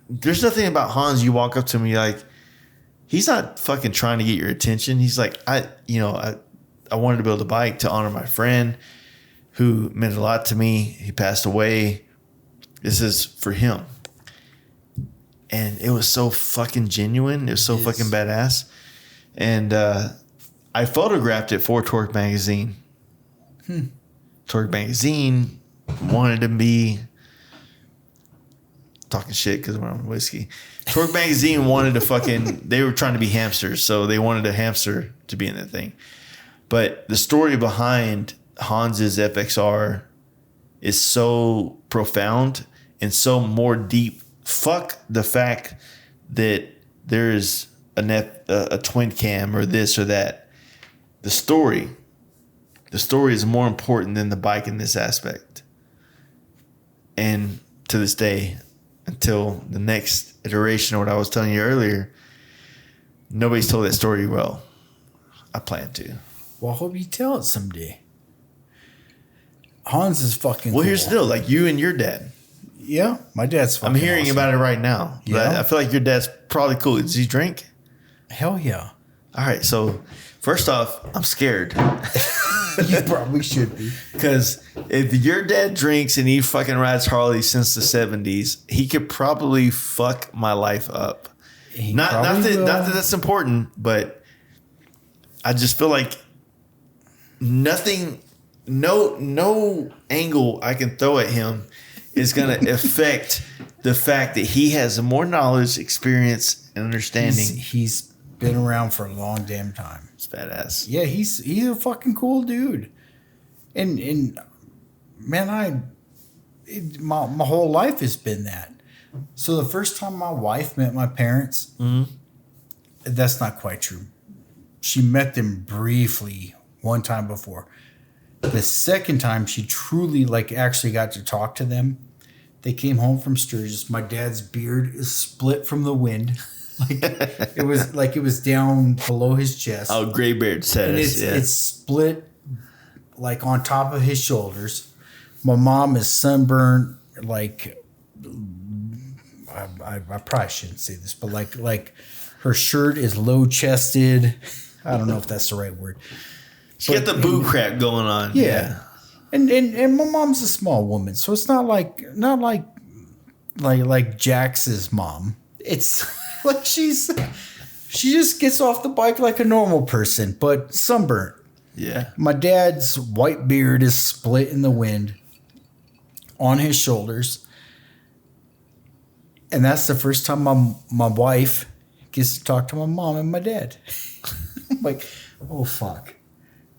there's nothing about Hans. You walk up to him, you're like, he's not fucking trying to get your attention. He's like, I wanted to build a bike to honor my friend who meant a lot to me. He passed away. This is for him. And it was so fucking genuine. It was so fucking badass. And I photographed it for Torque Magazine. Torque Magazine wanted to be talking shit because we're on whiskey. Torque Magazine wanted to they were trying to be hamsters, so they wanted a hamster to be in that thing. But the story behind Hans's FXR is so profound and so more deep. Fuck the fact that there's a twin cam or this or that. The story is more important than the bike in this aspect. And to this day, until the next iteration of what I was telling you earlier, nobody's told that story well. I plan to. Well, I hope you tell it someday. Hans is fucking Well, cool. here's the deal. Like you and your dad. Yeah, my dad's fucking I'm hearing awesome. about it right now. Yeah. I feel like your dad's probably cool. Does he drink? Hell yeah. All right. So first off, I'm scared. You probably should be. Because if your dad drinks and he fucking rides Harley since the 70s, he could probably fuck my life up. Not that that's important, but I just feel like nothing, no angle I can throw at him is going to affect the fact that he has more knowledge, experience, and understanding. He's been around for a long damn time. It's badass. Yeah, he's a fucking cool dude. And man, my whole life has been that. So the first time my wife met my parents, that's not quite true. She met them briefly one time before. The second time she truly actually got to talk to them, they came home from Sturgis. My dad's beard is split from the wind. It was down below his chest. Oh, gray beard status. And it's split on top of his shoulders. My mom is sunburned. I probably shouldn't say this, but like her shirt is low chested. I don't know if that's the right word. She got the boo crap going on. Yeah. And my mom's a small woman, so it's not like Jax's mom. It's like she just gets off the bike like a normal person, but sunburnt. Yeah. My dad's white beard is split in the wind on his shoulders. And that's the first time my wife gets to talk to my mom and my dad. I'm like, oh, fuck.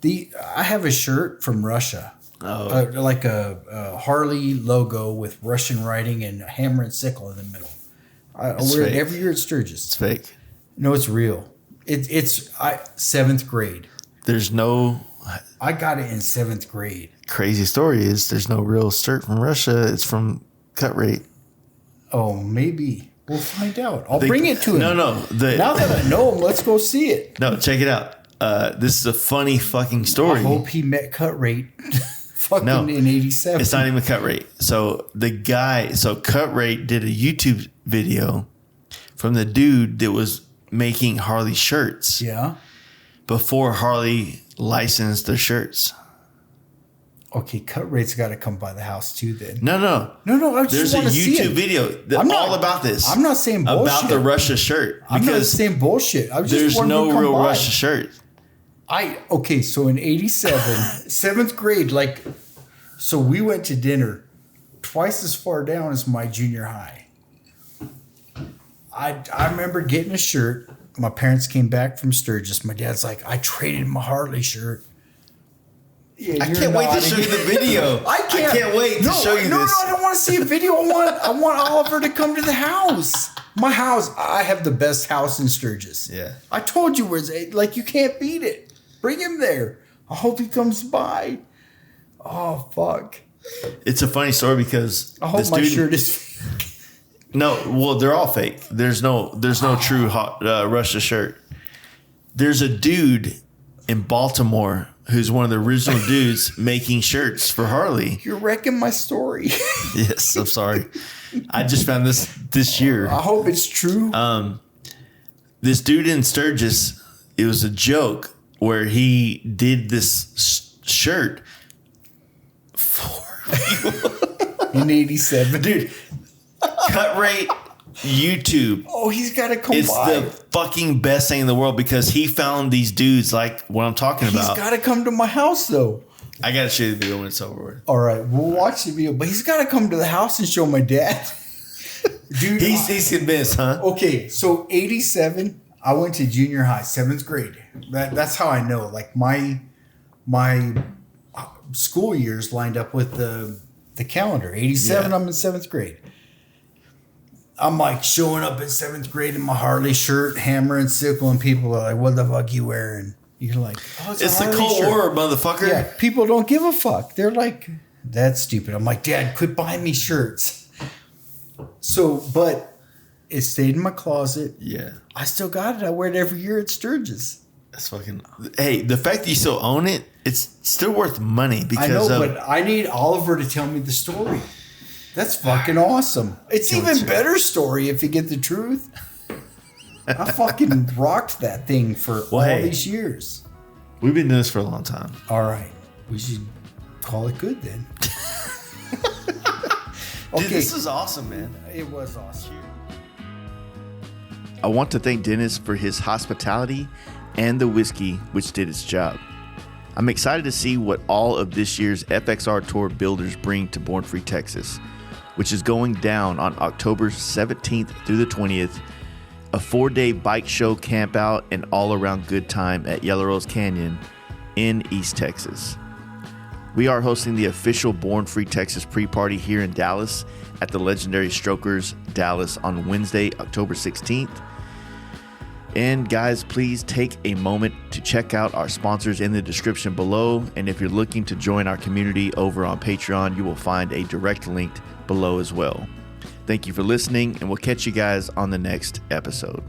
I have a shirt from Russia. Oh. Like a Harley logo with Russian writing and a hammer and sickle in the middle. I wear it every year at Sturgis. It's fake. No, it's real. It's 7th grade. There's no... I got it in 7th grade. Crazy story is there's no real shirt from Russia. It's from Cut Rate. Oh, maybe. We'll find out. I'll bring it to him. No. Now that I know him, let's go see it. No, check it out. This is a funny fucking story. I hope he met Cut Rate in 87. It's not even Cut Rate. So Cut Rate did a YouTube video from the dude that was making Harley shirts. Yeah. Before Harley licensed their shirts. Okay, Cut Rate's got to come by the house too then. No. I just There's a want to see YouTube it. video all about this. I'm not saying bullshit. About the Russia shirt. I'm not saying bullshit. I was just there's no real Russia shirt. So in 87, 7th grade, so we went to dinner twice as far down as my junior high. I remember getting a shirt. My parents came back from Sturgis. My dad's like, I traded my Harley shirt. Yeah, I can't wait to show you the video. I can't wait to show you this. No, I don't want to see a video. I want Oliver to come to the house. My house. I have the best house in Sturgis. Yeah. I told you you can't beat it. Bring him there. I hope he comes by. Oh, fuck. It's a funny story because I hope my shirt is fake. No, well, they're all fake. There's no true Russia shirt. There's a dude in Baltimore who's one of the original dudes making shirts for Harley. You're wrecking my story. Yes, I'm sorry. I just found this year. I hope it's true. This dude in Sturgis, it was a joke where he did this shirt for you. In 87. Dude, Cut Rate YouTube. Oh, he's got to come by. It's the fucking best thing in the world because he found these dudes like what I'm talking about. He's got to come to my house, though. I got to show you the video when it's over with. All right, we'll watch the video, but he's got to come to the house and show my dad. Dude, he's convinced, huh? Okay, so 87, I went to junior high, 7th grade. That's how I know. My school years lined up with the calendar. 87, yeah. I'm in 7th grade. I'm showing up in 7th grade in my Harley shirt, hammer and sickle, and people are like, "What the fuck you wearing?" You're like, "Oh, it's the Cold War, motherfucker." Yeah, people don't give a fuck. They're like, "That's stupid." I'm like, "Dad, quit buying me shirts." So, but it stayed in my closet. Yeah, I still got it. I wear it every year at Sturgis. That's fucking. Hey, the fact that you still own it, it's still worth money because I know, but I need Oliver to tell me the story. That's fucking awesome. It's even better story if you get the truth. I fucking rocked that thing for all these years. We've been doing this for a long time. All right. We should call it good then. Okay. Dude, this is awesome, man. It was awesome. I want to thank Dennis for his hospitality and the whiskey, which did its job. I'm excited to see what all of this year's FXR Tour builders bring to Born Free Texas, which is going down on October 17th through the 20th, a 4-day bike show campout and all-around good time at Yellow Rose Canyon in East Texas. We are hosting the official Born Free Texas pre-party here in Dallas at the legendary Strokers Dallas on Wednesday, October 16th. And guys, please take a moment to check out our sponsors in the description below. And if you're looking to join our community over on Patreon, you will find a direct link below as well. Thank you for listening, and we'll catch you guys on the next episode.